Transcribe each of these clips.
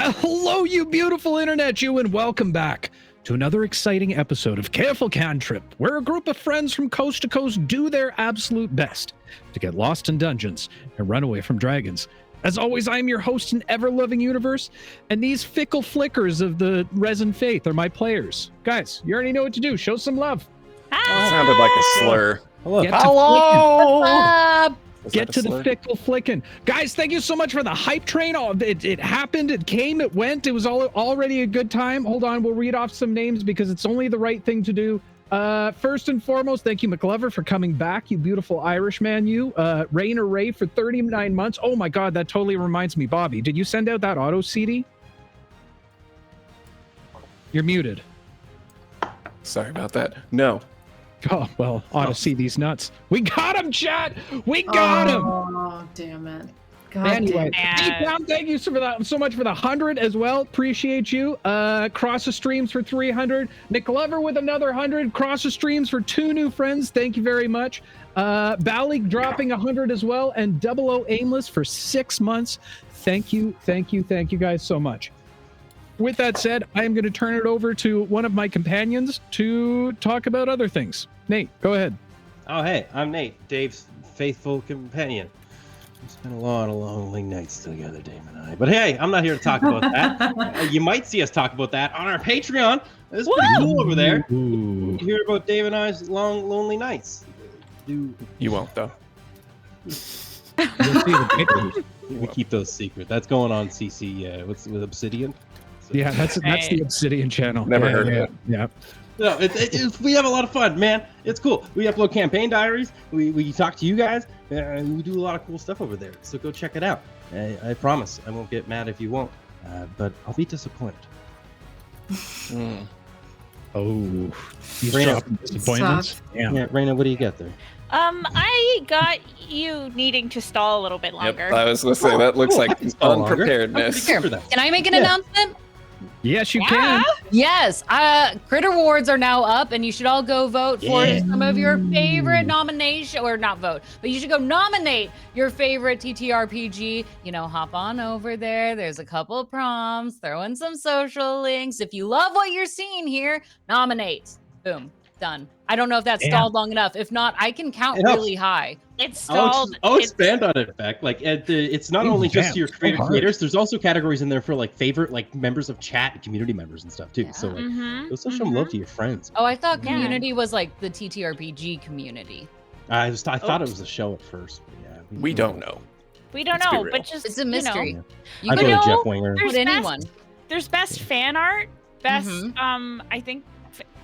Hello, you beautiful internet, you, and welcome back to another exciting episode of Careful Cantrip, where a group of friends from coast to coast do their absolute best to get lost in dungeons and run away from dragons. As always, I'm your host in ever-loving universe, and these fickle flickers of the resin faith are my players. Guys, you already know what to do. Show some love. That sounded like a slur. Hello. Get to the fickle flicking. Guys, thank you so much for the hype train. It happened, it came, it went. It was already a good time. Hold on, we'll read off some names because it's only the right thing to do. First and foremost, thank you, McGlover, for coming back, you beautiful Irishman, you. Rainer Ray for 39 months. Oh my God, that totally reminds me. Bobby, did you send out that auto CD? You're muted. Sorry about that. No. Oh, well, ought to see these nuts. We got him, chat! We got him! Oh, damn it. God Anyway, damn it. thank you so much for the 100 as well. Appreciate you. Cross the streams for 300. Nick Glover with another 100. Cross the streams for 2 new friends. Thank you very much. Bally dropping 100 as well. And 00 Aimless for 6 months. Thank you guys so much. With that said, I am going to turn it over to one of my companions to talk about other things. Nate, go ahead. Oh, hey, I'm Nate, Dave's faithful companion. We spent a lot of lonely nights together, Dave and I. But hey, I'm not here to talk about that. You might see us talk about that on our Patreon. It's pretty cool over there. Ooh. You hear about Dave and I's long, lonely nights. You won't, though. We keep those secret. That's going on CC, what's with Obsidian? So, Yeah, that's the Obsidian channel. Never heard of it. Yeah. No, we have a lot of fun, man. It's cool. We upload campaign diaries. We talk to you guys. And we do a lot of cool stuff over there. So go check it out. I promise I won't get mad if you won't. But I'll be disappointed. Oh, you Raina, dropping disappointments? Stop. Yeah, Raina, what do you get there? I got you needing to stall a little bit longer. Yep, I was going to say, that looks Cool. like Stall longer. unpreparedness. Here for that. Can I make an announcement? Yes, you can. Yes. Critter Awards are now up, and you should all go vote for some of your favorite nomination, or not vote, but you should go nominate your favorite TTRPG. You know, hop on over there. There's a couple prompts. Throw in some social links. If you love what you're seeing here, nominate. Boom. Done. I don't know if that's stalled long enough. If not, I can count really high. It's stalled. I'll expand on it, in fact. Like, it's not only just your creative creators. There's also categories in there for like favorite, like members of chat and community members and stuff too. Yeah. So like, go show some love to your friends. Oh, I thought community was like the TTRPG community. I thought it was a show at first. But yeah, We don't know. We don't Let's be know, real. but just It's a mystery. I go to Jeff Winger. There's Put anyone. There's best fan art, best I think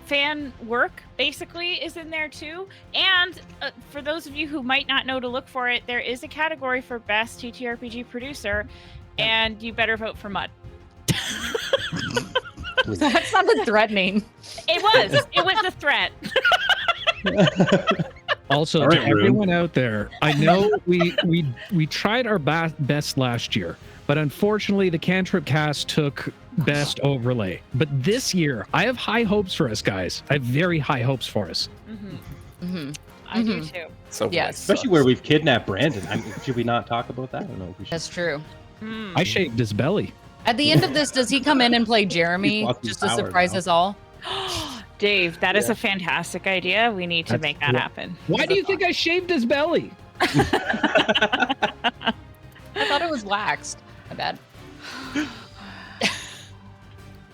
fan work basically is in there too. And for those of you who might not know to look for it, there is a category for best TTRPG producer, and you better vote for Mud. That sounded threatening. It was a threat. Also, All right, to everyone out there, I know we tried our best last year, but unfortunately the Cantrip cast took best overlay. But this year, I have high hopes for us, guys. I have very high hopes for us. I do too. So Yes. Especially where we've kidnapped Brandon. Should we not talk about that? I don't know if we should. That's true. I shaved his belly. At the end of this, does he come in and play Jeremy lost his just to power surprise now. us all? Dave, that is a fantastic idea. We need to make that happen. Why do you think I shaved his belly? I thought it was waxed. My bad.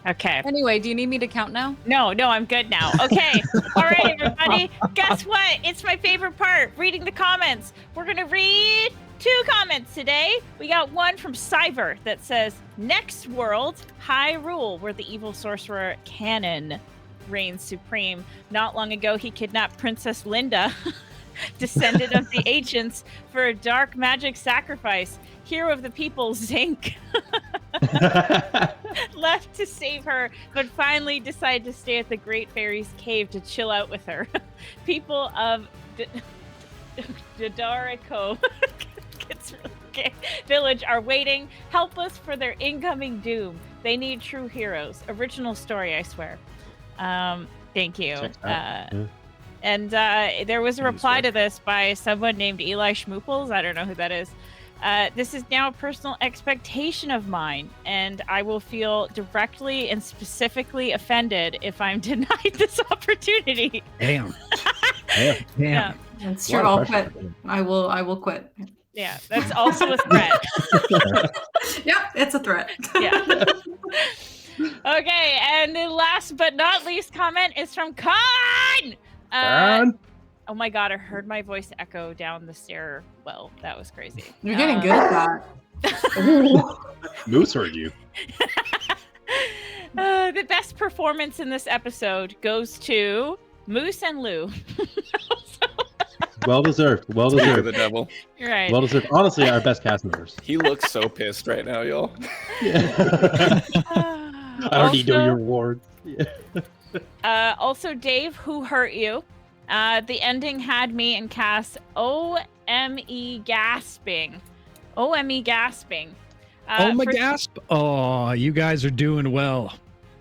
Okay. Anyway, do you need me to count now? No, I'm good now. Okay. All right, everybody. Guess what? It's my favorite part, reading the comments. We're going to read 2 comments today. We got one from Cyver that says, next world, Hyrule, where the evil sorcerer Canon reigns supreme. Not long ago, he kidnapped Princess Linda, descendant of the ancients, for a dark magic sacrifice. Hero of the people, Zinc, left to save her, but finally decided to stay at the Great Fairy's cave to chill out with her. People of Dodorico village are waiting, helpless for their incoming doom. They need true heroes. Original story, I swear. Thank you. And there was a reply to this by someone named Eli Schmooples. I don't know who that is. This is now a personal expectation of mine, and I will feel directly and specifically offended if I'm denied this opportunity. Damn. Yeah. Yeah, That's A true. lot I'll of pressure. quit. I will quit. yeah, that's also a threat. Yep, it's a threat. Yeah. Okay, and the last but not least comment is from Khan. And Oh my god, I heard my voice echo down the stairwell. That was crazy. You're getting good at that. Moose heard you. The best performance in this episode goes to Moose and Lou. Well deserved. Well For the deserved. devil. You're right. Well deserved. Honestly, our best cast members. He looks so pissed right now, y'all. I already know your awards. Yeah. Also, Dave, who hurt you? The ending had me and Cass OME gasping. OME gasping. Oh my gasp! Oh, you guys are doing well.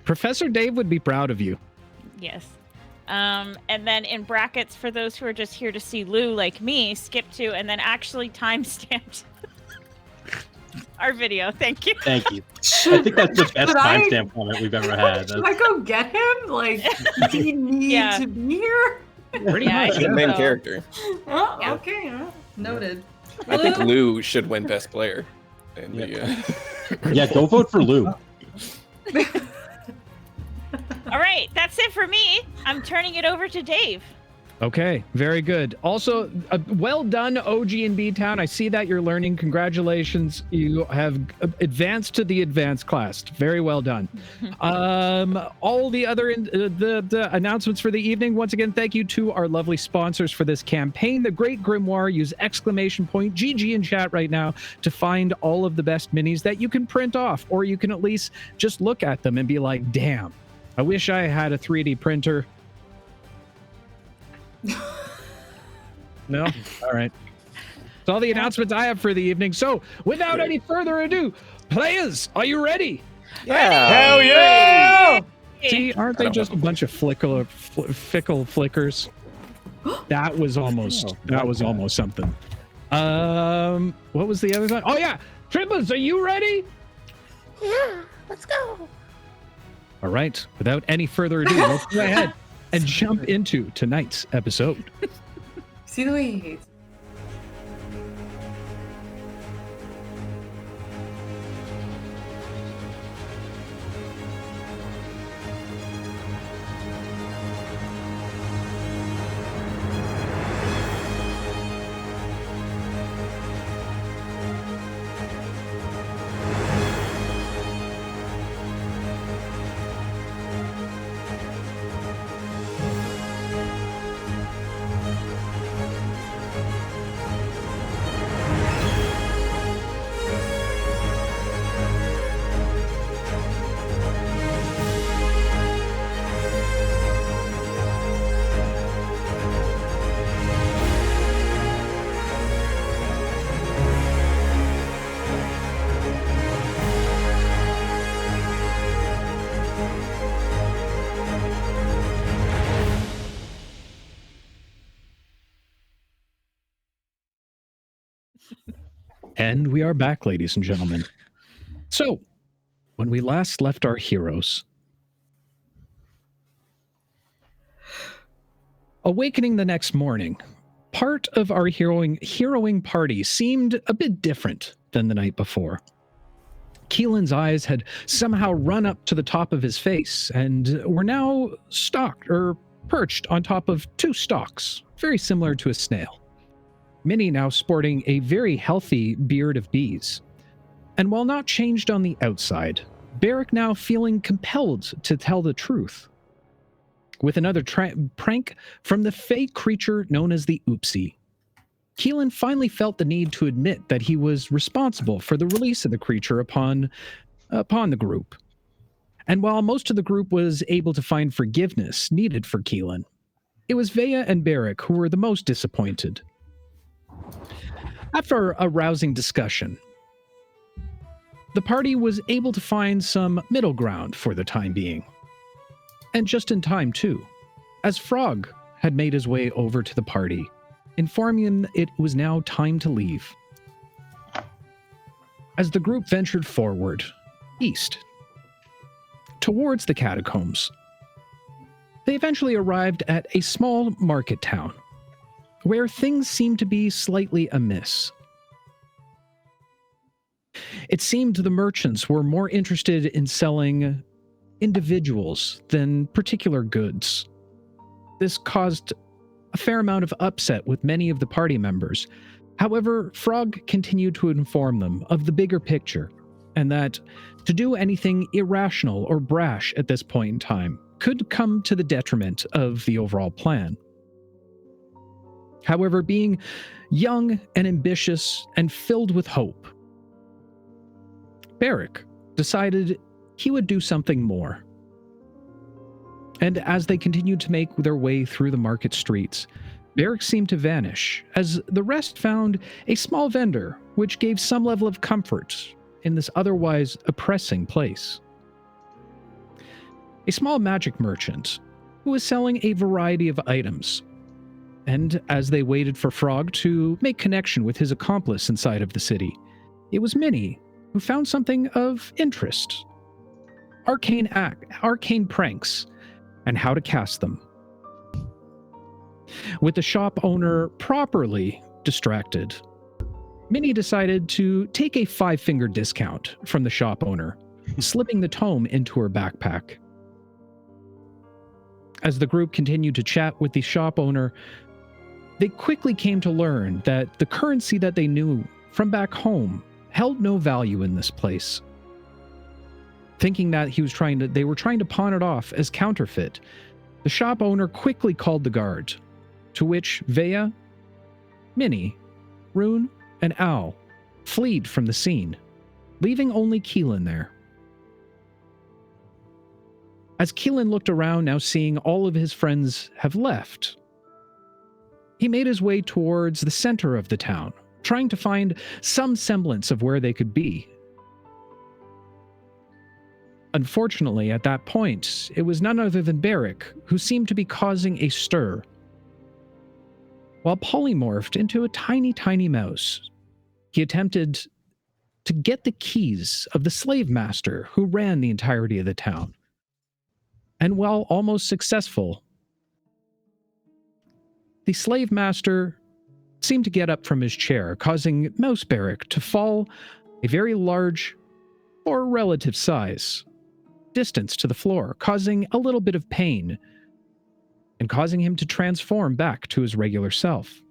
Professor Dave would be proud of you. Yes. And then in brackets, for those who are just here to see Lou like me, skip to and then actually timestamped our video. Thank you. Thank you. I think that's the best Should I- timestamp comment we've ever had. Should I go get him? Like, do you need Yeah. to be here? Pretty Yeah, much. He's the main So- character. Oh, Yeah. okay. Noted. I think Lou should win Best Player. In the, Yeah, don't vote for Lou. All right, that's it for me. I'm turning it over to Dave. Okay, very good. Also, well done, OG and B-Town. I see that you're learning. Congratulations. You have advanced to the advanced class. Very well done. All the other the announcements for the evening. Once again, thank you to our lovely sponsors for this campaign, The Great Grimoire. Use exclamation point GG in chat right now to find all of the best minis that you can print off, or you can at least just look at them and be like, damn, I wish I had a 3D printer. No? All right. That's all the announcements I have for the evening. So, without any further ado, players, are you ready? yeah. Hell yeah! See, aren't they just a bunch of fickle flickers? That was almost something. What was the other thing? Oh yeah, Triplets, are you ready? Yeah, let's go. All right. Without any further ado, let's go ahead and jump into tonight's episode. See the way he hates. And we are back, ladies and gentlemen. So, when we last left our heroes, awakening the next morning, part of our heroing party seemed a bit different than the night before. Keelan's eyes had somehow run up to the top of his face and were now perched on top of two stalks, very similar to a snail. Minnie now sporting a very healthy beard of bees. And while not changed on the outside, Berrick now feeling compelled to tell the truth. With another prank from the fake creature known as the Oopsie, Keelan finally felt the need to admit that he was responsible for the release of the creature upon the group. And while most of the group was able to find forgiveness needed for Keelan, it was Vea and Berrick who were the most disappointed. After a rousing discussion, the party was able to find some middle ground for the time being. And just in time, too, as Frog had made his way over to the party, informing him it was now time to leave. as the group ventured forward, east, towards the Catacombs. They eventually arrived at a small market town, where things seemed to be slightly amiss. It seemed the merchants were more interested in selling individuals than particular goods. This caused a fair amount of upset with many of the party members. However, Frog continued to inform them of the bigger picture, and that to do anything irrational or brash at this point in time could come to the detriment of the overall plan. However, being young and ambitious and filled with hope, Berrick decided he would do something more. And as they continued to make their way through the market streets, Berrick seemed to vanish, as the rest found a small vendor which gave some level of comfort in this otherwise oppressing place. A small magic merchant who was selling a variety of items. And as they waited for Frog to make connection with his accomplice inside of the city, it was Minnie who found something of interest. Arcane pranks, and how to cast them. With the shop owner properly distracted, Minnie decided to take a 5-finger discount from the shop owner, slipping the tome into her backpack. As the group continued to chat with the shop owner, they quickly came to learn that the currency that they knew from back home held no value in this place. Thinking that they were trying to pawn it off as counterfeit, the shop owner quickly called the guard, to which Vea, Minnie, Rune, and Al fled from the scene, leaving only Keelan there. As Keelan looked around, now seeing all of his friends have left, he made his way towards the center of the town, trying to find some semblance of where they could be. Unfortunately, at that point, it was none other than Berrick who seemed to be causing a stir. While polymorphed into a tiny, tiny mouse, he attempted to get the keys of the slave master who ran the entirety of the town. And while almost successful, the slave master seemed to get up from his chair, causing Mouse Berrick to fall a very large, or relative size, distance to the floor, causing a little bit of pain, and causing him to transform back to his regular self.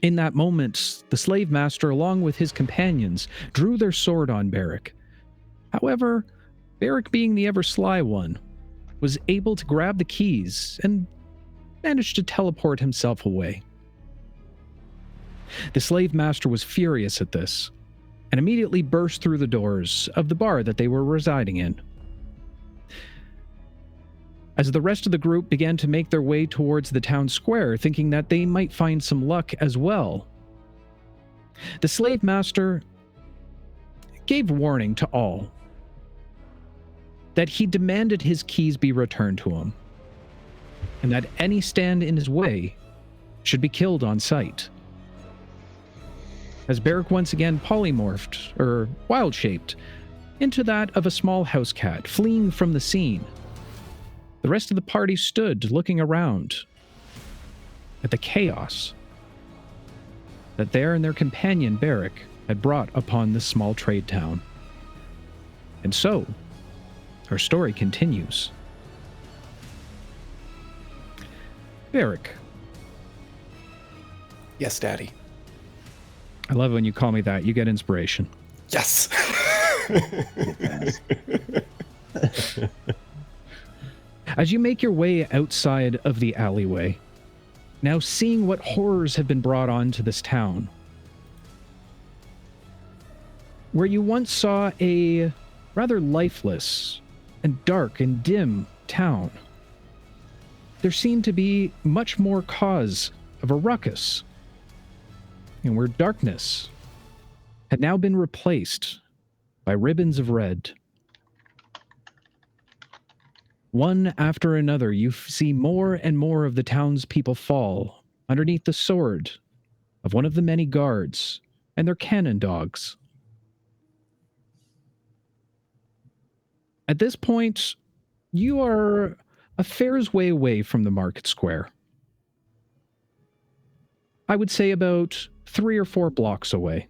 In that moment, the slave master, along with his companions, drew their sword on Berrick. However, Berrick, being the ever-sly one, was able to grab the keys and managed to teleport himself away. The slave master was furious at this, and immediately burst through the doors of the bar that they were residing in. As the rest of the group began to make their way towards the town square, thinking that they might find some luck as well, the slave master gave warning to all that he demanded his keys be returned to him, and that any stand in his way should be killed on sight. As Berrick once again polymorphed, or wild-shaped, into that of a small house cat, fleeing from the scene, the rest of the party stood looking around at the chaos that they and their companion Berrick had brought upon this small trade town. And so, our story continues. Berrick. Yes, Daddy. I love it when you call me that. You get inspiration. Yes. As you make your way outside of the alleyway, now seeing what horrors have been brought onto this town, where you once saw a rather lifeless and dark and dim town, there seemed to be much more cause of a ruckus, and where darkness had now been replaced by ribbons of red. One after another, you see more and more of the townspeople fall underneath the sword of one of the many guards and they're cannon dogs. At this point, you are a fair's way away from the market square. I would say about 3 or 4 blocks away.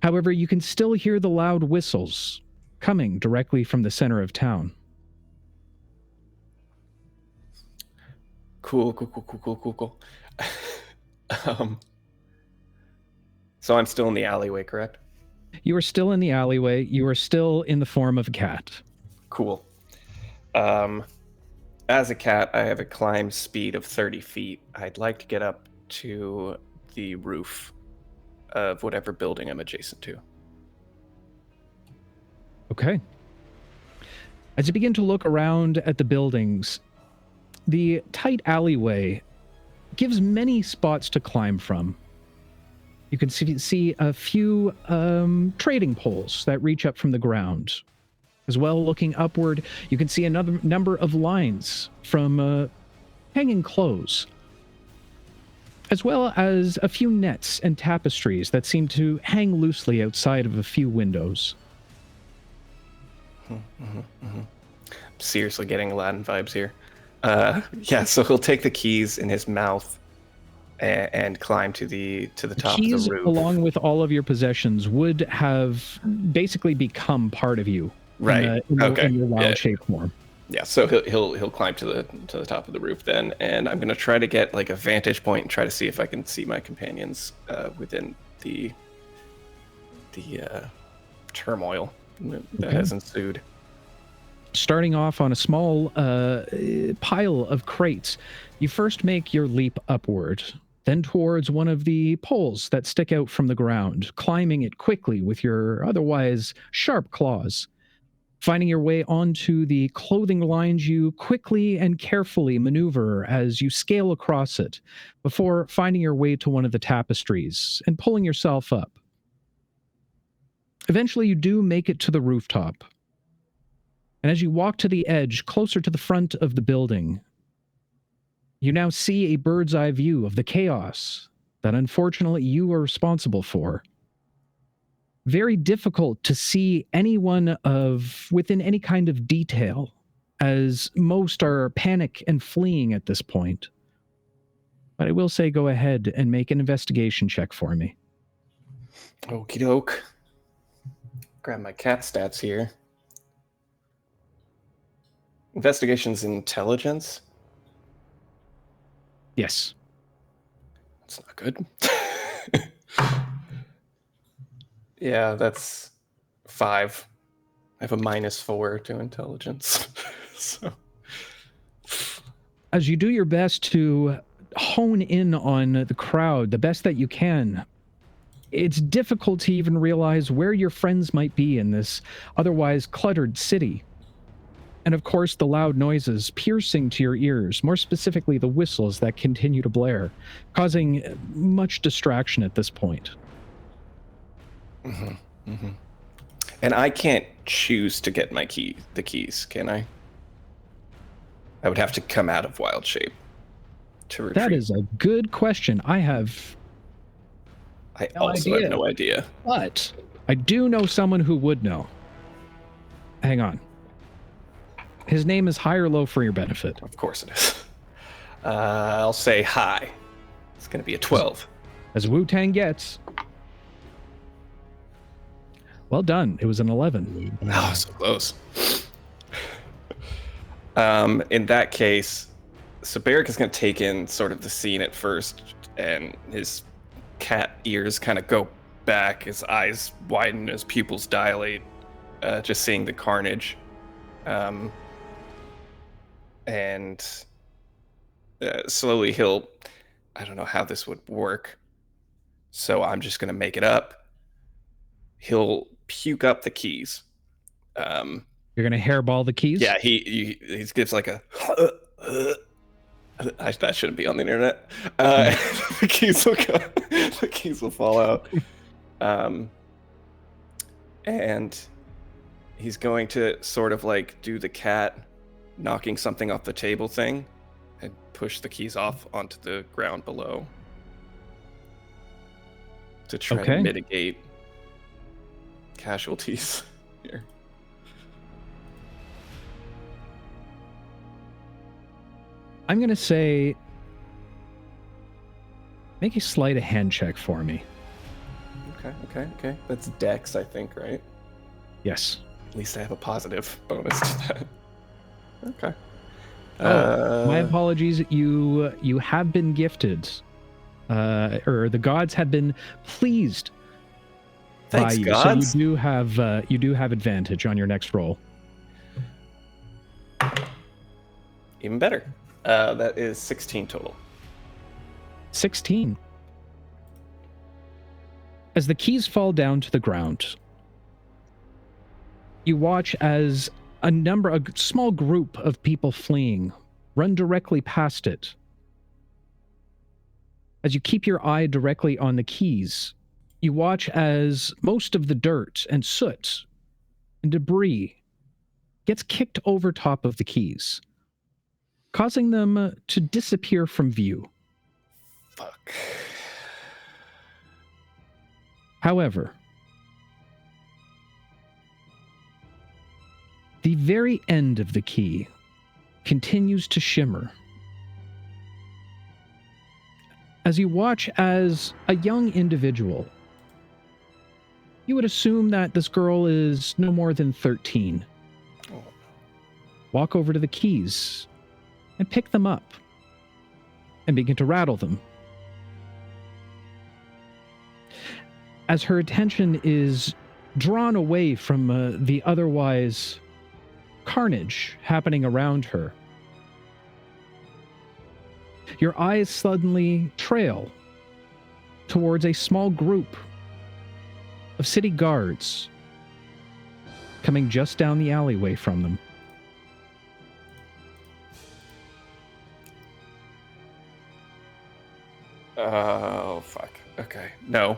However, you can still hear the loud whistles coming directly from the center of town. Cool. So I'm still in the alleyway, correct? You are still in the alleyway. You are still in the form of a cat. Cool. As a cat, I have a climb speed of 30 feet. I'd like to get up to the roof of whatever building I'm adjacent to. Okay. As you begin to look around at the buildings, the tight alleyway gives many spots to climb from. You can see a few trading poles that reach up from the ground. As well, looking upward, you can see another number of lines from hanging clothes, as well as a few nets and tapestries that seem to hang loosely outside of a few windows. Seriously getting Aladdin vibes here. Yeah, so he'll take the keys in his mouth and climb to the top of Keys, the roof. along with all of your possessions, would have basically become part of you, Right. in your wild shape form. Yeah, so he'll climb to the top of the roof then, and I'm gonna try to get like a vantage point and try to see if I can see my companions within the turmoil that has ensued. Starting off on a small pile of crates, you first make your leap upward, then towards one of the poles that stick out from the ground, climbing it quickly with your otherwise sharp claws. Finding your way onto the clothing lines, you quickly and carefully maneuver as you scale across it, before finding your way to one of the tapestries and pulling yourself up. Eventually, you do make it to the rooftop. And as you walk to the edge, closer to the front of the building, you now see a bird's eye view of the chaos that unfortunately you are responsible for. Very difficult to see anyone within any kind of detail, as most are panic and fleeing at this point. But I will say go ahead and make an investigation check for me. Okie doke. Grab my cat stats here. Investigation's intelligence? Yes. That's not good. Yeah, that's 5. I have a -4 to intelligence. So. As you do your best to hone in on the crowd the best that you can, it's difficult to even realize where your friends might be in this otherwise cluttered city. And of course, the loud noises piercing to your ears, more specifically the whistles that continue to blare, causing much distraction at this point. And I can't choose to get the keys, can I? I would have to come out of wild shape to retrieve. That is a good question. I also have no idea. But I do know someone who would know. Hang on. His name is high or low for your benefit. Of course it is. I'll say high. It's going to be a 12. As Wu-Tang gets. Well done. It was an 11. Oh, so close. In that case, so Berrick is going to take in sort of the scene at first, and his cat ears kind of go back, his eyes widen, his pupils dilate, just seeing the carnage. And slowly I don't know how this would work, so I'm just going to make it up. He'll puke up the keys. You're going to hairball the keys? Yeah, he gives like a... that shouldn't be on the internet. The keys will go, the keys will fall out. And he's going to sort of like do the cat knocking something off the table thing and push the keys off onto the ground below. to try to mitigate casualties here. I'm going to say, make a sleight of hand check for me. Okay. That's Dex, I think, right? Yes. At least I have a positive bonus to that. Okay. My apologies. You have been gifted, or the gods have been pleased Thanks, by you. gods. So you do have advantage on your next roll. Even better. That is 16 total. 16. As the keys fall down to the ground, you watch as a small group of people fleeing run directly past it. As you keep your eye directly on the keys, you watch as most of the dirt and soot and debris gets kicked over top of the keys, causing them to disappear from view. Fuck. However, the very end of the key continues to shimmer as you watch as a young individual. You would assume that this girl is no more than 13. Oh. Walk over to the keys and pick them up and begin to rattle them. As her attention is drawn away from the otherwise carnage happening around her, your eyes suddenly trail towards a small group of city guards coming just down the alleyway from them. Oh, fuck. Okay. No.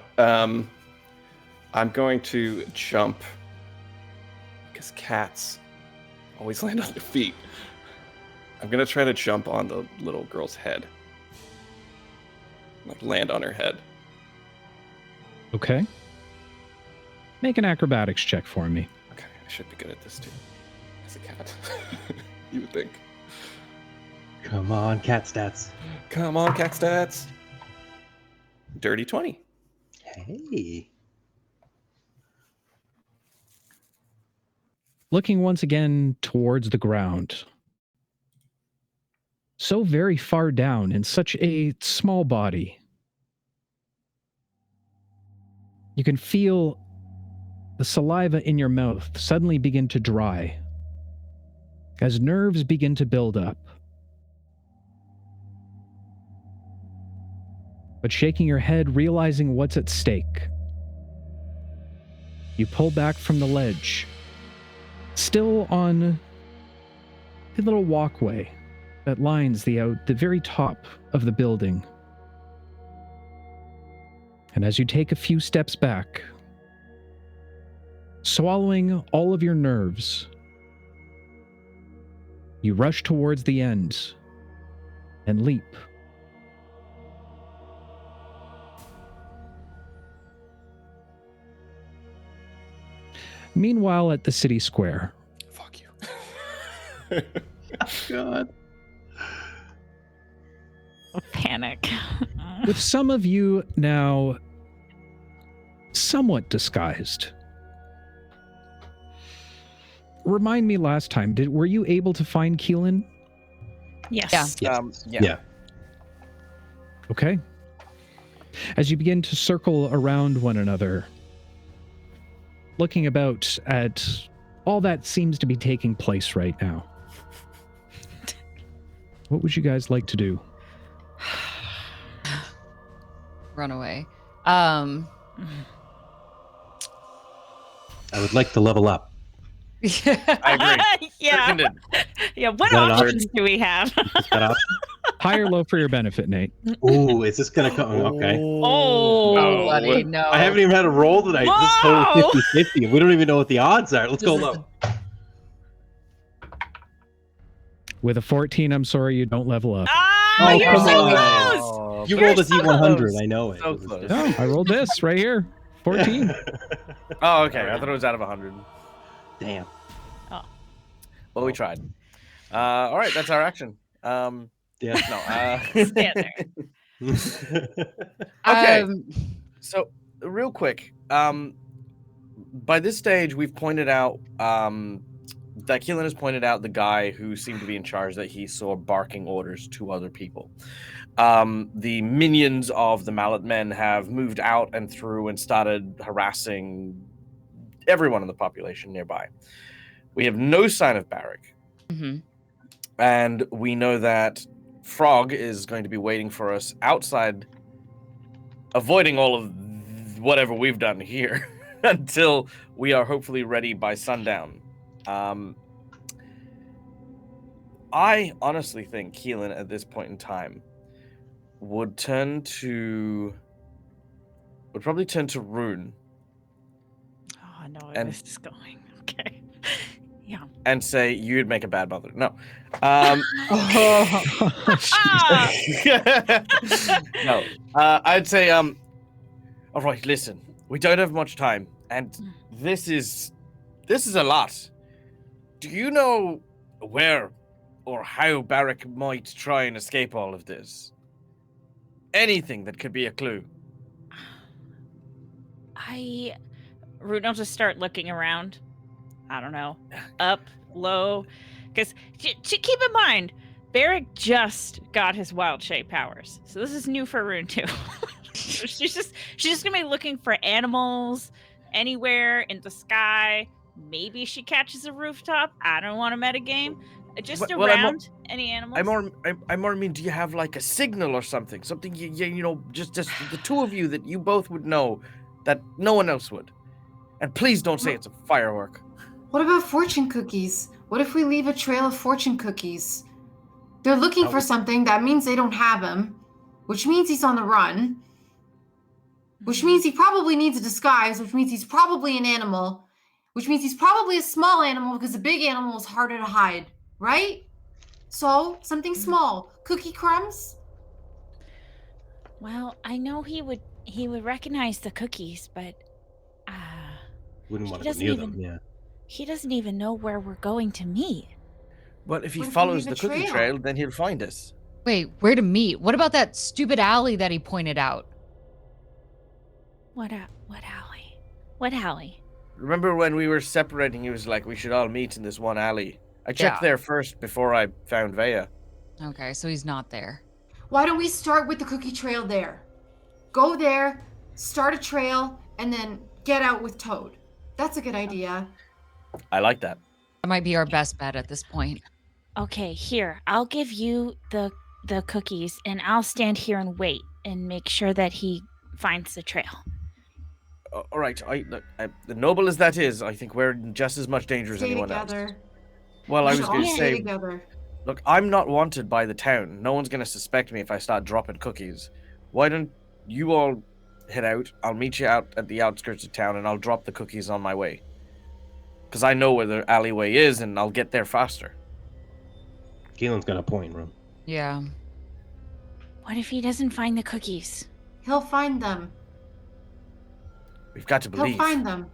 I'm going to jump because cats always land on their feet. I'm going to try to jump on the little girl's head. Like land on her head. Okay. Make an acrobatics check for me. Okay, I should be good at this too. As a cat. You would think. Come on, cat stats. Come on, cat stats. Dirty 20. Hey. Looking once again towards the ground. So very far down in such a small body. You can feel the saliva in your mouth suddenly begin to dry as nerves begin to build up. But shaking your head, realizing what's at stake, you pull back from the ledge, still on the little walkway that lines the very top of the building. And as you take a few steps back, swallowing all of your nerves, you rush towards the end and leap. Meanwhile, at the city square. Fuck you. God. Panic. With some of you now somewhat disguised. Remind me last time, were you able to find Keelan? Yes. Yeah. Yeah. Okay. As you begin to circle around one another, looking about at all that seems to be taking place right now, what would you guys like to do? Run away. I would like to level up. I agree. Yeah. Yeah. What Is that an options do we have? Is that option? High or low for your benefit, Nate? Ooh, is this gonna come? Okay. Oh. No. Buddy, no. I haven't even had a roll tonight. This is Whoa! totally 50-50. We don't even know what the odds are. Let's go low. With a 14, I'm sorry you don't level up. Ah, Oh, you're come so on. close. close. You We're rolled a so D100. close. I know it. So It was close. just- No, I rolled this right here. 14. Oh, okay. I thought it was out of 100. Damn. Well, we tried. All right, that's our action. Yeah. No. Stand there. Okay. Um, So, real quick, by this stage, we've pointed out that Keelan has pointed out the guy who seemed to be in charge that he saw barking orders to other people. The minions of the Mallet Men have moved out and through and started harassing everyone in the population nearby. We have no sign of Berrick, mhm. and we know that Frog is going to be waiting for us outside, avoiding all of whatever we've done here until we are hopefully ready by sundown. I honestly think Keelan at this point in time would probably turn to Rune Oh, I know where And- this is going. Okay. Yeah. and say, you'd make a bad mother. No. Ah! No. I'd say, all right, listen, we don't have much time, and this is a lot. Do you know where or how Berrick might try and escape all of this? Anything that could be a clue. Rune will just start looking around. I don't know. Up, low. Because keep in mind, Berrick just got his wild shape powers. So this is new for Rune too. she's just gonna be looking for animals anywhere in the sky. Maybe she catches a rooftop. I don't want to metagame. Just Well, I'm around any animals. I more mean, do you have like a signal or something? Something you know, just the two of you that you both would know that no one else would. And please don't say it's a firework. What about fortune cookies? What if we leave a trail of fortune cookies? They're looking for something. That means they don't have him, which means he's on the run, which means he probably needs a disguise, which means he's probably an animal, which means he's probably a small animal because a big animal is harder to hide, right? So, something small. Cookie crumbs? Well, I know he would recognize the cookies, but Wouldn't He want to go doesn't near even- them. Yeah. he doesn't even know where we're going to meet. Well, if he What if we follows leave the a cookie trail? trail, then he'll find us. Wait, where to meet? What about that stupid alley that he pointed out? What alley? What alley? Remember when we were separating, he was like, we should all meet in this one alley. I checked Yeah. there first before I found Vea. Okay, so he's not there. Why don't we start with the cookie trail there? Go there, start a trail, and then get out with Toad. That's a good idea. I like that. That might be our best bet at this point. Okay, here. I'll give you the cookies and I'll stand here and wait and make sure that he finds the trail. All right, look, the noble as that is, I think we're in just as much danger as Stay anyone together. else. Well, We I was should going all to stay say, together. look, I'm not wanted by the town. No one's going to suspect me if I start dropping cookies. Why don't you all head out? I'll meet you out at the outskirts of town and I'll drop the cookies on my way. Because I know where the alleyway is and I'll get there faster. Keelan's got a point, Rune. Yeah. What if he doesn't find the cookies? He'll find them. We've got to He'll believe. find them.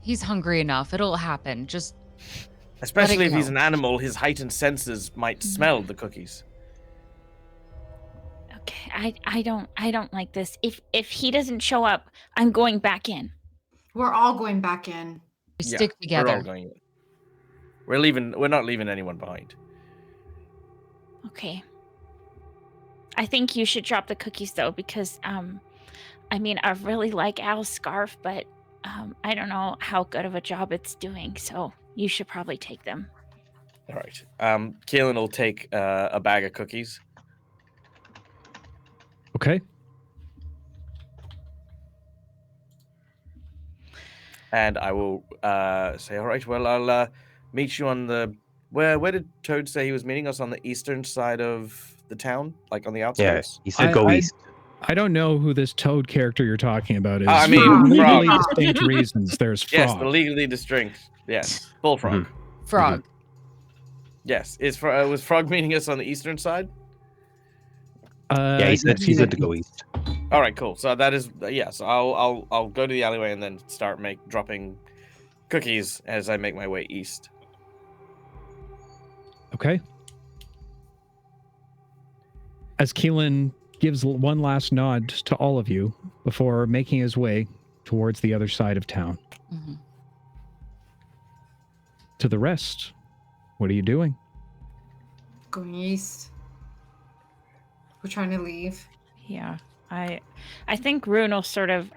He's hungry enough. It'll happen. Just Especially if go. he's an animal, his heightened senses might smell the cookies. Okay, I don't like this. If he doesn't show up, I'm going back in. We're all going back in. we Yeah, stick We're all together. going in. We're not leaving anyone behind. Okay. I think you should drop the cookies though, because I mean, I really like Al's scarf, but I don't know how good of a job it's doing, so you should probably take them. All right. Keelan will take a bag of cookies. Okay. And I will say, all right, well, I'll meet you on the... Where did Toad say he was meeting us? On the eastern side of the town? Like on the outskirts? He said go I- east. I don't know who this Toad character you're talking about is. I mean, For legally Frog. distinct reasons. There's Frog. Yes, the legally distinct. Yes, Bullfrog. Mhm. Frog. Yes. Was Frog meeting us on the eastern side? Yeah, he said to go east. All right, cool. So that is So I'll go to the alleyway and then start dropping cookies as I make my way east. Okay. As Keelan gives one last nod to all of you before making his way towards the other side of town. Mm-hmm. To the rest, what are you doing? Going east. We're trying to leave. Yeah, I think Rune will sort of,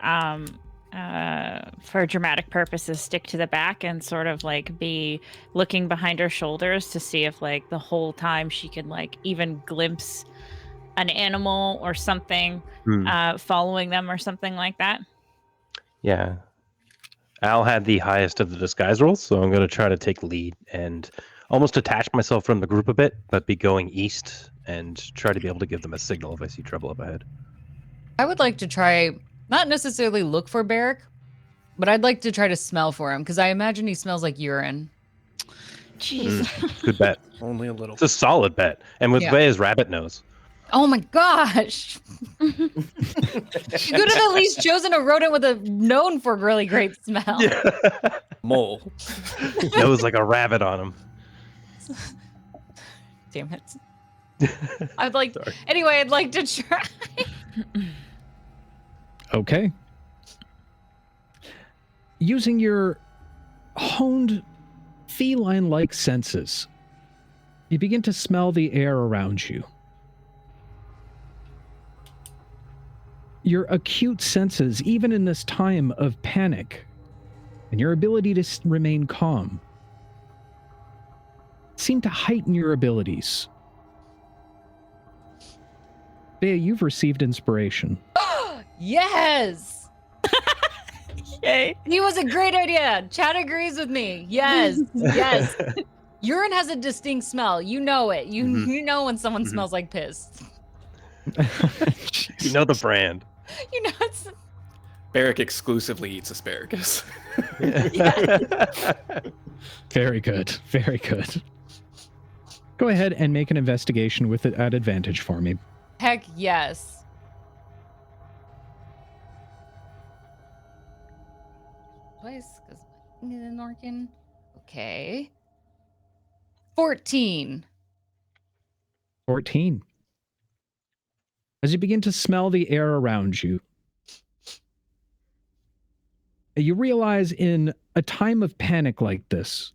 for dramatic purposes, stick to the back and sort of like be looking behind her shoulders to see if like the whole time she can like even glimpse an animal or something following them or something like that. Yeah. Al had the highest of the disguise rolls, so I'm going to try to take lead and almost detach myself from the group a bit, but be going east and try to be able to give them a signal if I see trouble up ahead. I would like to try, not necessarily look for Berrick, but I'd like to try to smell for him, because I imagine he smells like urine. Jeez. Good bet. Only a little. It's a solid bet. And with the way his rabbit nose. Oh my gosh. You could have at least chosen a rodent with a known for really great smell. Yeah. Mole. Nose like a rabbit on him. Damn it. I'd like, anyway, I'd like to try. Okay. Using your honed feline-like senses, you begin to smell the air around you. Your acute senses, even in this time of panic, and your ability to remain calm, seem to heighten your abilities. Bea, you've received inspiration. Yes! Yay. He was a great idea. Chad agrees with me. Yes, yes. Urine has a distinct smell. You know it. You know when someone smells like piss. You know the brand. You know it's... Berrick exclusively eats asparagus. Very good. Very good. Go ahead and make an investigation with it at advantage for me. Heck yes. Twice, because Norkin. Okay. 14. 14. As you begin to smell the air around you, you realize in a time of panic like this,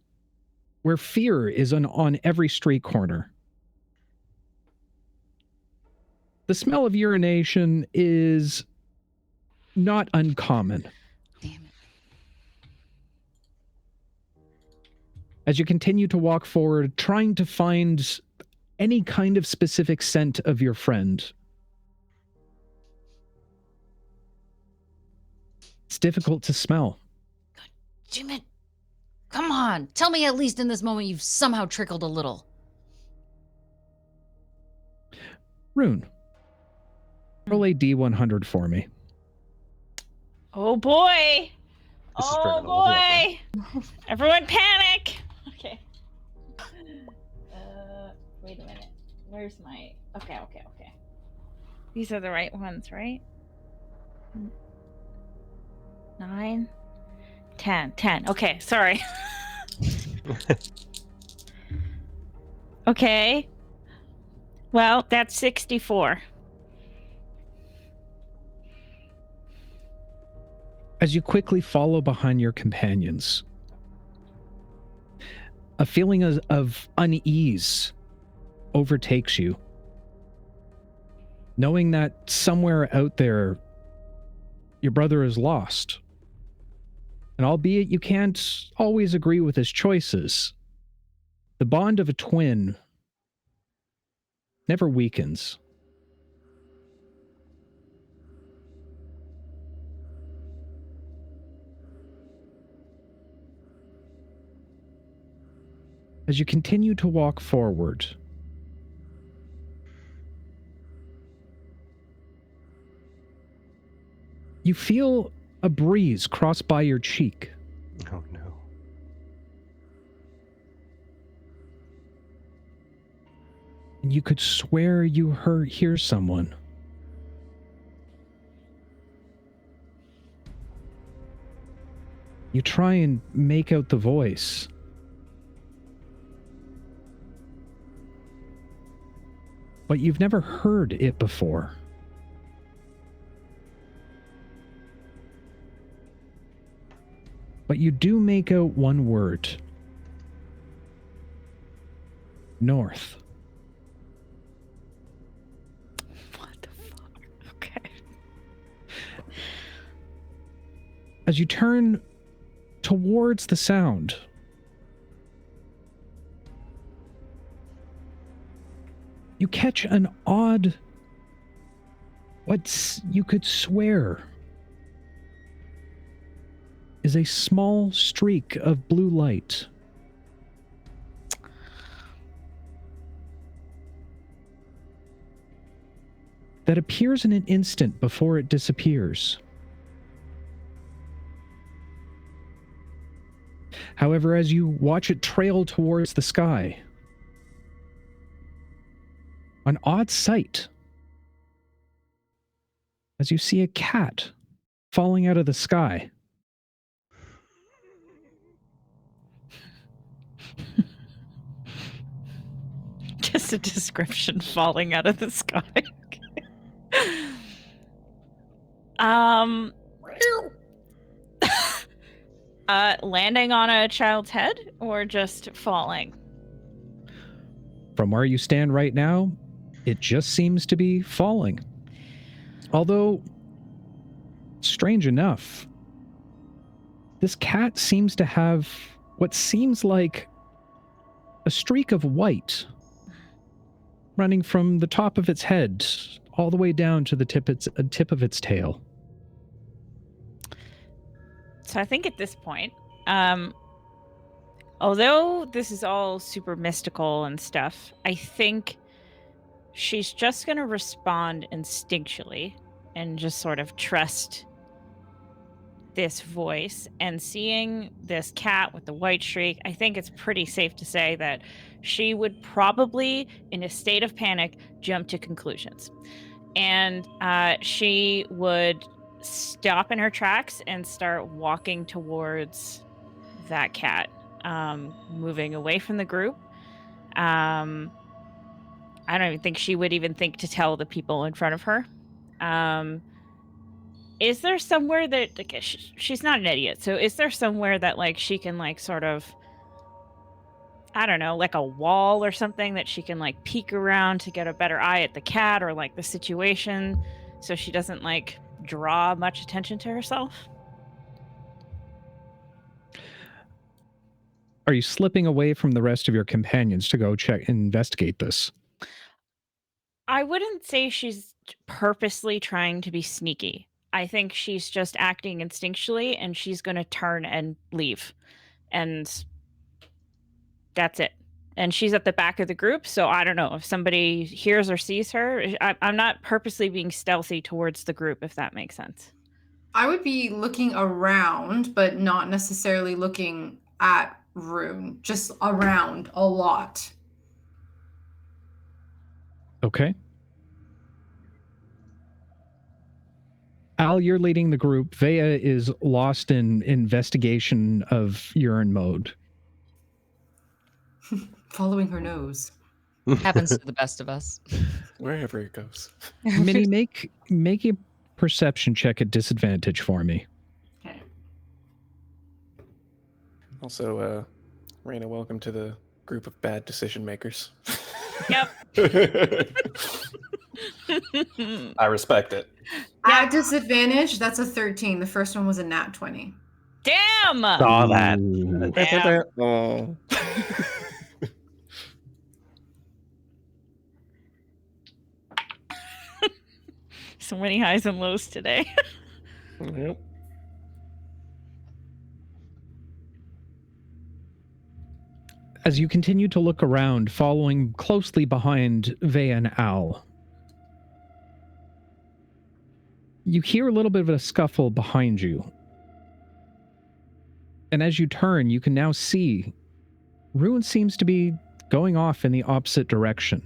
where fear is on every street corner, the smell of urination is not uncommon. Damn it. As you continue to walk forward, trying to find any kind of specific scent of your friend, it's difficult to smell. God damn it. Come on. Tell me at least in this moment you've somehow trickled a little. Rune, roll a D100 for me. Oh boy. This is Oh turning a little boy. Everyone panic. Okay. Wait a minute. Where's my... Okay. These are the right ones, right? 9, 10. Okay, sorry. Okay. Well, that's 64. As you quickly follow behind your companions, a feeling of unease overtakes you, knowing that somewhere out there, your brother is lost. And albeit you can't always agree with his choices, the bond of a twin never weakens. As you continue to walk forward, you feel a breeze cross by your cheek. Oh no. You could swear you hear someone. You try and make out the voice. But you've never heard it before. But you do make out one word. North. What the fuck? Okay. As you turn towards the sound, you catch an odd, what you could swear is a small streak of blue light. That appears in an instant before it disappears. However, as you watch it trail towards the sky, an odd sight as you see a cat falling out of the sky. Just a description, falling out of the sky. Landing on a child's head or just falling? From where you stand right now, it just seems to be falling. Although, strange enough, this cat seems to have what seems like a streak of white running from the top of its head all the way down to the tip of its tail. So I think at this point, although this is all super mystical and stuff, I think she's just going to respond instinctually and just sort of trust this voice. And seeing this cat with the white streak, I think it's pretty safe to say that she would probably, in a state of panic, jump to conclusions. And she would stop in her tracks and start walking towards that cat, moving away from the group. I don't even think she would even think to tell the people in front of her. Is there somewhere that, like, she's not an idiot, so is there somewhere that, like, she can, like, sort of, I don't know, like a wall or something that she can, like, peek around to get a better eye at the cat or, like, the situation so she doesn't, like, draw much attention to herself? Are you slipping away from the rest of your companions to go check and investigate this? I wouldn't say she's purposely trying to be sneaky. I think she's just acting instinctually, and she's going to turn and leave. And that's it. And she's at the back of the group, so I don't know if somebody hears or sees her. I'm not purposely being stealthy towards the group, if that makes sense. I would be looking around, but not necessarily looking at Rune, just around a lot. Okay. Al, you're leading the group. Vea is lost in investigation of urine mode. Following her nose. Happens to the best of us. Wherever it goes. Minnie, make a perception check at disadvantage for me. Okay. Also, Raina, welcome to the group of bad decision makers. Yep. I respect it. At disadvantage, that's a 13. The first one was a nat 20. Damn! Saw that. Damn. Oh. So many highs and lows today. Yep. As you continue to look around, following closely behind Vea and Al, you hear a little bit of a scuffle behind you. And as you turn, you can now see Rune seems to be going off in the opposite direction.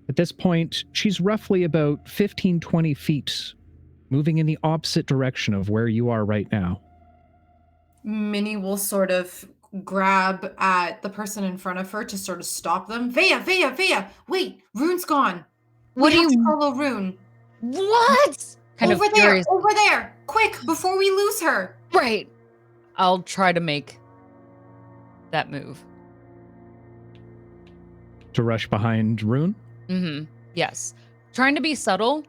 At this point, she's roughly about 15, 20 feet, moving in the opposite direction of where you are right now. Minnie will sort of grab at the person in front of her to sort of stop them. Vea, wait, Rune's gone. What We do have you- to follow Rune. What? Kind over of there, furious. over there, quick, before we lose her. Right. I'll try to make that move. To rush behind Rune? Mm-hmm. Yes. Trying to be subtle.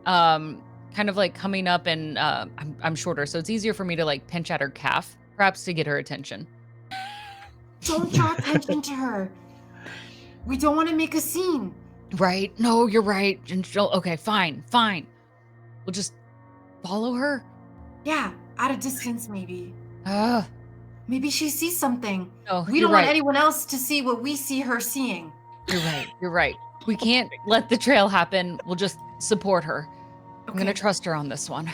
Kind of like coming up and I'm shorter, so it's easier for me to like pinch at her calf, perhaps to get her attention. Don't draw attention to her. We don't want to make a scene. Right. No, you're right. And okay, fine. We'll just follow her. Yeah, at a distance maybe. Ugh. Maybe she sees something. No, We you're don't want right. anyone else to see what we see her seeing. You're right. We can't let the trail happen. We'll just support her. I'm gonna trust her on this one.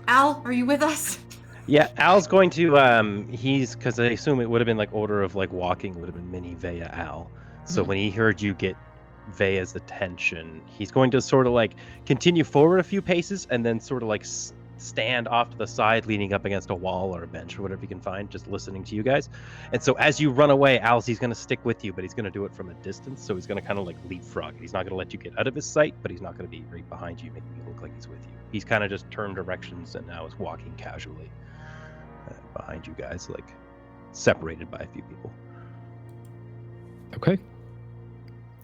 Al, are you with us? Yeah, Al's going to because I assume it would have been like order of like walking would have been Minnie, Vea, Al. So when he heard you get Vea's attention, he's going to sort of like continue forward a few paces and then sort of like stand off to the side, leaning up against a wall or a bench or whatever he can find, just listening to you guys. And so as you run away, he's going to stick with you, but he's going to do it from a distance. So he's going to kind of like leapfrog. He's not going to let you get out of his sight, but he's not going to be right behind you, making you look like he's with you. He's kind of just turned directions and now is walking casually behind you guys, like separated by a few people. Okay.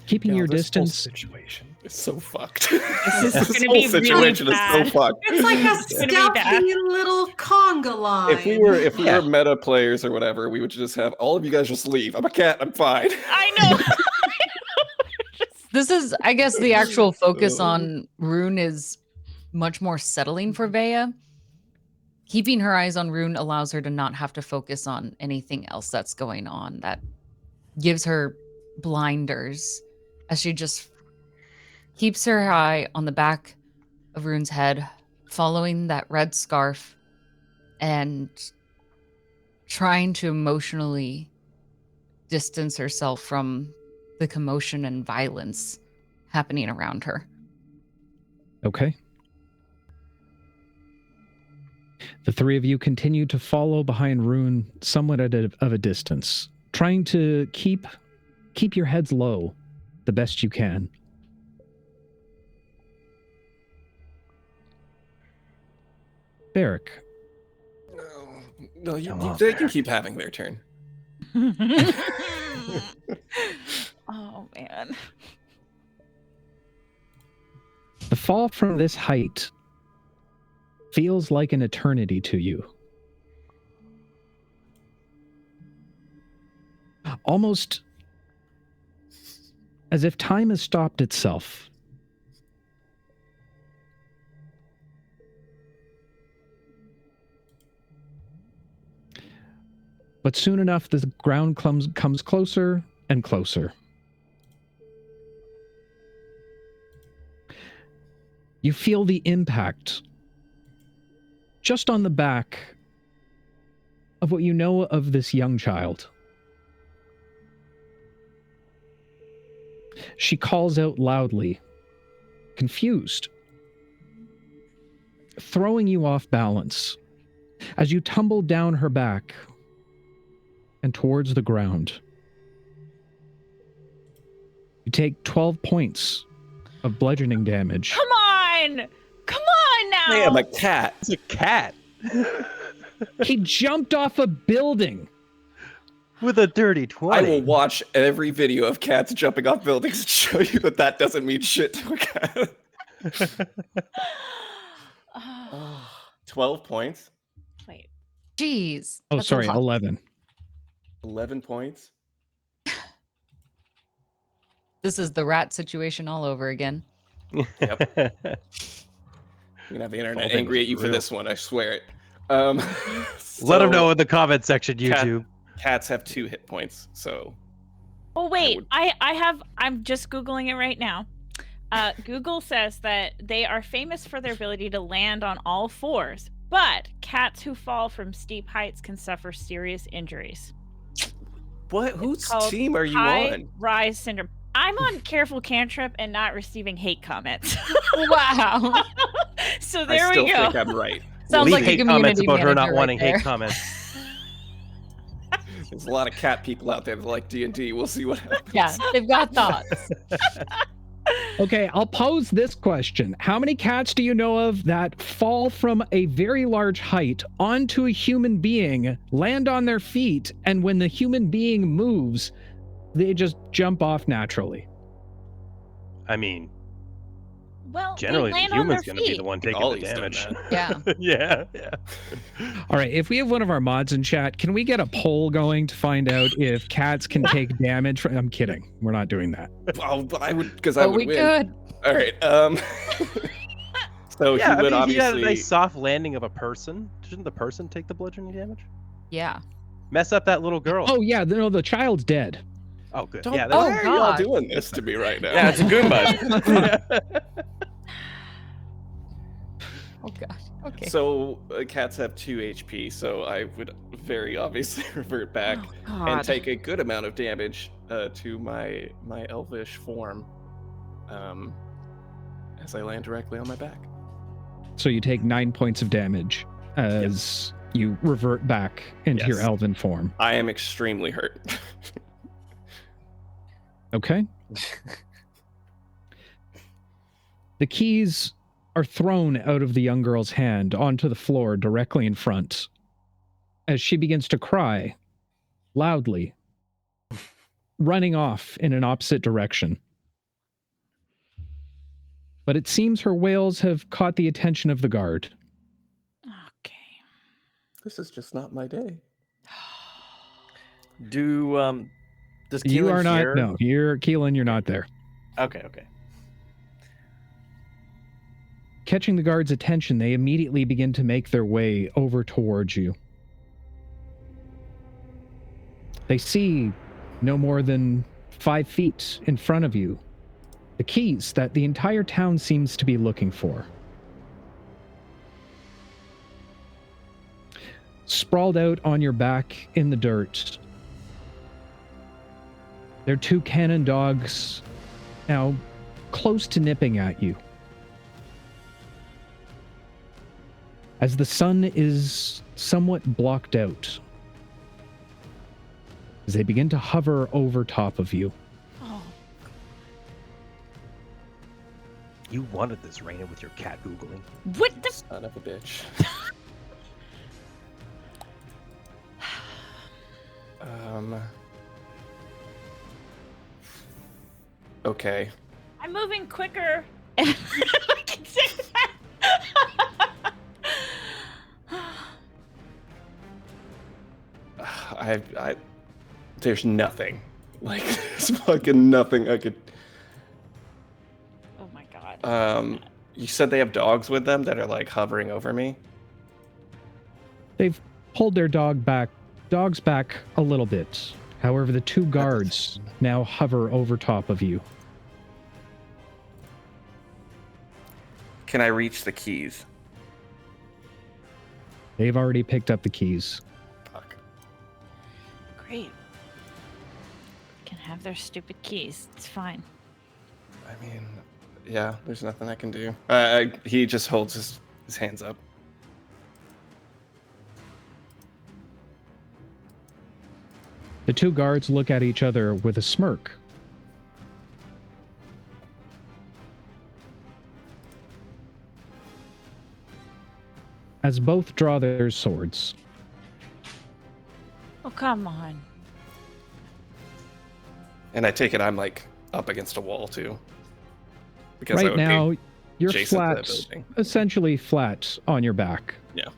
Keeping your this whole distance. situation is so fucked. This is This gonna whole be really situation is so bad. fucked. It's like a gonna be bad. stealthy little conga line. If we were Yeah. meta players or whatever, we would just have all of you guys just leave. I'm a cat. I'm fine. I know. This is, I guess, the actual focus on Rune is much more settling for Vea. Keeping her eyes on Rune allows her to not have to focus on anything else that's going on. That gives her blinders as she just keeps her eye on the back of Rune's head, following that red scarf and trying to emotionally distance herself from the commotion and violence happening around her. Okay. The three of you continue to follow behind Rune somewhat of a distance, trying to keep your heads low the best you can. Berrick, No, Come on, they can keep having their turn. Oh man. the fall from this height feels like an eternity to you. Almost as if time has stopped itself. But soon enough, the ground comes closer and closer. You feel the impact just on the back of what you know of this young child. She calls out loudly, confused, throwing you off balance as you tumble down her back and towards the ground. You take 12 points of bludgeoning damage. Come on now. I am a cat. It's a cat He jumped off a building. with a dirty 20. I will watch every video of cats jumping off buildings and show you that doesn't mean shit to a cat. 12 points. Wait. Jeez. Oh, that's a sorry, lot. 11. 11 points. This is the rat situation all over again. Yep. You're gonna have the internet Whole thing angry was at you for real. this one, I swear it. Let them know in the comment section, Cat- YouTube. Cats have 2 hit points, so Oh wait, would- I'm just Googling it right now. Google says that they are famous for their ability to land on all fours, but cats who fall from steep heights can suffer serious injuries. what? It's Whose called team are you High on? rise syndrome. I'm on careful cantrip and not receiving hate comments. Wow. So I there still we go. think I'm right. Sounds Leave like a hate comments community about her not manager wanting right there. hate comments. There's a lot of cat people out there that like D&D. We'll see what happens. Yeah, they've got thoughts. Okay, I'll pose this question. How many cats do you know of that fall from a very large height onto a human being, land on their feet, and when the human being moves, they just jump off naturally? I mean, Well, generally they the land on human's their going to be feet. the one taking the Ollie's done damage. that. Yeah. yeah. All right, if we have one of our mods in chat, can we get a poll going to find out if cats can take damage from... I'm kidding. We're not doing that. Well, I would, because I But would we win. could. All right. So Yeah, he would I mean, if you had a obviously. nice soft landing of a person, shouldn't the person take the bludgeoning damage? Yeah. Mess up that little girl. Oh, yeah, no, the child's dead. Oh, good. Don't, Yeah, Oh, why are y'all God. doing this to me right now? Yeah, it's a Goombud. Oh gosh. Okay. So cats have 2 HP, so I would very obviously revert back Oh, and God. take a good amount of damage to my elvish form, as I land directly on my back. So you take 9 points of damage as you revert back into your Yes. elven form. I am extremely hurt. Okay. The keys are thrown out of the young girl's hand onto the floor directly in front as she begins to cry loudly, running off in an opposite direction. But it seems her wails have caught the attention of the guard. Okay. This is just not my day. Does You Keelan are not, hear? no, you're, Keelan, you're not there. Okay. Catching the guard's attention, they immediately begin to make their way over towards you. They see no more than 5 feet in front of you the keys that the entire town seems to be looking for. Sprawled out on your back in the dirt, there are 2 cannon dogs now close to nipping at you. As the sun is somewhat blocked out, as they begin to hover over top of you. Oh, You wanted this, Raina, with your cat googling. what the? Son of a bitch. Okay. I'm moving quicker. And I can say that. There's nothing. Like, there's fucking nothing I could. Oh my God. You said they have dogs with them that are like hovering over me. They've pulled their dogs back a little bit. However, the 2 guards now hover over top of you. Can I reach the keys? They've already picked up the keys. Fuck. Great. Can have their stupid keys. It's fine. I mean, yeah, there's nothing I can do. He just holds his hands up. The 2 guards look at each other with a smirk. As both draw their swords. Oh, come on. And I take it I'm like up against a wall too. Because I Right would be now, you're adjacent to that flat, building. essentially flat on your back. Yeah.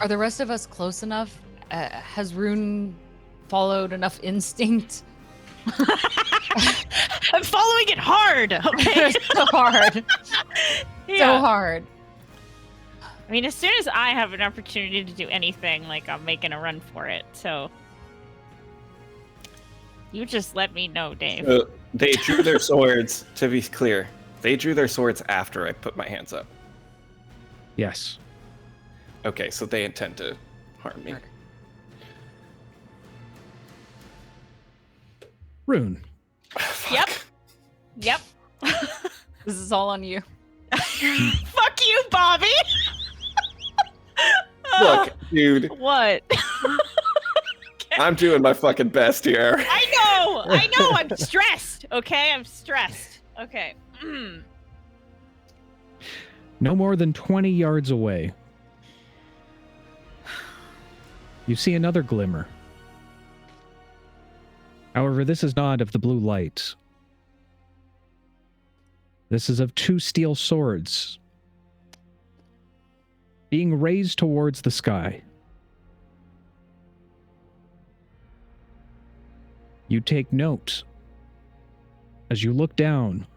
Are the rest of us close enough? Has Rune followed enough instinct? I'm following it hard. Okay. So hard. Yeah. So hard. I mean, as soon as I have an opportunity to do anything, like I'm making a run for it. So you just let me know, Dave. They drew their swords, to be clear. They drew their swords after I put my hands up. Yes. Okay, so they intend to harm me. Rune. Yep. Yep. This is all on you. Fuck you, Bobby. Look, dude, What? I'm doing my fucking best here. I know. I'm stressed. Okay, I'm stressed. Okay. No more than 20 yards away, you see another glimmer. However, this is not of the blue light. This is of 2 steel swords being raised towards the sky. You take note as you look down,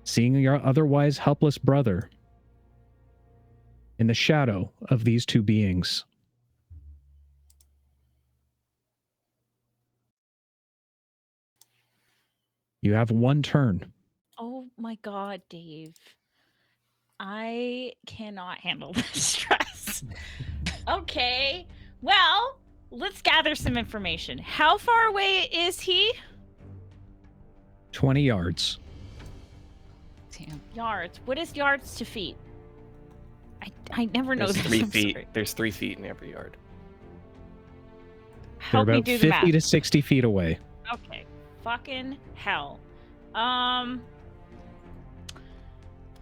seeing your otherwise helpless brother in the shadow of these 2 beings. You have 1 turn. Oh my god, Dave. I cannot handle this stress. Okay. Well, let's gather some information. How far away is he? 20 yards. Damn. Yards. What is yards to feet? I never know There's this. 3 I'm feet. sorry. There's 3 feet in every yard. They're Help me about do the 50 math. to 60 feet away. Okay. Fucking hell.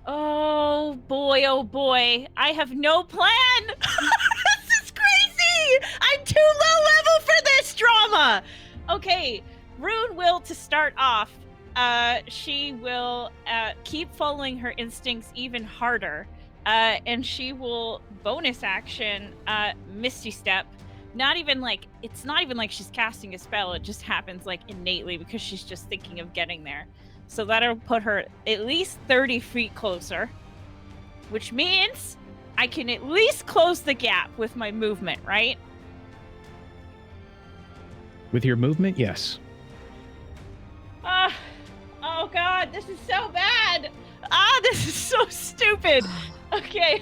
Oh boy, oh boy. I have no plan. This is crazy. I'm too low level for this drama. Okay. Rune will, to start off, she will keep following her instincts even harder. And she will bonus action Misty Step. It's not even like she's casting a spell, it just happens like innately because she's just thinking of getting there. So that'll put her at least 30 feet closer, which means I can at least close the gap with my movement, right? With your movement, yes. Oh god, this is so bad. This is so stupid. Okay.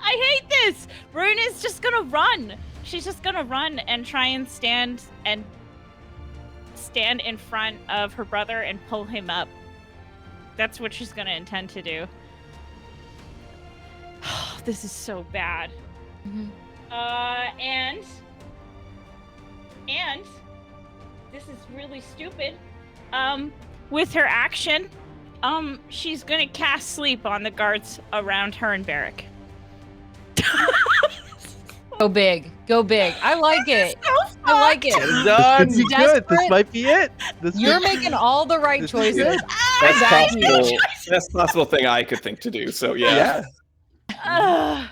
I hate this. Rune is just gonna run. She's just gonna run and try and stand in front of her brother and pull him up. That's what she's gonna intend to do. This is so bad. Mhm. And this is really stupid. With her action, she's gonna cast sleep on the guards around her and Berrick. Go big. Go big. I like it. So I like Get it. it done. It's Be good. This desperate. might be it. You're making all the right This is choices. Best Exactly. possible thing I could think to do. So yeah. Ugh.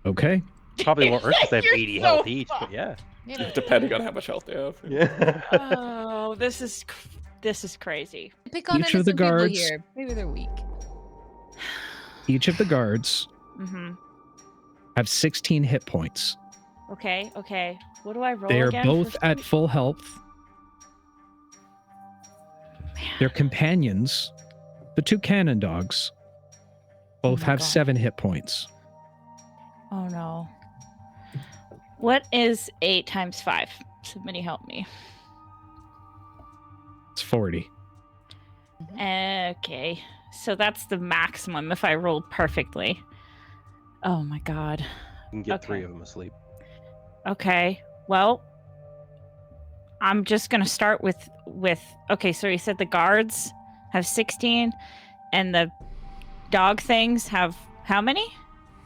Okay. Probably won't hurt because they have You're 80 so health each, but fucked. yeah. Depending on how much health they have. Yeah. Oh, this is crazy. Pick on Each of the innocent people guards- here. Maybe they're weak. Each of the guards Mm-hmm. have 16 hit points. Okay. What do I roll They are again? both for at sleep? full health. Their companions, the 2 cannon dogs, both my have God. 7 hit points. Oh no. What is 8 times 5? Somebody help me. It's 40. Okay. So that's the maximum if I rolled perfectly. Oh my god. You can get Okay. 3 of them asleep. Okay. Well, I'm just going to start with okay, so he said the guards have 16 and the dog things have how many?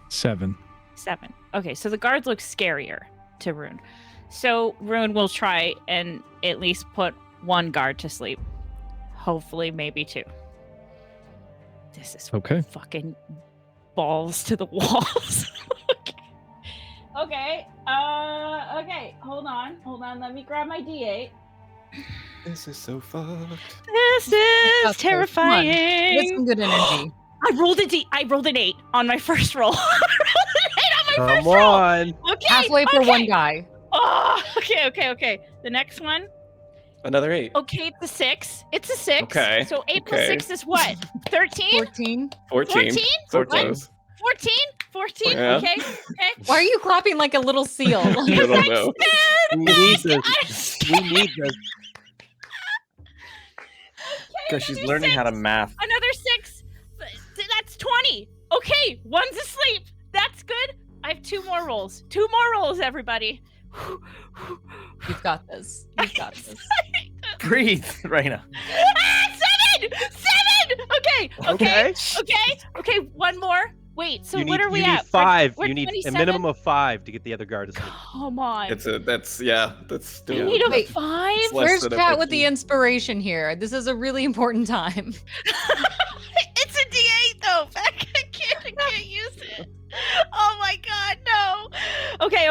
7. 7. Okay, so the guards look scarier to Rune. So Rune will try and at least put 1 guard to sleep. Hopefully, maybe 2. This is Okay. fucking balls to the walls. Okay. Okay. Hold on. Let me grab my D8. This is so fucked. This is That's cool. Come on. Get terrifying. some good energy. I rolled an 8 on my first roll. I rolled an 8 on my Come first roll. on. Okay. Halfway for okay. one guy. Oh, okay. The next one. Another 8. Okay, it's a 6. It's a 6. Okay, So 8 plus okay. 6 is what? 13? 14. 14. 14? So What? close. 14? 14. Yeah. Okay. Why are you clapping like a little seal? I don't know. We need this. We need this. Because she's another learning how to 6. math. Another 6. That's 20. Okay, one's asleep. That's good. I have 2 more rolls. 2 more rolls, everybody. You've got this. You've got this. Breathe, Raina. 7! 7! Okay. One more. Wait, so what are we you at? need 5. We're You need a 27? minimum of 5 to get the other guard asleep. Come on. That's still. I need a Wait, 5? It's less Where's than a chat with the 15. inspiration here? This is a really important time. It's a D8 though. I can't use it. Oh my god, no. Okay.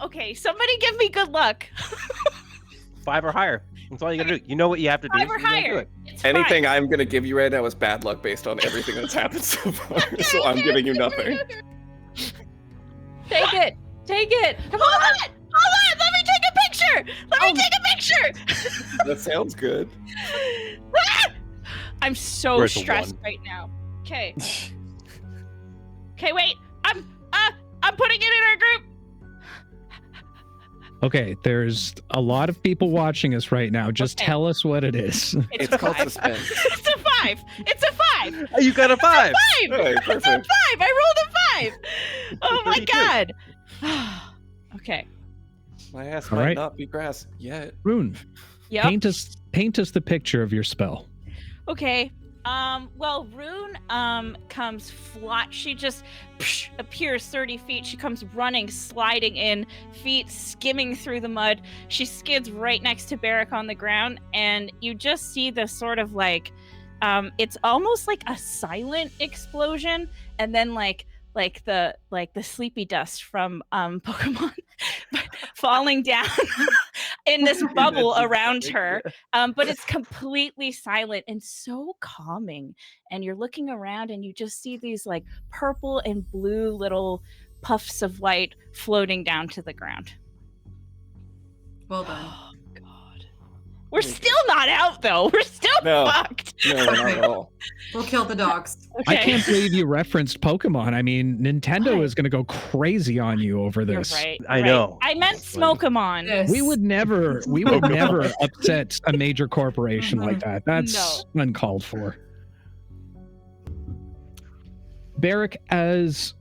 Okay, somebody give me good luck. 5 or higher. That's all you gotta do. You know what you have to do. 5 or so you gotta do higher. it. It's Anything fine. I'm gonna give you right now is bad luck based on everything that's happened so far. So I'm giving you nothing. Take it. Take it. Come Hold on. on. Let me take a picture. Let me take a picture. That sounds good. I'm so Where's the stressed 1? right now. Okay. Okay, wait. I'm putting it in our group. Okay, there's a lot of people watching us right now. Just Okay. tell us what it is. It's It's called 5. suspense. It's a 5. It's a 5. You got a 5. 5. Hey, It's a 5. perfect. I rolled a 5. Oh my 32. god. Okay. My ass All might right. not be grass yet. Rune, Yep. paint us the picture of your spell. Okay. Well, Rune comes flat. She just appears 30 feet. She comes running, sliding in, feet skimming through the mud. She skids right next to Berrick on the ground, and you just see this sort of like, it's almost like a silent explosion, and then like the sleepy dust from Pokemon falling down in this bubble around her. But it's completely silent and so calming. And you're looking around and you just see these like purple and blue little puffs of light floating down to the ground. Well done. Oh god. We're still not out though. We're still No. fucked. No, not at all. We'll kill the dogs. I Okay. can't believe you referenced Pokemon. I mean, Nintendo Why? is going to go crazy on you over You're this. right. I right. know. I meant Honestly. Smokemon. Yes. We would never upset a major corporation like that. That's uncalled for. Berrick, as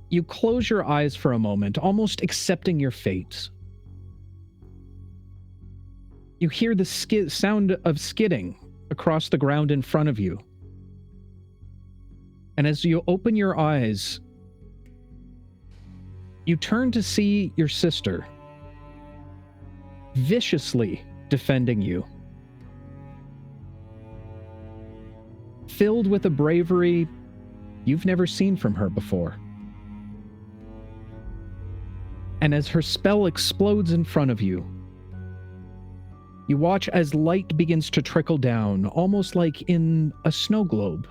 you close your eyes for a moment, almost accepting your fate, you hear the sound of skidding across the ground in front of you. And as you open your eyes, you turn to see your sister viciously defending you, filled with a bravery you've never seen from her before. And as her spell explodes in front of you, you watch as light begins to trickle down, almost like in a snow globe.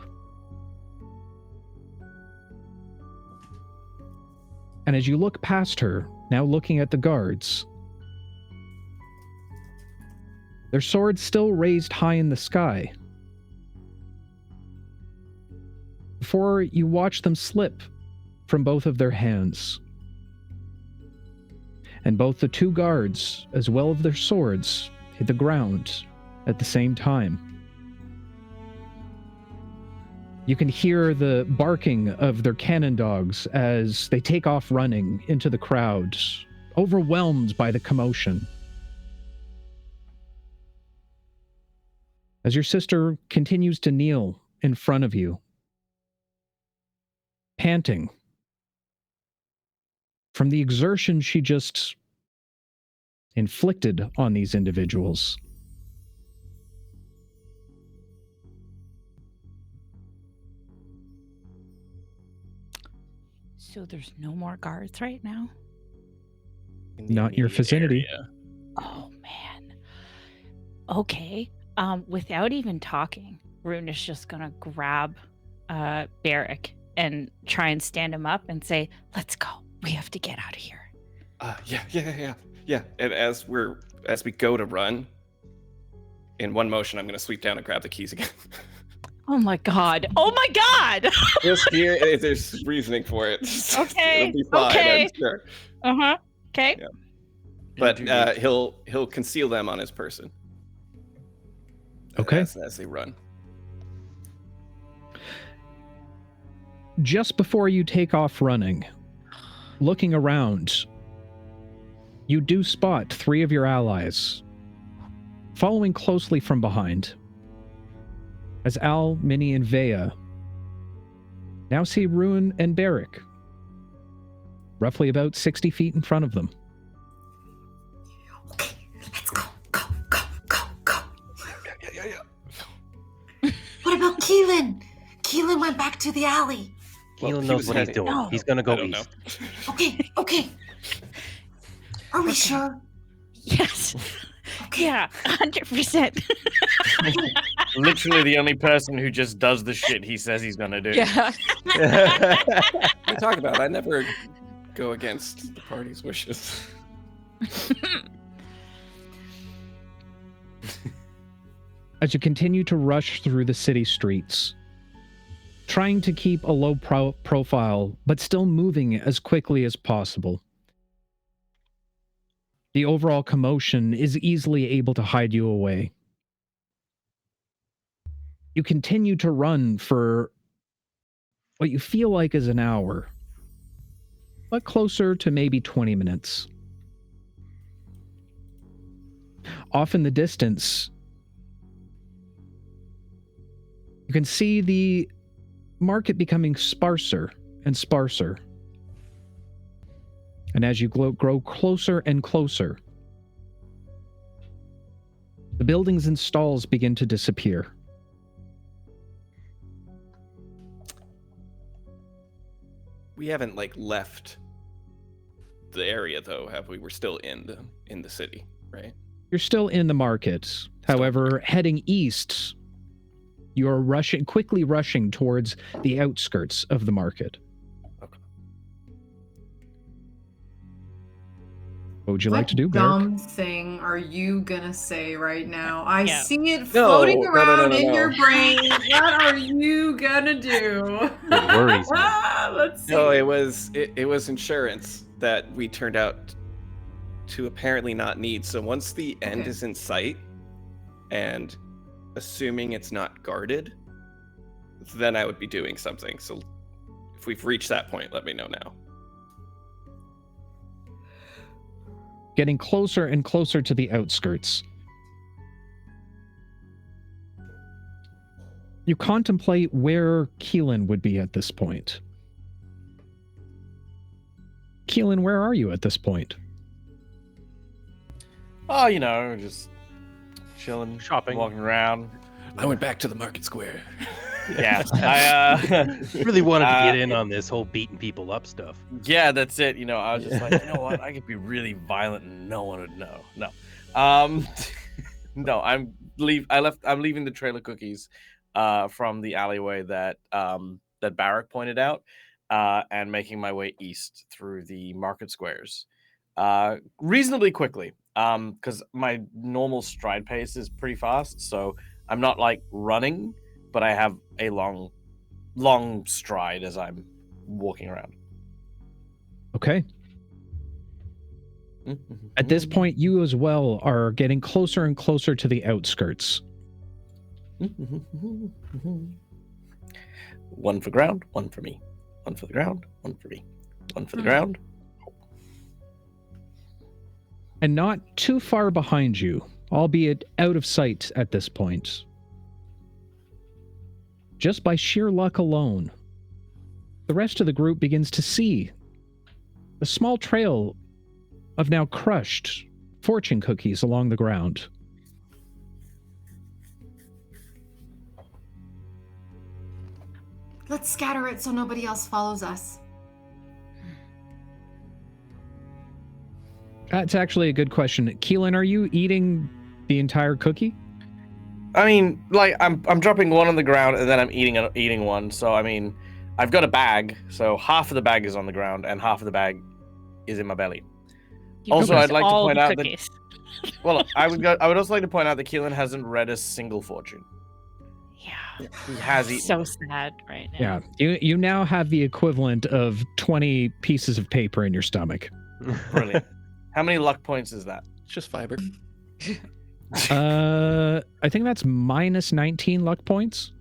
And as you look past her, now looking at the guards, their swords still raised high in the sky, before you watch them slip from both of their hands. And both the 2 guards, as well as their swords, hit the ground at the same time. You can hear the barking of their cannon dogs as they take off running into the crowd, overwhelmed by the commotion. As your sister continues to kneel in front of you, panting from the exertion she just inflicted on these individuals. So there's no more guards right now? In the Not your immediate vicinity. area. Oh man. Okay. Without even talking, Rune is just gonna grab Berrick and try and stand him up and say, "Let's go. We have to get out of here." Yeah. And as we go to run, in one motion, I'm gonna sweep down and grab the keys again. Oh my god. Oh my god. Just here, there's reasoning for it. Okay, It'll be fine, okay. I'm sure. Uh-huh. Okay. Yeah. But he'll conceal them on his person. Okay. As they run. Just before you take off running, looking around, you do spot 3 of your allies following closely from behind. As Al, Minnie, and Vea now see Rune and Berrick, roughly about 60 feet in front of them. Okay, let's go, go, go, go, go. Yeah. What about Keelan? Keelan went back to the alley. Keelan he knows was what he's heading- doing. No. He's gonna go I don't east. know. Okay. Are we sure? Yes. Okay. Yeah, 100%. Literally the only person who just does the shit he says he's gonna do. Yeah. What are you talking about? I never go against the party's wishes. As you continue to rush through the city streets, trying to keep a low profile, but still moving as quickly as possible. The overall commotion is easily able to hide you away. You continue to run for what you feel like is an hour, but closer to maybe 20 minutes. Off in the distance, you can see the market becoming sparser and sparser. And as you grow closer and closer, the buildings and stalls begin to disappear. We haven't left the area though, have we? We're still in the city, right? You're still in the market. However, heading east, you're quickly rushing towards the outskirts of the market. What would you like to do, Berrick? What dumb thing are you gonna say right now? I Yeah. see it floating No, around no. in your brain. What are you gonna do? It worries me. Let's see. No, it was insurance that we turned out to apparently not need. So once the end Okay. is in sight, and assuming it's not guarded, then I would be doing something. So if we've reached that point, let me know now. Getting closer and closer to the outskirts. You contemplate where Keelan would be at this point. Keelan, where are you at this point? Oh, just chilling, Shopping. walking around. I went back to the market square. Yeah, I Really wanted to get in on this whole beating people up stuff. yeah, that's it. I was just like, you know what? I could be really violent and no one would know. No, no, I'm leaving the trailer cookies, from the alleyway that Berrick pointed out, and making my way east through the market squares, reasonably quickly, because my normal stride pace is pretty fast, so I'm not running, but I have a long stride as I'm walking around. Okay. At this point, you as well are getting closer and closer to the outskirts. One for ground, one for me. One for the ground, one for me. One for the ground. And not too far behind you, albeit out of sight at this point. Just by sheer luck alone, the rest of the group begins to see a small trail of now crushed fortune cookies along the ground. Let's scatter it so nobody else follows us. That's actually a good question. Keelan, are you eating the entire cookie? I mean, I'm dropping one on the ground and then I'm eating one. So I mean, I've got a bag, so half of the bag is on the ground and half of the bag is in my belly. You Also, eat I'd like to all point the out that- cookies. Well, I would also like to point out that Keelan hasn't read a single fortune. Yeah. He has eaten. So sad right Yeah, now. you now have the equivalent of 20 pieces of paper in your stomach. Brilliant. How many luck points is that? It's just fiber. I think that's minus 19 luck points.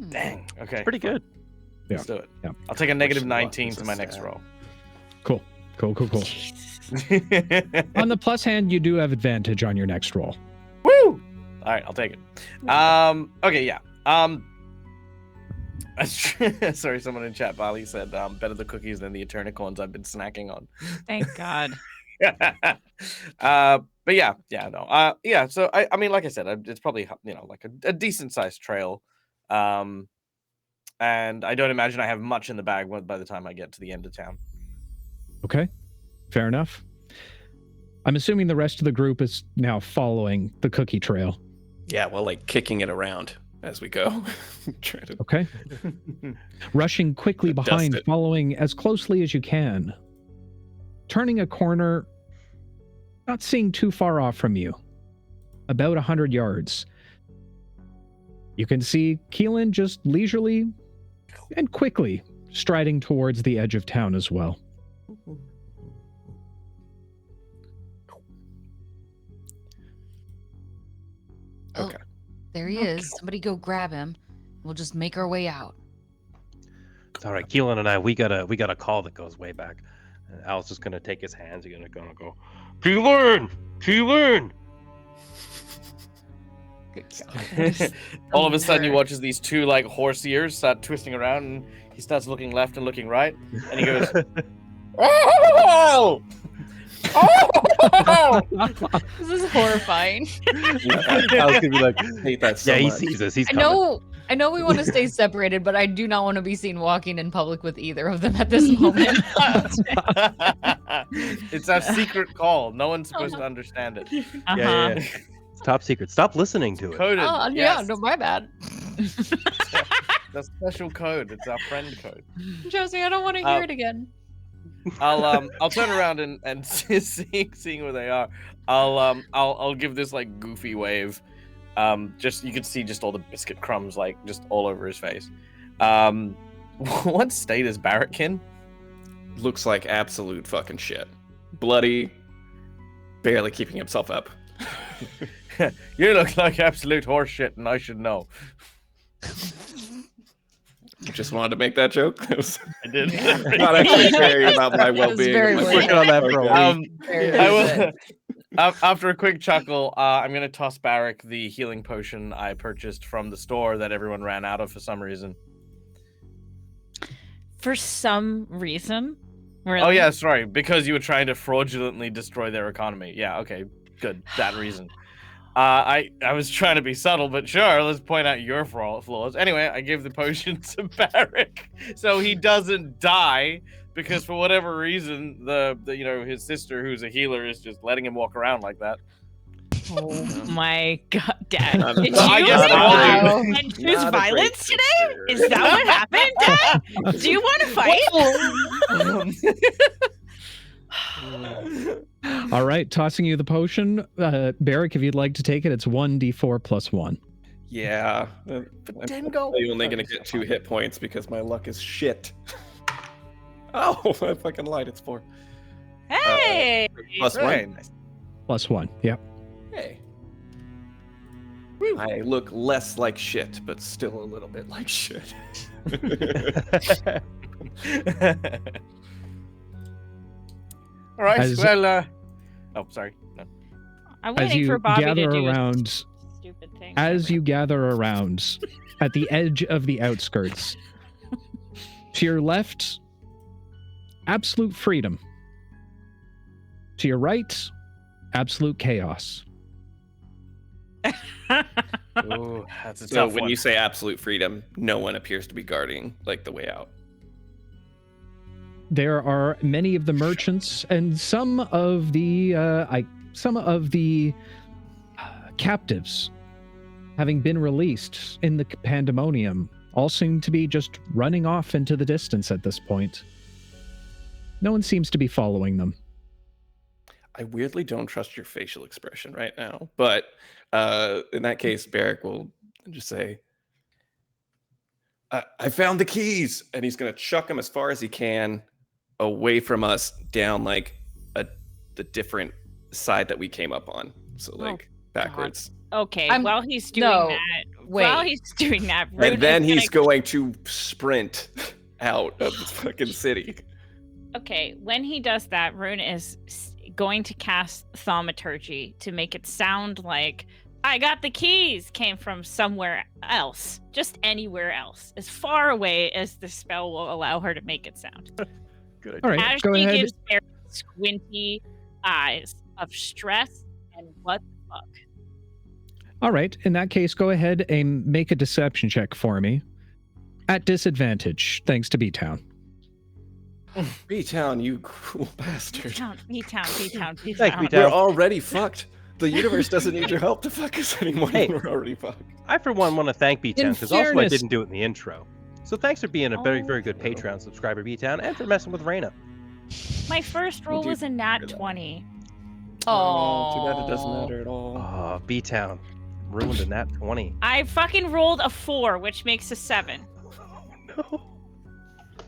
Dang. Okay. Pretty good. Let's do it. Yeah. I'll take a negative Question luck 19 is to a my next sad. roll. Cool. On the plus hand, you do have advantage on your next roll. Woo! All right, I'll take it. Okay, yeah. Sorry, someone in chat, Bali said, better the cookies than the Eternicorns I've been snacking on. Thank God. But yeah, no. Yeah, so I mean, like I said, it's probably, like a decent sized trail. And I don't imagine I have much in the bag by the time I get to the end of town. Okay, fair enough. I'm assuming the rest of the group is now following the cookie trail. Yeah, well, like kicking it around as we go. Try to Okay. Rushing quickly Dust behind, it. following as closely as you can. Turning a corner, not seeing too far off from you. About 100 yards. You can see Keelan just leisurely and quickly striding towards the edge of town as well. Okay. There he is. Somebody go grab him. We'll just make our way out. It's all right. Keelan and I, we got a call that goes way back. And Al's just gonna take his hands. He's gonna go, Keelan. All of a sudden, he watches these two like horse ears start twisting around, and he starts looking left and looking right, and he goes, "Oh! Oh!" This is horrifying. Al's gonna be like, hate that so yeah, he much. sees us. He's I coming. know we want to stay separated, but I do not want to be seen walking in public with either of them at this moment. It's our secret call. No one's supposed to understand it. Uh-huh. Yeah. It's top secret. Stop listening to it. Coded. Oh, yes. yeah, no, my bad. The special code. It's our friend code. Josie, I don't want to hear it again. I'll turn around and seeing where they are. I'll give this like goofy wave. Just you can see just all the biscuit crumbs like just all over his face. What state is Berrick in? Looks like absolute fucking shit. Bloody, barely keeping himself up. You look like absolute horse shit, and I should know. Just wanted to make that joke. I did. Not actually caring about my well-being. very I'm weird. Working on that for a week. I will, after a quick chuckle, I'm going to toss Berrick the healing potion I purchased from the store that everyone ran out of for some reason. For some reason. Really? Oh, yeah, sorry. Because you were trying to fraudulently destroy their economy. Yeah, okay, good. That reason. I was trying to be subtle, but sure, let's point out your flaws. Anyway, I give the potion to Berrick so he doesn't die, because for whatever reason, the his sister, who's a healer, is just letting him walk around like that. Oh my God, Dad! Not Did you I guess I'll do. and choose Not a great violence today? sister. Is that what happened, Dad? Do you want to fight? All right, tossing you the potion. Berrick, if you'd like to take it, it's 1d4 plus 1. Yeah. I'm Didn't go. probably only going to get 2 hit points because my luck is shit. Oh, I fucking lied. It's 4. Hey! Plus Right. 1. Plus 1, yep. Hey. I look less like shit, but still a little bit like shit. All right. As- Well. Oh, sorry. No. I'm As waiting you for Bobby to gather do around, a stupid thing. as you gather around at the edge of the outskirts, to your left, absolute freedom. To your right, absolute chaos. Ooh, that's a So tough when one. you say absolute freedom, no one appears to be guarding like the way out. There are many of the merchants and some of the captives having been released in the pandemonium all seem to be just running off into the distance at this point. No one seems to be following them. I weirdly don't trust your facial expression right now, but in that case, Berrick will just say, I found the keys, and he's gonna chuck them as far as he can away from us, down like the different side that we came up on. So like backwards. Okay, I'm- while he's doing no, that, wait. And then he's going to sprint out of the fucking city. Okay, when he does that, Rune is going to cast Thaumaturgy to make it sound like I got the keys came from somewhere else, just anywhere else, as far away as the spell will allow her to make it sound. Good idea. All right, As go she ahead. gives Berrick squinty eyes of stress and what the fuck. All right. In that case, go ahead and make a deception check for me. At disadvantage, thanks to B-Town. B-Town, you cruel bastard. B-Town. Thanks, We're B-Town. already fucked. The universe doesn't need your help to fuck us anymore. Hey. We're already fucked. I, for one, want to thank B-Town, In because also I fairness- didn't do it in the intro. So thanks for being a very, very good Patreon subscriber, B-Town, and for messing with Reyna. My first roll do was a nat hear that. 20. Oh, too bad it doesn't matter at all. Oh, B-Town. Ruined a nat 20. I fucking rolled a 4, which makes a 7. No.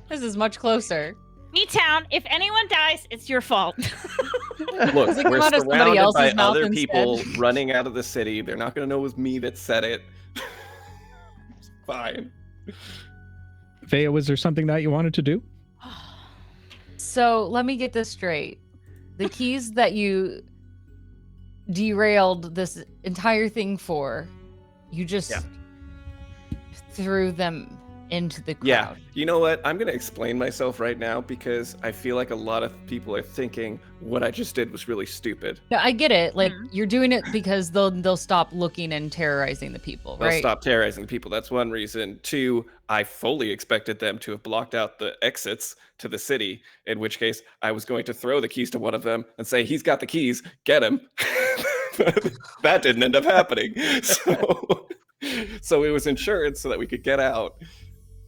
This is much closer. B-Town, if anyone dies, it's your fault. Look, Does it come we're out of somebody surrounded else's by mouth other instead? people running out of the city. They're not going to know it was me that said it. It's fine. Vea, was there something that you wanted to do? So let me get this straight. The keys that you derailed this entire thing for, you just threw them into the crowd. Yeah. You know what? I'm going to explain myself right now because I feel like a lot of people are thinking what I just did was really stupid. No, I get it. Like you're doing it because they'll stop looking and terrorizing the people, They'll right? stop terrorizing the people. That's one reason. Two, I fully expected them to have blocked out the exits to the city, in which case I was going to throw the keys to one of them and say, he's got the keys, get him. That didn't end up happening. So it was insurance so that we could get out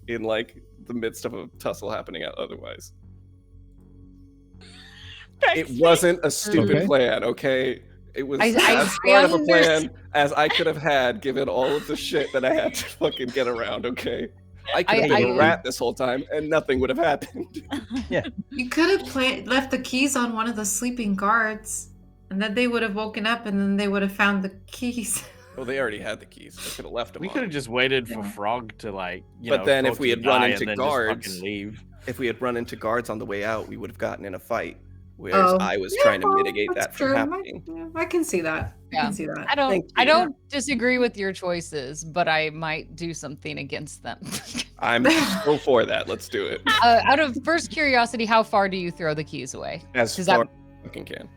in like the midst of a tussle happening otherwise. It wasn't a stupid Okay. plan, okay? It was I as smart of a plan understand. as I could have had given all of the shit that I had to fucking get around, okay? I could have been a rat this whole time and nothing would have happened. You could have left the keys on one of the sleeping guards, and then they would have woken up, and then they would have found the keys. Well, they already had the keys. I could have left them We on. could have just waited for Yeah. Frog to like, But then talk if we to had the run guy into and then just guards- fucking leave. If we had run into guards on the way out, we would have gotten in a fight. Whereas Oh. I was Yeah, trying to well, mitigate that's that from true. happening. I can see that. I Yeah. can see that. Thank I you. don't disagree with your choices, but I might do something against them. I'm so for that. Let's do it. Out of first curiosity, how far do you throw the keys away? As Does far that- as I fucking can.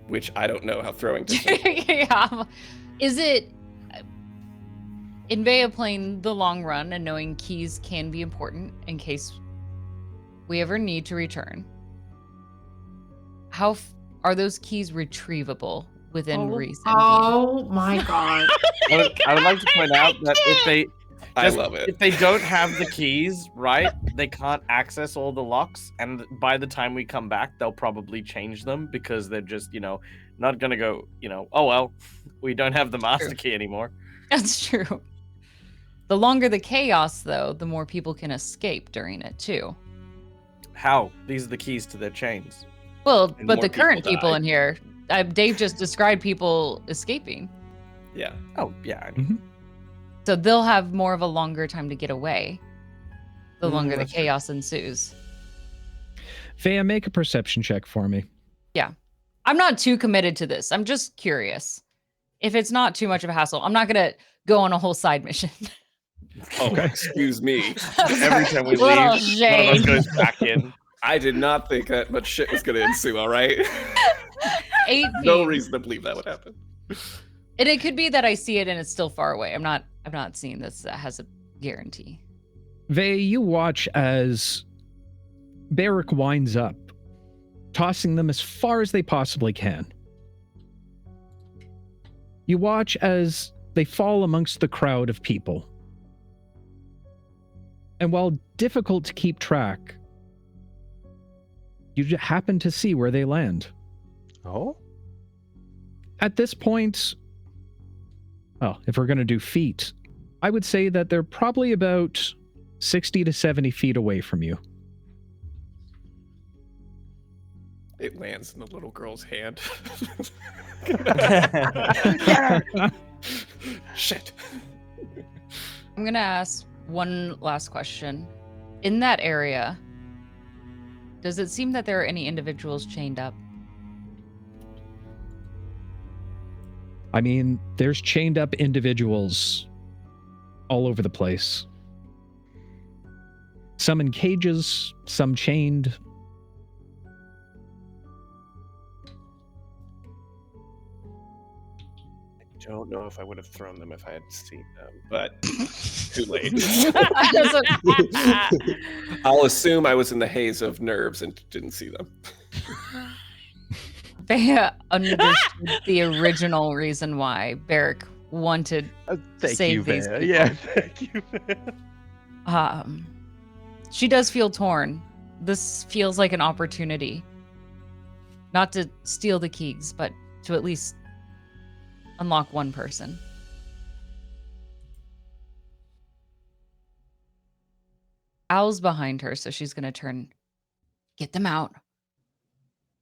Which I don't know how throwing to. Yeah. Is it in Vea playing the long run and knowing keys can be important in case we ever need to return? How are those keys retrievable within reason? Oh my god. I would like to point out that if they I just- love it. if they don't have the keys, right, they can't access all the locks, and by the time we come back, they'll probably change them because they're just, not gonna go, oh well, we don't have the master True. key anymore. That's true. The longer the chaos, though, the more people can escape during it too. How? These are the keys to their chains. Well, And but more the current people people die. in here, Dave just described people escaping, Yeah. Oh yeah. so they'll have more of a longer time to get away. The longer the that's true. chaos ensues. Vea, make a perception check for me. I'm not too committed to this. I'm just curious. If it's not too much of a hassle, I'm not gonna go on a whole side mission. Oh, excuse me. Every time we leave, Little one of us shade. goes back in. I did not think that much shit was going to ensue, all right? 18. No reason to believe that would happen. And it could be that I see it and it's still far away. I'm not seeing this as a guarantee. Vea, you watch as Berrick winds up, tossing them as far as they possibly can. You watch as they fall amongst the crowd of people. And while difficult to keep track, you happen to see where they land. Oh? At this point, if we're going to do feet, I would say that they're probably about 60 to 70 feet away from you. It lands in the little girl's hand. Shit. I'm gonna ask one last question. In that area, does it seem that there are any individuals chained up? I mean, there's chained up individuals all over the place. Some in cages, some chained. I don't know if I would have thrown them if I had seen them, but too late. I'll assume I was in the haze of nerves and didn't see them. They understood the original reason why Berrick wanted Thank save you, these Vea. people. Yeah, thank you, Vea. She does feel torn. This feels like an opportunity. Not to steal the keys, but to at least unlock one person. Al's behind her, so she's gonna turn. Get them out.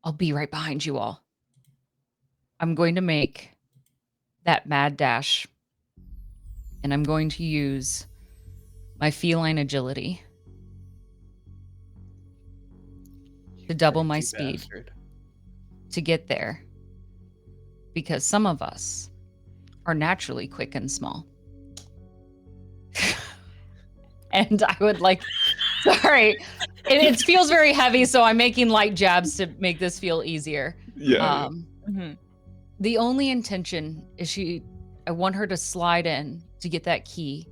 I'll be right behind you all. I'm going to make that mad dash, and I'm going to use my feline agility to double my You speed bastard. to get there, because some of us are naturally quick and small. And I would like, sorry, it feels very heavy, so I'm making light jabs to make this feel easier. Yeah. The only intention is I want her to slide in to get that key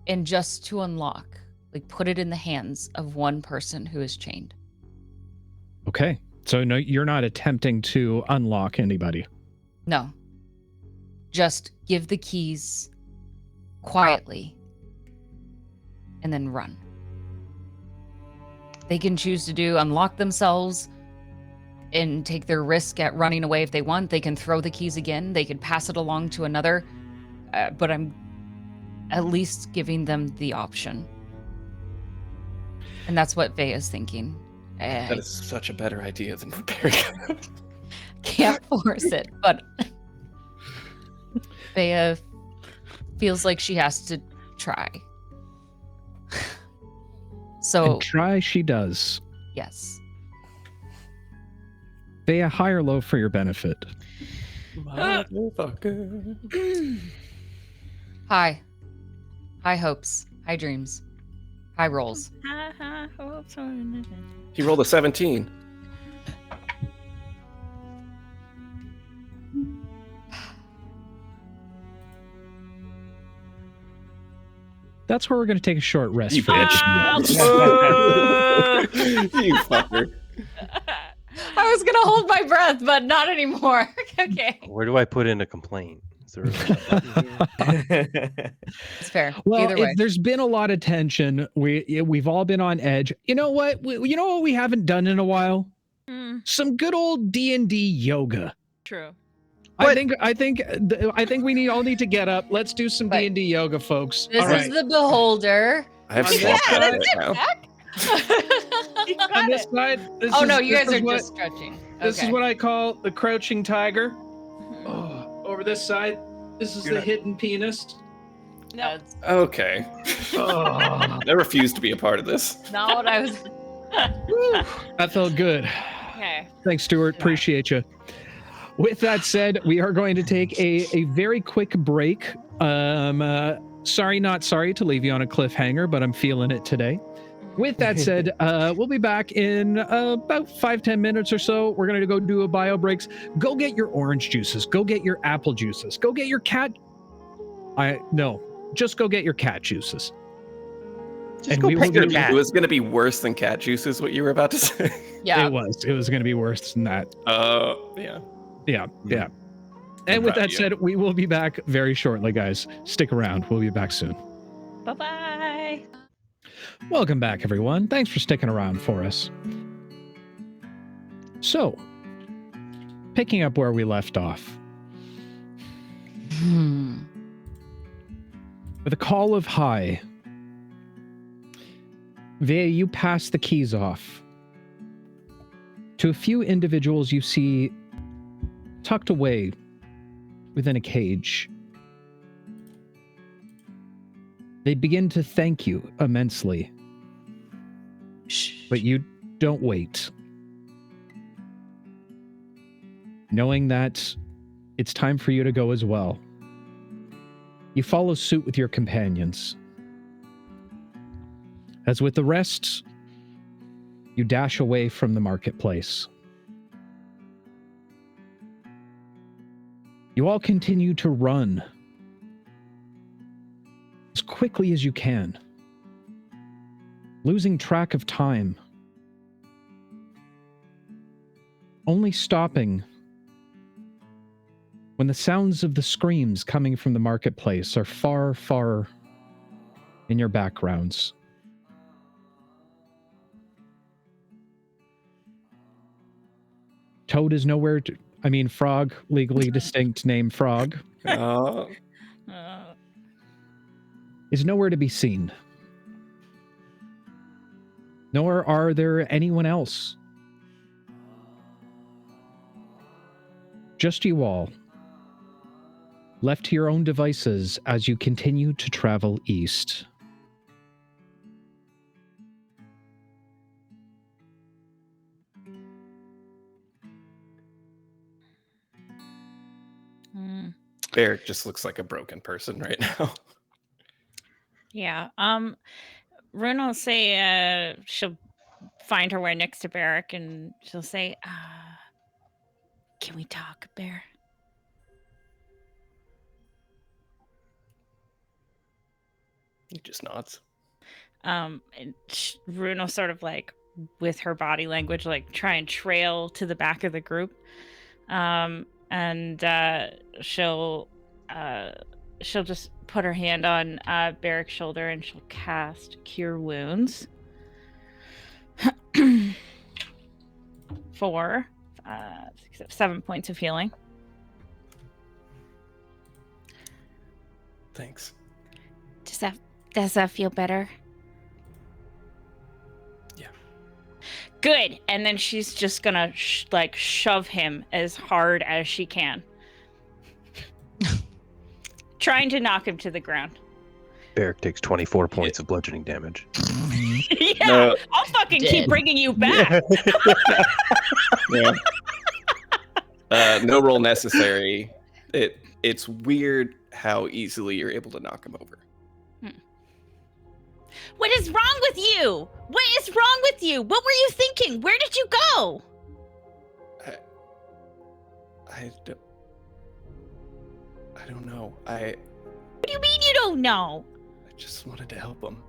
and just to unlock, like put it in the hands of one person who is chained. Okay. So no, you're not attempting to unlock anybody. No. Just give the keys quietly and then run. They can choose to unlock themselves and take their risk at running away if they want. They can throw the keys again. They could pass it along to another. But I'm at least giving them the option. And that's what Vea is thinking. That is such a better idea than Berrick. Can't force it, but Vea feels like she has to try. So And try she does. yes. Vea, high or low for your benefit? Motherfucker. High hopes, high dreams, high rolls. He rolled a 17. That's where we're going to take a short rest. You for bitch. this. You fucker. I was gonna hold my breath, but not anymore. Okay. Where do I put in a complaint? Is there It's fair. Well, Either way. there's been a lot of tension. We've all been on edge. You know what? You know what we haven't done in a while? Some good old D&D yoga. True. I think we all need to get up. Let's do some Right. D&D yoga, folks. This All is right. the beholder. I have On this swamp side- right now. You got On this it. side, this Oh is- no, you this guys is are what- just stretching. This is Okay. what I call the crouching tiger. Oh, over this side, this is You're the not- hidden penis. No, That's Okay. Oh, I refuse to be a part of this. not what I was. whew, that felt good. okay. Thanks, Stuart. Appreciate you. With that said, we are going to take a very quick break. Sorry, not sorry to leave you on a cliffhanger, but I'm feeling it today. With that said, we'll be back in about 5-10 minutes or so. We're going to go do a bio breaks. Go get your orange juices. Go get your apple juices. Go get your cat. Just go get your cat juices. Just And go we pet will your do- cat. It was going to be worse than cat juice, is what you were about to say. Yeah. It was going to be worse than that. Yeah. Yeah. And with proud that of you. said, we will be back very shortly, guys. Stick around. We'll be back soon. Bye-bye. Welcome back, everyone. Thanks for sticking around for us. So, picking up where we left off. With a call of hi, Vea, you pass the keys off to a few individuals you see tucked away within a cage. They begin to thank you immensely, but you don't wait. Knowing that it's time for you to go as well, you follow suit with your companions. As with the rest, you dash away from the marketplace. You all continue to run as quickly as you can, losing track of time, only stopping when the sounds of the screams coming from the marketplace are far, far in your backgrounds. Toad is nowhere to... Frog, legally distinct name Frog, is nowhere to be seen. Nor are there anyone else. Just you all, left to your own devices as you continue to travel east. Berrick just looks like a broken person right now. Yeah. Rune will say she'll find her way next to Berrick and she'll say, can we talk, Bear? He just nods. And Rune will sort of like, with her body language, like try and trail to the back of the group. And she'll just put her hand on Berrick's shoulder and she'll cast Cure Wounds for 7 points of healing. Thanks. Does that feel better? Yeah. Good. And then she's just gonna shove him as hard as she can, trying to knock him to the ground. Berrick takes 24 points of bludgeoning damage. Yeah, No. I'll fucking keep bringing you back. Yeah. No roll necessary. It's weird how easily you're able to knock him over. What is wrong with you? What is wrong with you? What were you thinking? Where did you go? I don't know. What do you mean you don't know? I just wanted to help him.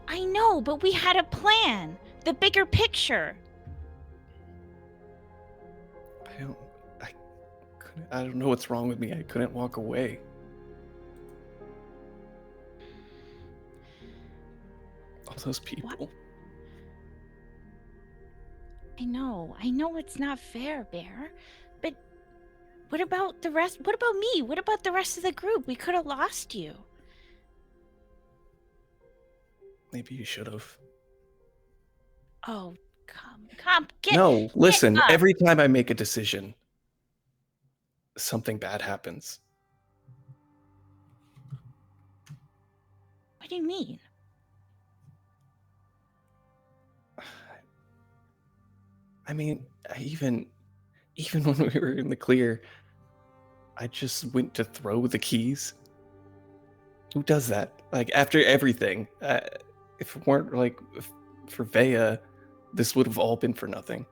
I know, but we had a plan. The bigger picture. I don't know what's wrong with me. I couldn't walk away. All those people. What? I know it's not fair, Bear. But what about the rest? What about me? What about the rest of the group? We could have lost you. Maybe you should have. Oh, come, No, listen. up. Every time I make a decision, something bad happens. What do you mean? I mean, even when we were in the clear, I just went to throw the keys. Who does that? Like, after everything, if it weren't for Vea, this would have all been for nothing.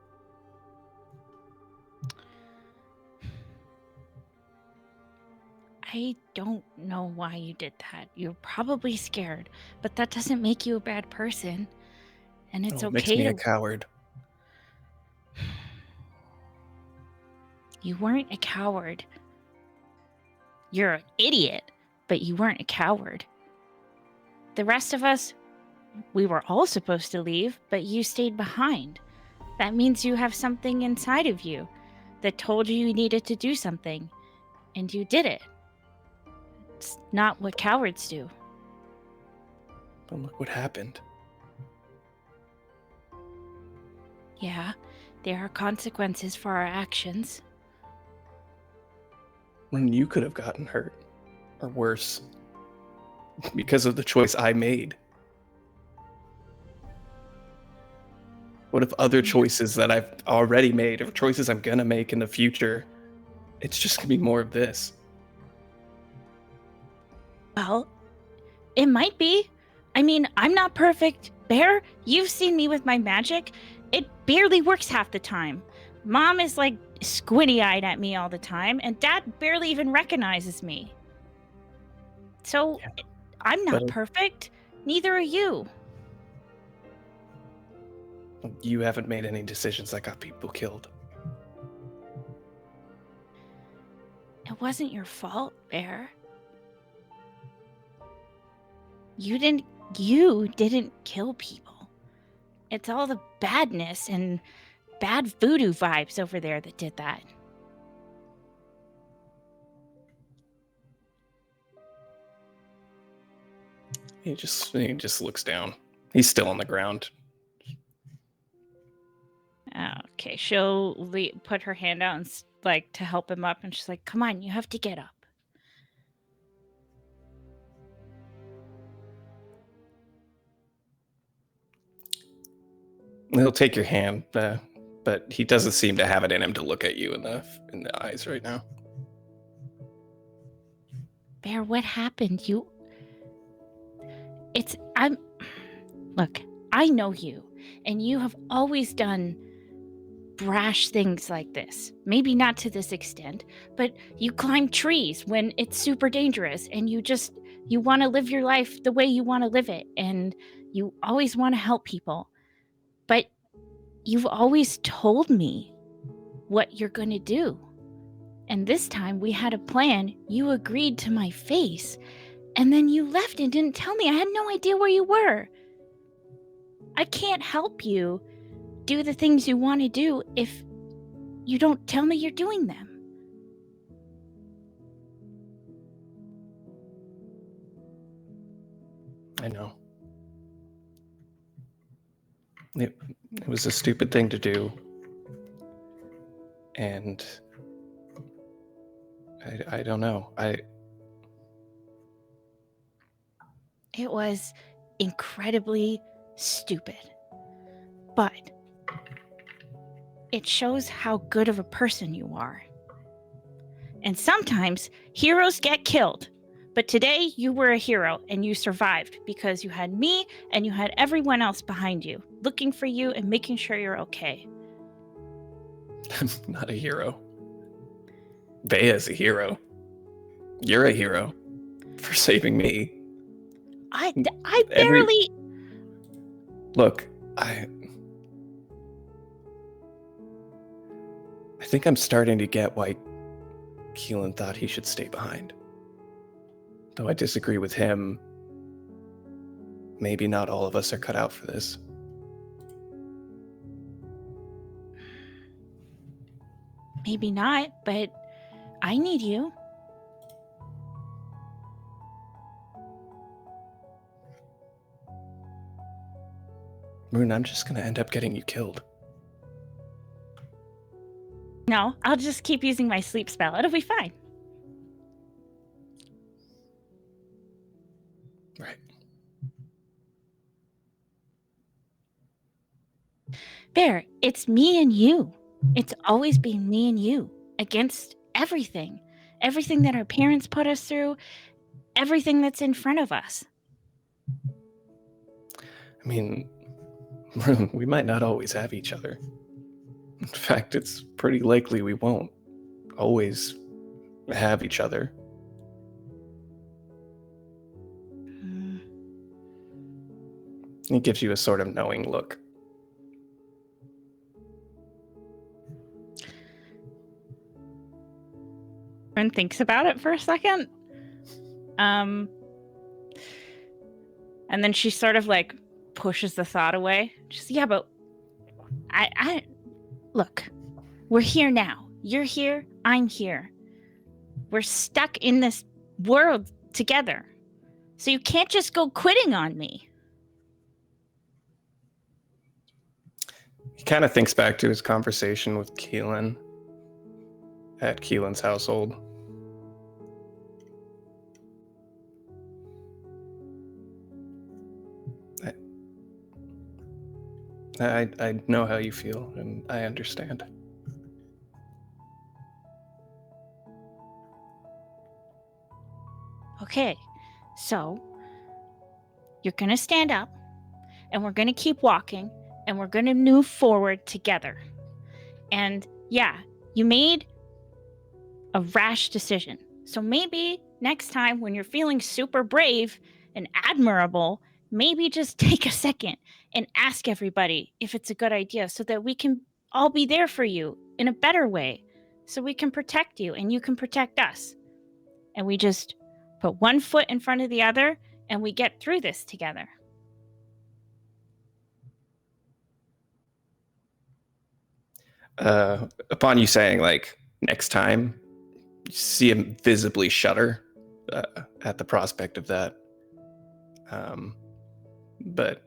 I don't know why you did that. You're probably scared, but that doesn't make you a bad person. And it's It okay makes me to... a coward. You weren't a coward. You're an idiot, but you weren't a coward. The rest of us, we were all supposed to leave, but you stayed behind. That means you have something inside of you that told you you needed to do something. And you did it. It's not what cowards do. But look what happened. Yeah, there are consequences for our actions. When you could have gotten hurt, or worse, because of the choice I made. What if other choices that I've already made, or choices I'm gonna make in the future, it's just gonna be more of this? Well, it might be. I mean, I'm not perfect. Bear, you've seen me with my magic. It barely works half the time. Mom is like squinty-eyed at me all the time, and Dad barely even recognizes me. So, I'm not But- perfect. Neither are you. You haven't made any decisions that got people killed. It wasn't your fault, Bear. You didn't kill people. It's all the badness and bad voodoo vibes over there that did that. He just looks down. He's still on the ground. Okay, she'll put her hand out and like to help him up, and she's like, "Come on, you have to get up." He'll take your hand, but he doesn't seem to have it in him to look at you in the eyes right now. Bear, what happened? Look, I know you, and you have always done brash things like this. Maybe not to this extent, but you climb trees when it's super dangerous, and you want to live your life the way you want to live it, and you always want to help people. But you've always told me what you're going to do. And this time we had a plan. You agreed to my face. And then you left and didn't tell me. I had no idea where you were. I can't help you do the things you want to do if you don't tell me you're doing them. I know. It was a stupid thing to do. And I don't know. It was incredibly stupid. But it shows how good of a person you are. And sometimes heroes get killed. But today you were a hero and you survived because you had me and you had everyone else behind you, looking for you and making sure you're okay. I'm not a hero. Bea's a hero. You're a hero for saving me. I barely... Look, I think I'm starting to get why Keelan thought he should stay behind. Though I disagree with him, maybe not all of us are cut out for this. Maybe not, but I need you. Rune, I'm just gonna end up getting you killed. No, I'll just keep using my sleep spell. It'll be fine. Right. Bear, it's me and you. It's always been me and you against everything. Everything that our parents put us through, everything that's in front of us. I mean, we might not always have each other. In fact, it's pretty likely we won't always have each other. He gives you a sort of knowing look. Rune thinks about it for a second. And then she sort of like pushes the thought away. She's, yeah, but I look, we're here now. You're here, I'm here. We're stuck in this world together. So you can't just go quitting on me. He kind of thinks back to his conversation with Keelan at Keelan's household. I know how you feel, and I understand. Okay, so you're going to stand up, and we're going to keep walking, and we're going to move forward together. And yeah, you made a rash decision. So maybe next time when you're feeling super brave and admirable, maybe just take a second and ask everybody if it's a good idea so that we can all be there for you in a better way. So we can protect you and you can protect us. And we just put one foot in front of the other and we get through this together. Upon you saying, like, next time, you see him visibly shudder at the prospect of that. But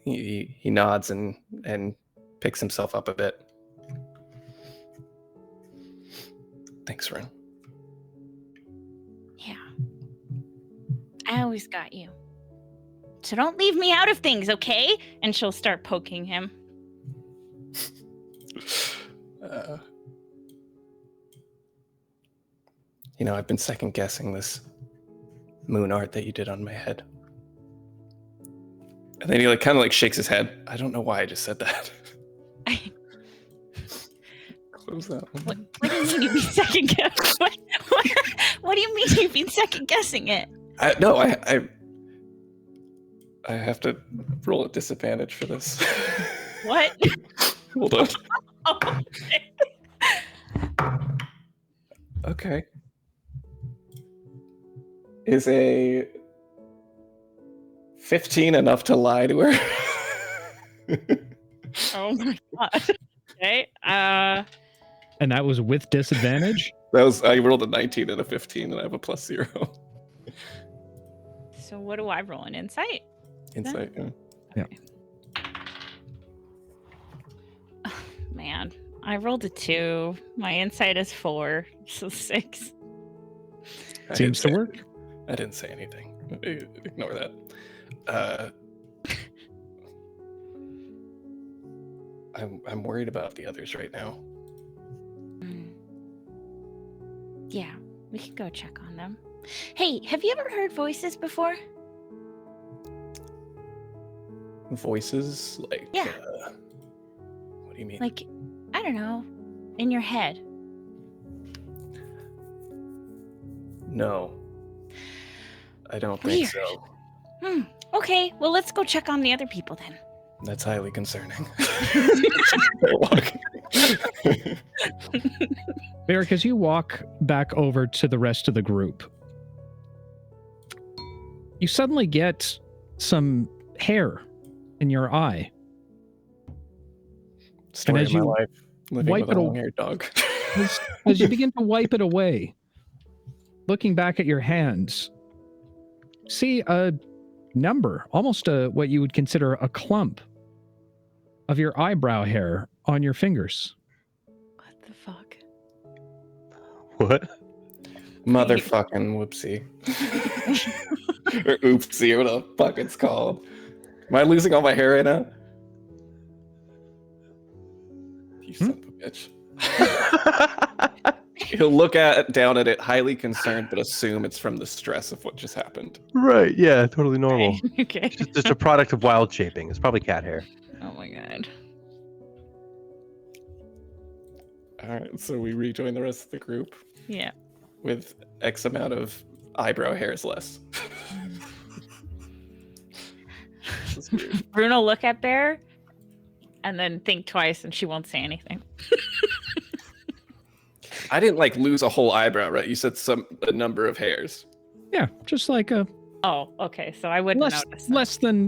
he nods and picks himself up a bit. Thanks, Rune. Yeah. I always got you. So don't leave me out of things, okay? And she'll start poking him. I've been second guessing this moon art that you did on my head. And then he kind of shakes his head. I don't know why I just said that. Close that one. What do you mean you've been second guessing? What do you mean you've been second guessing it? I have to roll a disadvantage for this. What? Hold on. Oh, Okay. Is a 15 enough to lie to her? oh my god. Okay. And that was with disadvantage? I rolled a 19 and a 15, and I have a +0. So what do I roll? An insight? Insight, yeah. Oh, man, I rolled a 2. My insight is 4, so 6. Seems to work. I didn't say anything. Ignore that. I'm worried about the others right now. Yeah, we can go check on them. Hey, have you ever heard voices before? Voices? Yeah. What do you mean? I don't know, in your head. No. I don't think Weird. so. Okay, well, let's go check on the other people then. That's highly concerning. Berrick, as you walk back over to the rest of the group, you suddenly get some hair in your eye. Story as of my you life. Living wipe with a it long-haired dog. As you begin to wipe it away, looking back at your hands, see a number, almost what you would consider a clump of your eyebrow hair on your fingers. What the fuck? What? Motherfucking whoopsie. Or oopsie, or what the fuck it's called. Am I losing all my hair right now? You son of a bitch. He'll look down at it, highly concerned, but assume it's from the stress of what just happened. Right, yeah, totally normal. Okay. It's just a product of wild shaping. It's probably cat hair. Oh my god. Alright, so we rejoin the rest of the group Yeah. with X amount of eyebrow hairs less. This is weird. Rune will look at Bear and then think twice and she won't say anything. I didn't lose a whole eyebrow, right? You said a number of hairs. Yeah, just like a Oh, okay. So I wouldn't notice. That.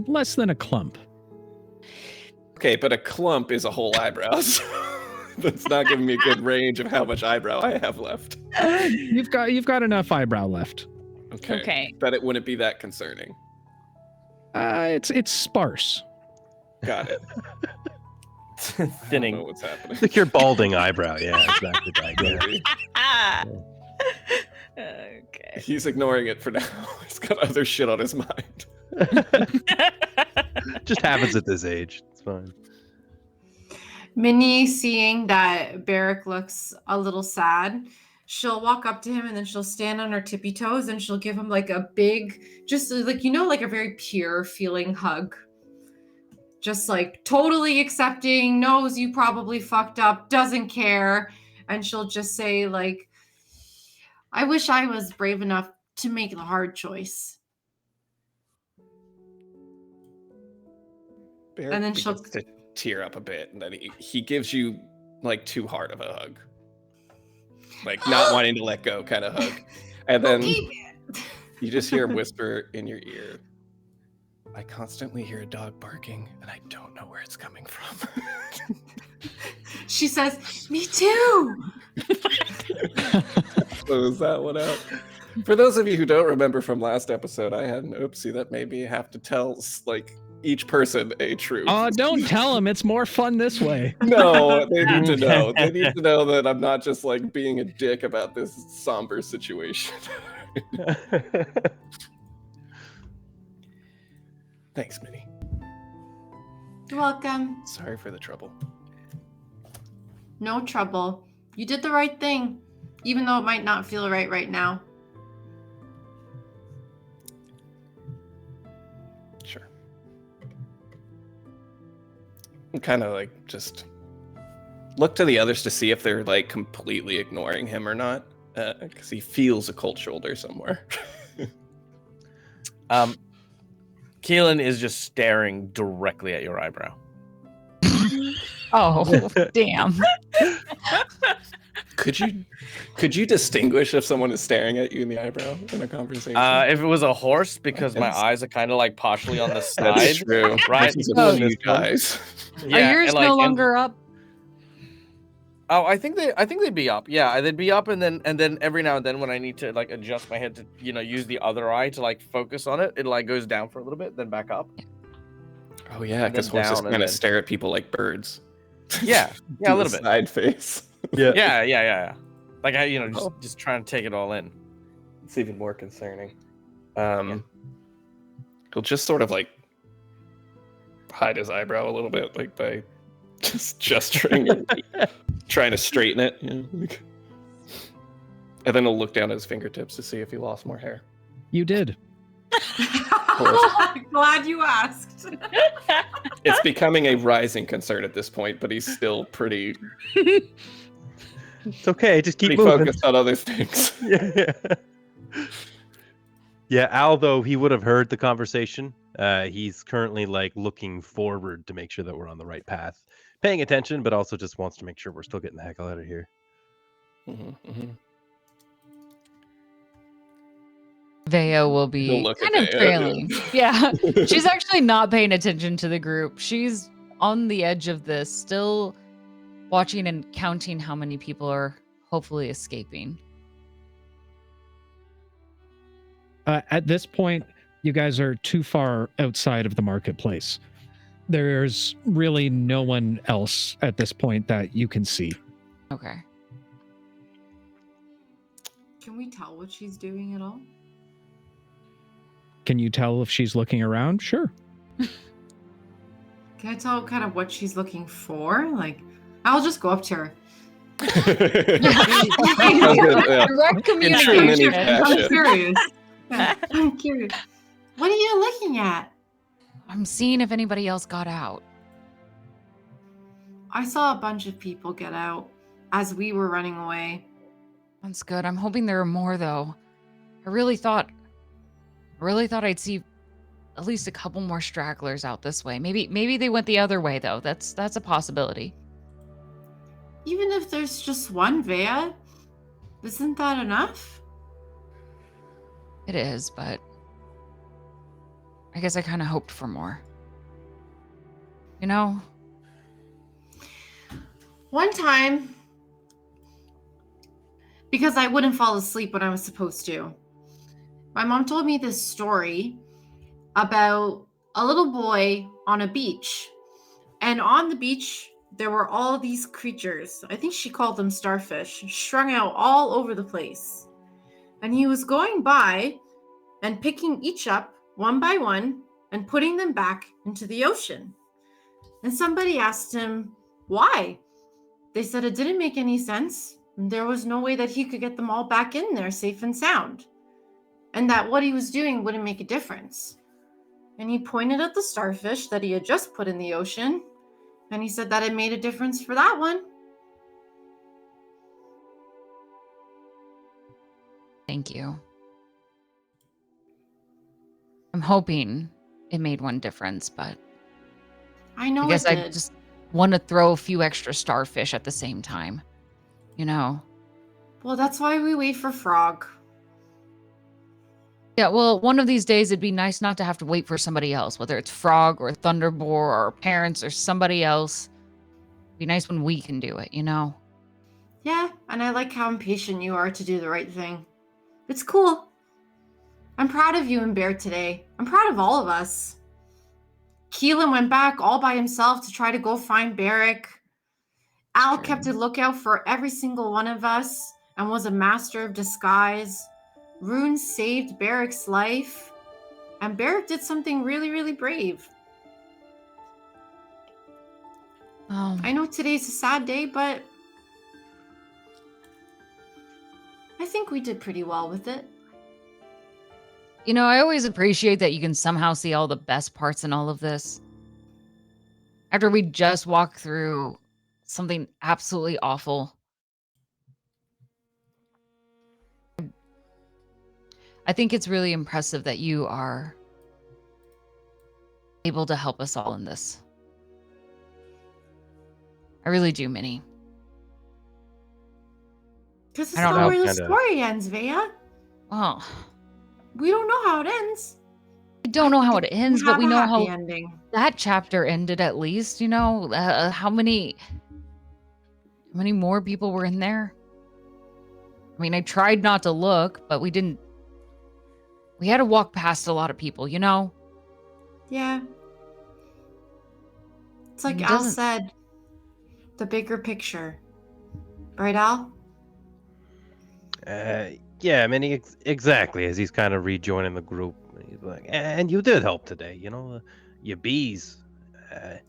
less than a clump. Okay, but a clump is a whole eyebrow. That's not giving me a good range of how much eyebrow I have left. You've got enough eyebrow left. Okay. That it wouldn't be that concerning. It's sparse. Got it. Thinning. I don't know what's happening. It's like your balding eyebrow. Yeah, exactly. Right. Yeah. Okay. He's ignoring it for now. He's got other shit on his mind. Just happens at this age. It's fine. Minnie, seeing that Berrick looks a little sad, she'll walk up to him and then she'll stand on her tippy toes and she'll give him like a big, just like, like a very pure feeling hug. Just like totally accepting, knows you probably fucked up, doesn't care. And she'll just say like, I wish I was brave enough to make the hard choice. Berrick And then she'll begins to tear up a bit, and then he gives you like too hard of a hug, like not wanting to let go kind of hug, and then you just hear him whisper in your ear, I constantly hear a dog barking and I don't know where it's coming from. She says, me too. Close that one out. For those of you who don't remember from last episode, I had an oopsie that made me have to tell like each person a truth. Oh, don't tell them. It's more fun this way. No, they need to know. They need to know that I'm not just like being a dick about this somber situation. Thanks, Minnie. You're welcome. Sorry for the trouble. No trouble. You did the right thing, even though it might not feel right now. Sure. I'm kind of like just look to the others to see if they're like completely ignoring him or not, because he feels a cold shoulder somewhere. Keelan is just staring directly at your eyebrow. Oh, damn. Could you distinguish if someone is staring at you in the eyebrow in a conversation? If it was a horse, because my eyes are kind of like partially on the side. That's true. Right? This is Oh, a huge eyes. Yeah, Are yours and, like, no longer up? Oh, I think they'd be up. Yeah, they'd be up, and then every now and then when I need to like adjust my head to use the other eye to like focus on it, it like goes down for a little bit, then back up. Oh yeah, because then horses down, and kind of then- stare at people like birds. Yeah, Do a little the bit. Side face. Yeah. Like I, just trying to take it all in. It's even more concerning. He'll just sort of like hide his eyebrow a little bit, like by just gesturing and trying to straighten it. Like... And then he'll look down at his fingertips to see if he lost more hair. You did. Glad you asked. It's becoming a rising concern at this point, but he's still pretty It's okay. Just keep pretty moving. focused on other things. Yeah, Al, though, he would have heard the conversation. He's currently like looking forward to make sure that we're on the right path, paying attention, but also just wants to make sure we're still getting the heck out of here. Veo will He'll be look at kind of Veo, trailing. Yeah. She's actually not paying attention to the group. She's on the edge of this, still watching and counting how many people are hopefully escaping. At this point, you guys are too far outside of the marketplace. There's really no one else at this point that you can see. Okay. Can we tell what she's doing at all? Can you tell if she's looking around? Sure. Can I tell kind of what she's looking for? Like, I'll just go up to her. Yeah. Direct In true Minnie communication. I'm fashion. curious. Yeah, I'm curious. What are you looking at? I'm seeing if anybody else got out. I saw a bunch of people get out as we were running away. That's good. I'm hoping there are more, though. I really thought I'd see at least a couple more stragglers out this way. Maybe they went the other way, though. That's a possibility. Even if there's just one, Vea, isn't that enough? It is, but I guess I kind of hoped for more. You know? One time, because I wouldn't fall asleep when I was supposed to, my mom told me this story about a little boy on a beach. And on the beach, there were all these creatures. I think she called them starfish, strung out all over the place. And he was going by and picking each up one by one and putting them back into the ocean. And somebody asked him, why? They said it didn't make any sense. There was no way that he could get them all back in there safe and sound. And that what he was doing wouldn't make a difference. And he pointed at the starfish that he had just put in the ocean. And he said that it made a difference for that one. Thank you. I'm hoping it made one difference, but I know I guess it I did. just want to throw a few extra starfish at the same time. You know? Well, that's why we wait for Frog. Yeah, well, one of these days it'd be nice not to have to wait for somebody else, whether it's Frog or Thunderbore or parents or somebody else. It'd be nice when we can do it, you know? Yeah, and I like how impatient you are to do the right thing. It's cool. I'm proud of you and Bear today. I'm proud of all of us. Keelan went back all by himself to try to go find Berrick. Al kept a lookout for every single one of us and was a master of disguise. Rune saved Berrick's life. And Berrick did something really, really brave. I know today's a sad day, but I think we did pretty well with it. You know, I always appreciate that you can somehow see all the best parts in all of this. After we just walked through something absolutely awful. I think it's really impressive that you are able to help us all in this. I really do, Minnie. Because it's I don't not know, where the kinda- story ends, Vea. Oh, We don't know how it ends. we don't know how it ends, but we know have a happy how ending. that chapter ended at least. You know, how many more people were in there? I mean, I tried not to look, but we didn't. We had to walk past a lot of people, you know? Yeah. It's like It Al doesn't- said, the bigger picture. Right, Al? Yeah, I mean, exactly. As he's kind of rejoining the group, he's like, "And you did help today, you know, your bees. Didn't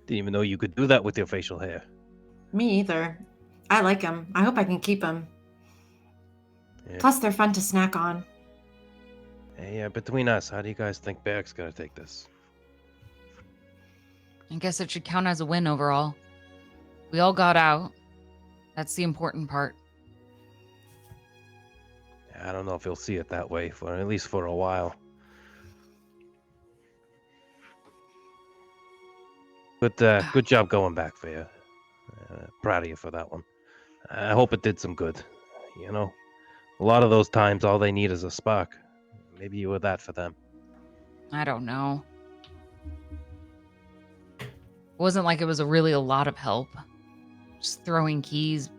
even know you could do that with your facial hair." Me either. I like them. I hope I can keep them. Yeah. Plus, they're fun to snack on. Hey, between us, how do you guys think Berrick's gonna take this? I guess it should count as a win overall. We all got out. That's the important part. I don't know if he'll see it that way for at least for a while. But good job going back, Vea. Proud of you for that one. I hope it did some good. You know, a lot of those times, all they need is a spark. Maybe you were that for them. I don't know. It wasn't like it was really a lot of help. Just throwing keys.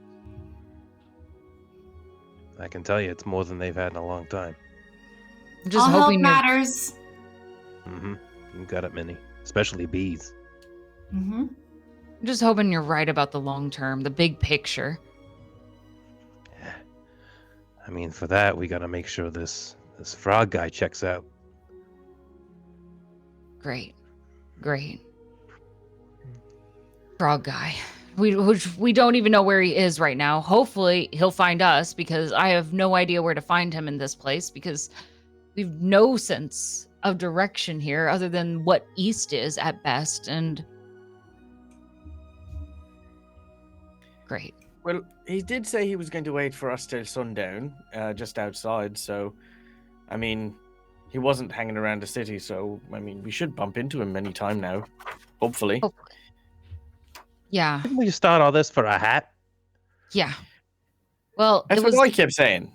I can tell you, it's more than they've had in a long time. I'm just All help hoping you're, matters. Mm-hmm. You got it, Minnie. Especially bees. Mm-hmm. I'm just hoping you're right about the long term, the big picture. I mean, for that, we gotta make sure this frog guy checks out. Great. Frog guy. We don't even know where he is right now. Hopefully he'll find us, because I have no idea where to find him in this place, because we've no sense of direction here other than what east is at best. And great. Well, he did say he was going to wait for us till sundown, just outside. So, I mean, he wasn't hanging around the city. So, I mean, we should bump into him any time now. Hopefully. Yeah. Didn't we start all this for a hat? Yeah. Well, That's what I kept saying.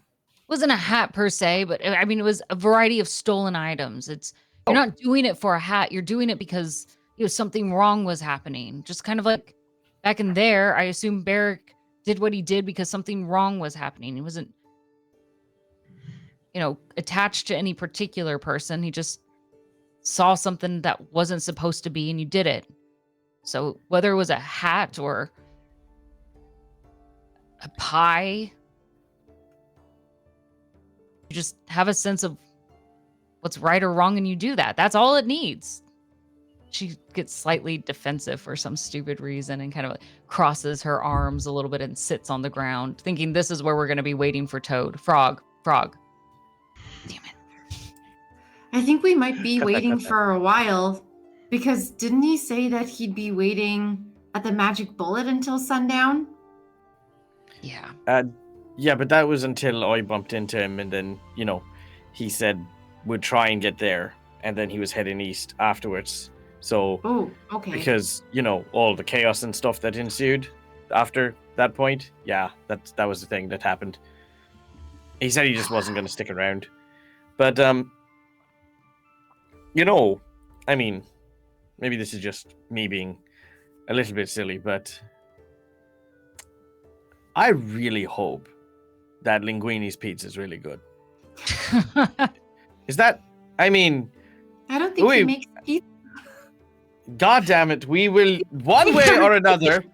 Wasn't a hat per se, but I mean, it was a variety of stolen items. You're not doing it for a hat. You're doing it because something wrong was happening. Just kind of like back in there, I assume Berrick did what he did because something wrong was happening. He wasn't, attached to any particular person. He just saw something that wasn't supposed to be and you did it. So whether it was a hat or a pie, you just have a sense of what's right or wrong and you do that. That's all it needs. She gets slightly defensive for some stupid reason and kind of crosses her arms a little bit and sits on the ground, thinking this is where we're going to be waiting for Toad. Frog. Damn it. I think we might be waiting for a while, because didn't he say that he'd be waiting at the magic bullet until sundown? Yeah. Yeah, but that was until I bumped into him, and then, he said we'd try and get there, and then he was heading east afterwards. So, okay. Because, all the chaos and stuff that ensued after that point, yeah, that was the thing that happened. He said he just wasn't going to stick around. But, I mean, maybe this is just me being a little bit silly, but I really hope that Linguini's pizza is really good. Is that, I don't think he makes pizza. God damn it, we will, one way or another,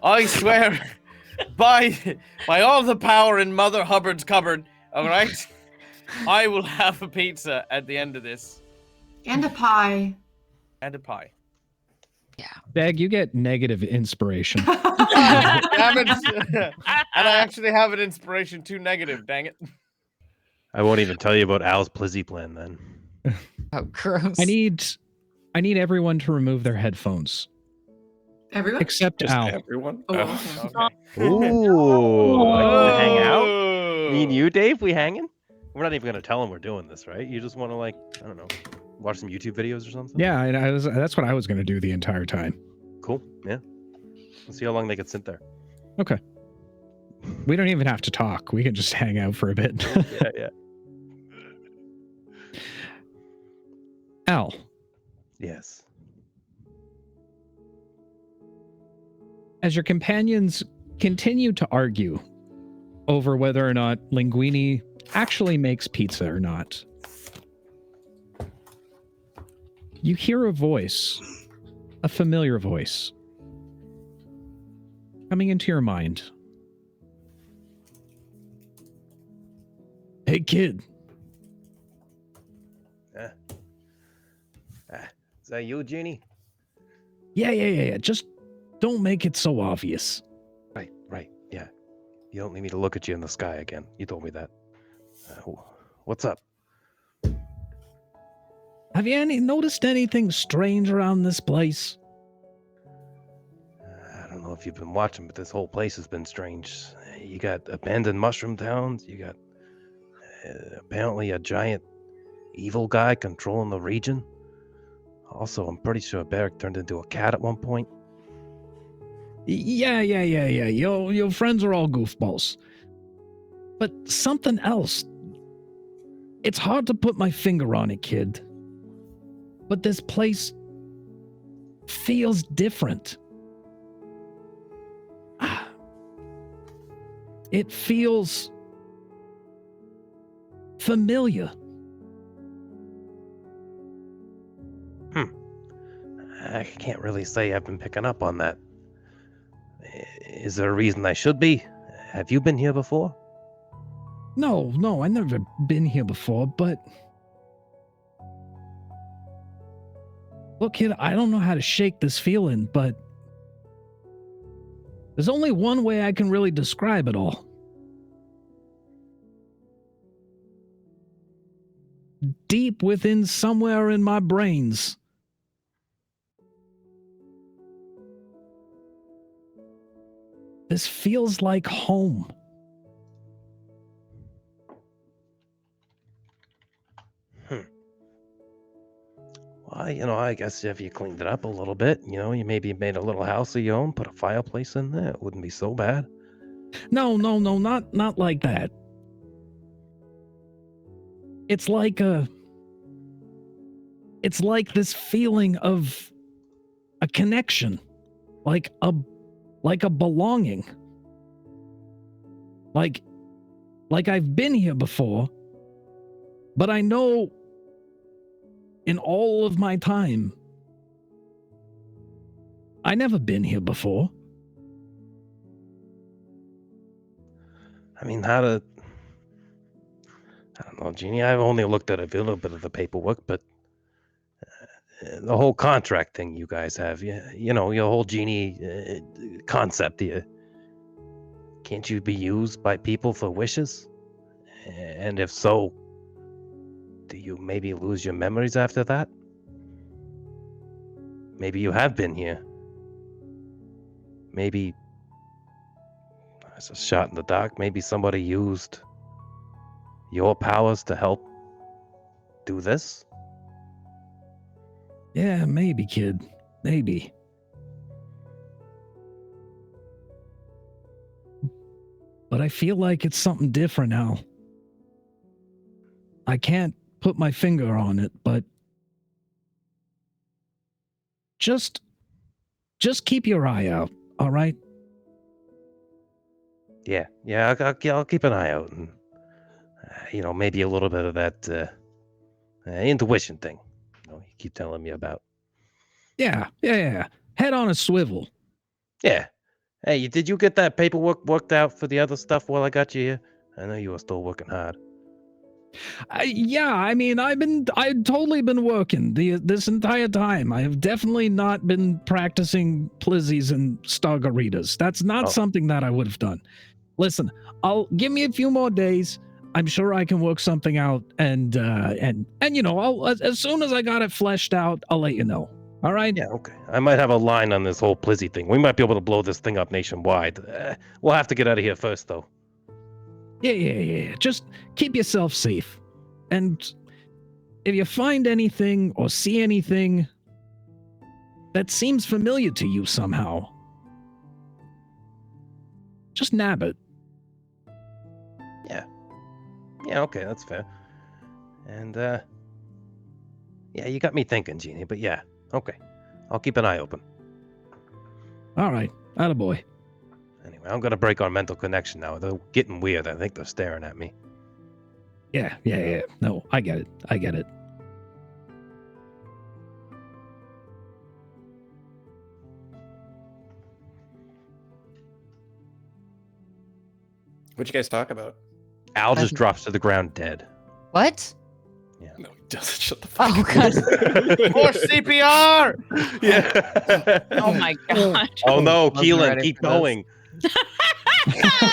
I swear, by all the power in Mother Hubbard's cupboard, all right, I will have a pizza at the end of this. And a pie. And a pie. Yeah. Beg, you get negative inspiration. Damn it. And I actually have an inspiration too negative, dang it. I won't even tell you about Al's Plizzy plan then. Oh, gross. I need everyone to remove their headphones. Everyone? Except Just Al. everyone? Oh, Okay. Ooh, like to hang out? Oh. Me and you, Dave, we hanging? We're not even gonna tell him we're doing this, right? You just want to, I don't know, watch some YouTube videos or something? Yeah, that's what I was going to do the entire time. Cool. Yeah. Let's see how long they can sit there. Okay. We don't even have to talk. We can just hang out for a bit. Yeah. Al, Yes. as your companions continue to argue over whether or not Linguini actually makes pizza or not, you hear a voice, a familiar voice, coming into your mind. Hey, kid. Is that you, Jeannie? Yeah. Just don't make it so obvious. Right. Yeah. You don't need me to look at you in the sky again. You told me that. What's up? Have you noticed anything strange around this place? I don't know if you've been watching, but this whole place has been strange. You got abandoned mushroom towns. You got apparently a giant evil guy controlling the region. Also, I'm pretty sure Berrick turned into a cat at one point. Yeah. Your friends are all goofballs. But something else. It's hard to put my finger on it, kid. But this place feels different. It feels familiar. I can't really say I've been picking up on that. Is there a reason I should be? Have you been here before? No, I've never been here before, but... Look, kid, I don't know how to shake this feeling, but... There's only one way I can really describe it all. Deep within somewhere in my brains. This feels like home. Well, I guess if you cleaned it up a little bit, you maybe made a little house of your own, put a fireplace in there, it wouldn't be so bad. No, not like that. It's like this feeling of a connection, like like a belonging. Like I've been here before, but I know in all of my time, I never been here before. I mean, I don't know, Jeannie. I've only looked at a little bit of the paperwork, but the whole contract thing you guys have, you know, your whole genie concept here. Can't you be used by people for wishes? And if so, do you maybe lose your memories after that? Maybe you have been here. Maybe it's a shot in the dark. Maybe somebody used your powers to help do this? Yeah, maybe, kid. Maybe. But I feel like it's something different now. I can't put my finger on it, but just keep your eye out, all right? Yeah, I'll keep an eye out, and you know, maybe a little bit of that intuition thing, you know, you keep telling me about. Yeah. Head on a swivel. Yeah. Hey, did you get that paperwork worked out for the other stuff while I got you here? I know you were still working hard. Yeah, I mean, I've totally been working this entire time. I have definitely not been practicing plizzies and stargaritas. That's not something that I would have done. Listen, give me a few more days. I'm sure I can work something out, and you know, I'll as soon as I got it fleshed out, I'll let you know. All right? Yeah, okay. I might have a line on this whole plizzy thing. We might be able to blow this thing up nationwide. We'll have to get out of here first, though. Yeah. Just keep yourself safe. And if you find anything or see anything that seems familiar to you somehow, just nab it. Yeah, okay, that's fair. And, yeah, you got me thinking, Jeannie, but yeah, okay. I'll keep an eye open. All right, attaboy. Anyway, I'm gonna break our mental connection now. They're getting weird. I think they're staring at me. Yeah. No, I get it. What'd you guys talk about? Al just drops to the ground dead. What? Yeah. No, he doesn't. Shut the fuck Oh, up. God. More CPR! Yeah. Oh my god. Oh no, Wasn't Keelan, ready keep for this. going.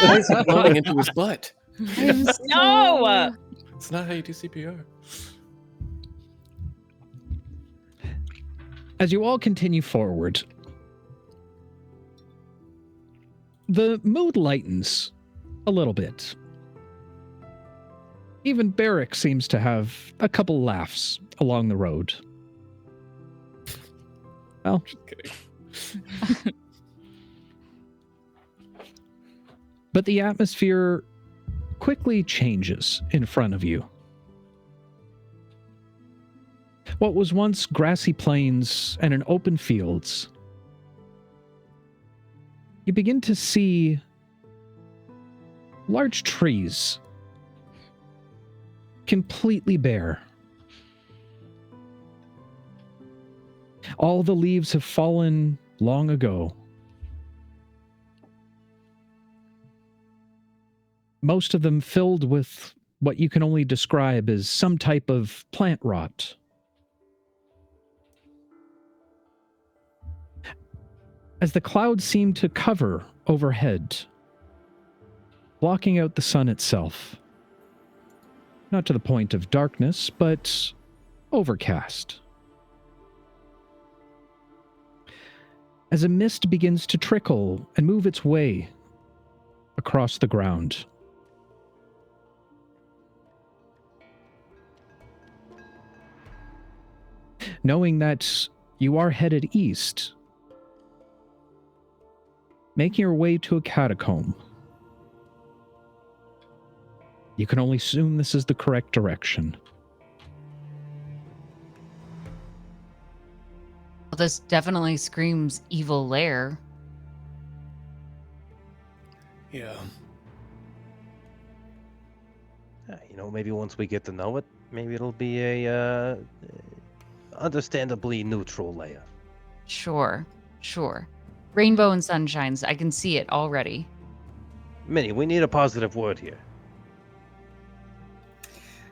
Why is he blowing into his butt? No. It's not how you do CPR. As you all continue forward, the mood lightens a little bit. Even Berrick seems to have a couple laughs along the road. Well, Just kidding. but the atmosphere quickly changes in front of you. What was once grassy plains and an open fields, you begin to see large trees, completely bare. All the leaves have fallen long ago. Most of them filled with what you can only describe as some type of plant rot. As the clouds seem to cover overhead, blocking out the sun itself. Not to the point of darkness, but overcast. As a mist begins to trickle and move its way across the ground. Knowing that you are headed east, making your way to a catacomb. You can only assume this is the correct direction. Well, this definitely screams evil lair. Yeah. You know, maybe once we get to know it, maybe it'll be a understandably neutral layer. Sure. Rainbow and sunshines. I can see it already. Minnie, we need a positive word here.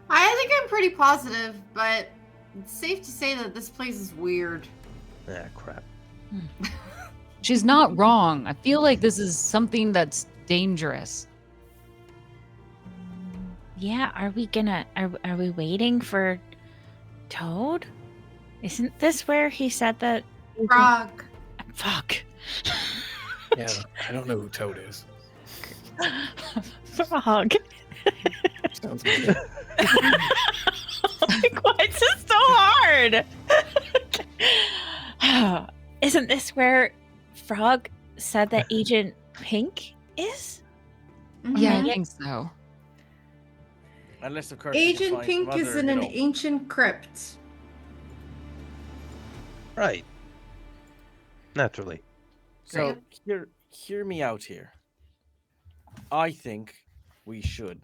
I think I'm pretty positive, but it's safe to say that this place is weird. Ah, crap. She's not wrong. I feel like this is something that's dangerous. Yeah, are we waiting for Toad? Isn't this where he said that? Frog. Fuck. Yeah, I don't know who Toad is. Frog. Sounds good. Like, why is this so hard? Isn't this where Frog said that Agent Pink is? Yeah, I Mhm. think so. Unless, of course, we can Agent find Pink some is other, in you an know- ancient crypt. Right. Naturally. So hear me out here. I think we should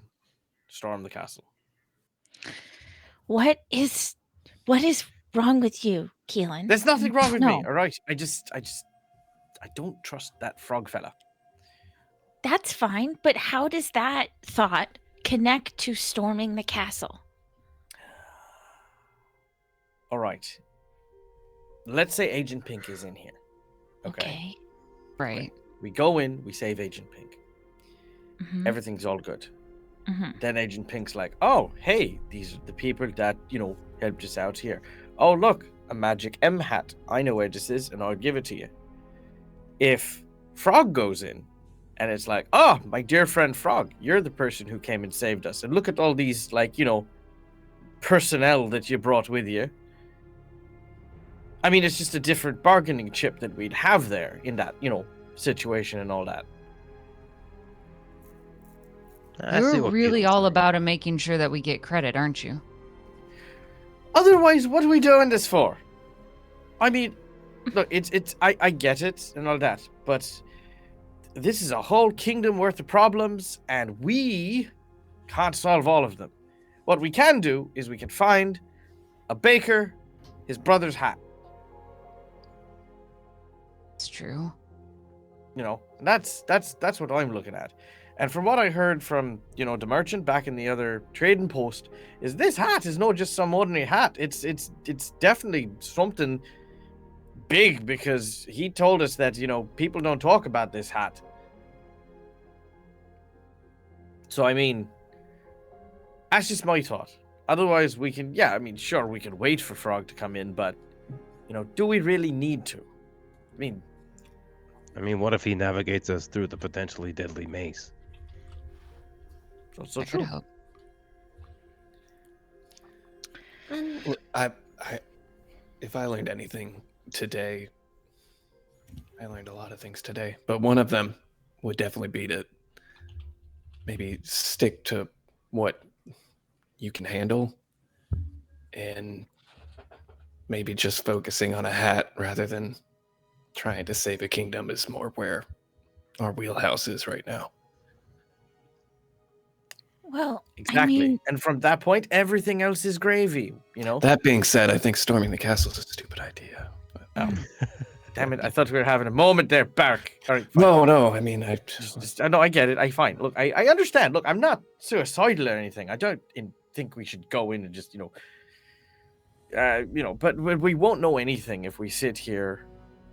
storm the castle. What is wrong with you, Keelan? There's nothing wrong with me, No. all right? I don't trust that frog fella. That's fine, but how does that thought connect to storming the castle? All right. Let's say Agent Pink is in here. Okay. Right. We go in, we save Agent Pink. Mhm, Everything's all good. mhm. Then Agent Pink's like, oh, hey, these are the people that, helped us out here. Oh, look, a magic M hat. I know where this is, and I'll give it to you. If Frog goes in, and it's like, oh, my dear friend Frog, you're the person who came and saved us. And look at all these, personnel that you brought with you. I mean, it's just a different bargaining chip that we'd have there in that, situation and all that. I see You're what really Keelan's all saying. about making sure that we get credit, aren't you? Otherwise, what are we doing this for? I mean, look, I get it and all that, but this is a whole kingdom worth of problems, and we can't solve all of them. What we can do is we can find a baker, his brother's hat. It's true. That's what I'm looking at. And from what I heard from, the merchant back in the other trading post, is this hat is not just some ordinary hat. It's definitely something big, because he told us that, people don't talk about this hat. So, I mean, that's just my thought. Otherwise, we can, sure, we can wait for Frog to come in, but, do we really need to? I mean, what if he navigates us through the potentially deadly maze? That's so I true. could hope. Well, if I learned anything today, I learned a lot of things today, but one of them would definitely be to maybe stick to what you can handle, and maybe just focusing on a hat rather than trying to save a kingdom is more where our wheelhouse is right now. Well, Exactly. I mean, And from that point, everything else is gravy, That being said, I think storming the castle is a stupid idea. But, Damn it, I thought we were having a moment there, Berrick. All right, fine. no, I mean, No, I get it. Fine. Look, I understand. Look, I'm not suicidal or anything. I don't think we should go in and just, but we won't know anything if we sit here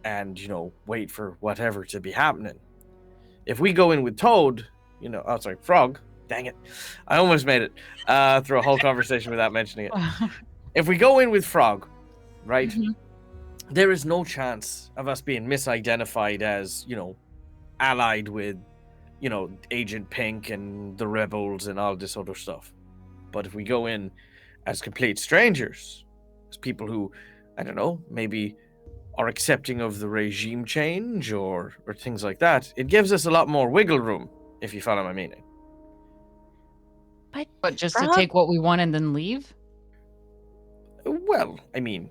and, wait for whatever to be happening. If we go in with Toad, Frog, dang it. I almost made it through a whole conversation without mentioning it. If we go in with Frog, right, there is no chance of us being misidentified as, allied with, Agent Pink and the rebels and all this other stuff. But if we go in as complete strangers, as people who, I don't know, maybe are accepting of the regime change or things like that, it gives us a lot more wiggle room, if you follow my meaning. But just to Frog? take what we want and then leave? Well, I mean,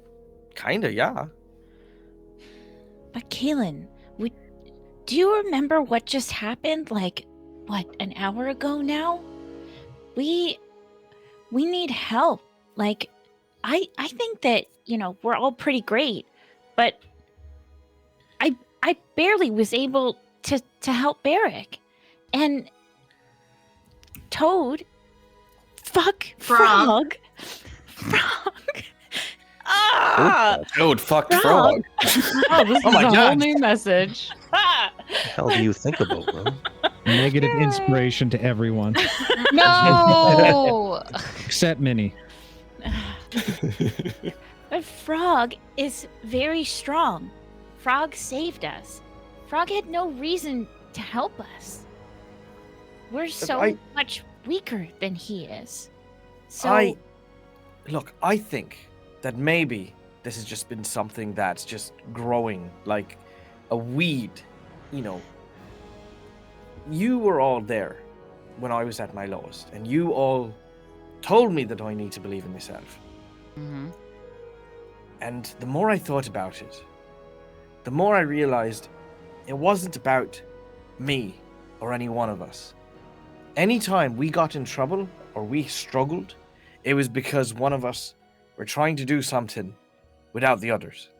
kinda, yeah. but Kaylin, do you remember what just happened? Like, an hour ago now? We need help. Like, I think that, we're all pretty great, but I barely was able to help Berrick. And Toad, fuck Frog. Ah! Toad fucked Frog. Frog. Oh, this is my a whole God. new message. Ah! What the hell do you think about, bro? Negative inspiration to everyone No. except Minnie. But Frog is very strong. Frog saved us. Frog had no reason to help us. We're so much weaker than he is. So I think that maybe this has just been something that's just growing like a weed, You were all there when I was at my lowest, and you all told me that I need to believe in myself. Mm-hmm. And the more I thought about it, the more I realized it wasn't about me or any one of us. Anytime we got in trouble or we struggled, it was because one of us were trying to do something without the others.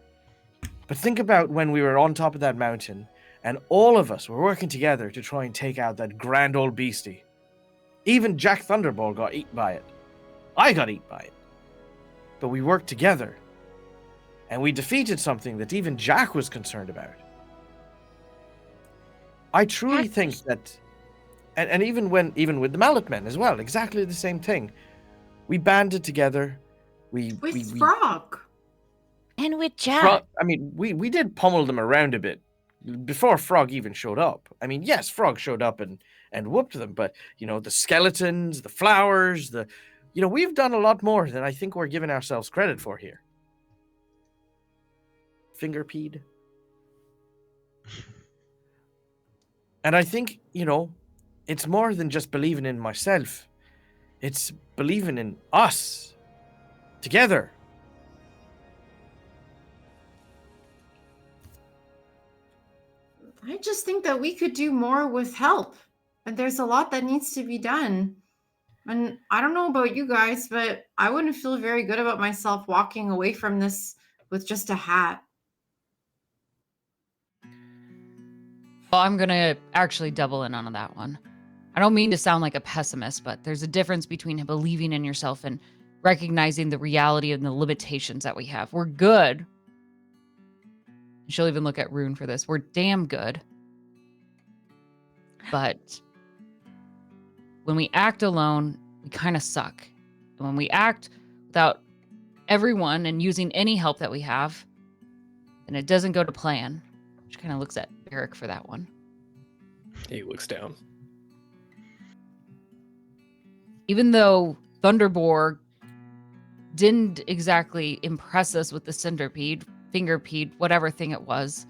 But think about when we were on top of that mountain and all of us were working together to try and take out that grand old beastie. Even Jack Thunderball got eaten by it. I got eaten by it. But we worked together, and we defeated something that even Jack was concerned about. I truly think that, and even with the Mallet Men as well, exactly the same thing. We banded together. With Frog. And with Jack. We did pummel them around a bit before Frog even showed up. I mean, yes, Frog showed up and whooped them, but the skeletons, the flowers, we've done a lot more than I think we're giving ourselves credit for here. Fingerpeed. And I think, it's more than just believing in myself. It's believing in us together. I just think that we could do more with help. And there's a lot that needs to be done. And I don't know about you guys, but I wouldn't feel very good about myself walking away from this with just a hat. Well, I'm going to actually double in on that one. I don't mean to sound like a pessimist, but there's a difference between believing in yourself and recognizing the reality and the limitations that we have. We're good. She'll even look at Rune for this. We're damn good. But when we act alone, we kind of suck. And when we act without everyone and using any help that we have, then it doesn't go to plan. She kind of looks at Berrick for that one. He looks down. Even though Thunderborg didn't exactly impress us with the centipede, fingerpede, whatever thing it was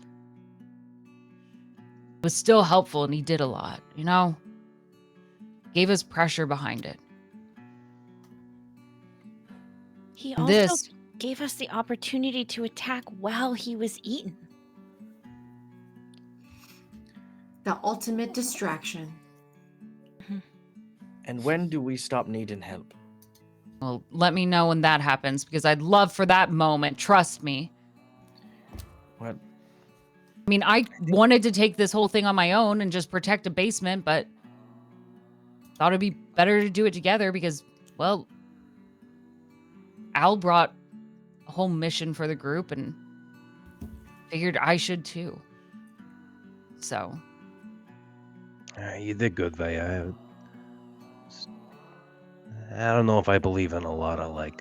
still helpful, and he did a lot, Gave us pressure behind it. He also gave us the opportunity to attack while he was eaten. The ultimate distraction. And when do we stop needing help? Well, let me know when that happens, because I'd love for that moment. Trust me. Well, I mean, I wanted to take this whole thing on my own and just protect a basement, but thought it'd be better to do it together because, well, Al brought a whole mission for the group and figured I should too. So. You did good, Vaya. I don't know if I believe in a lot of,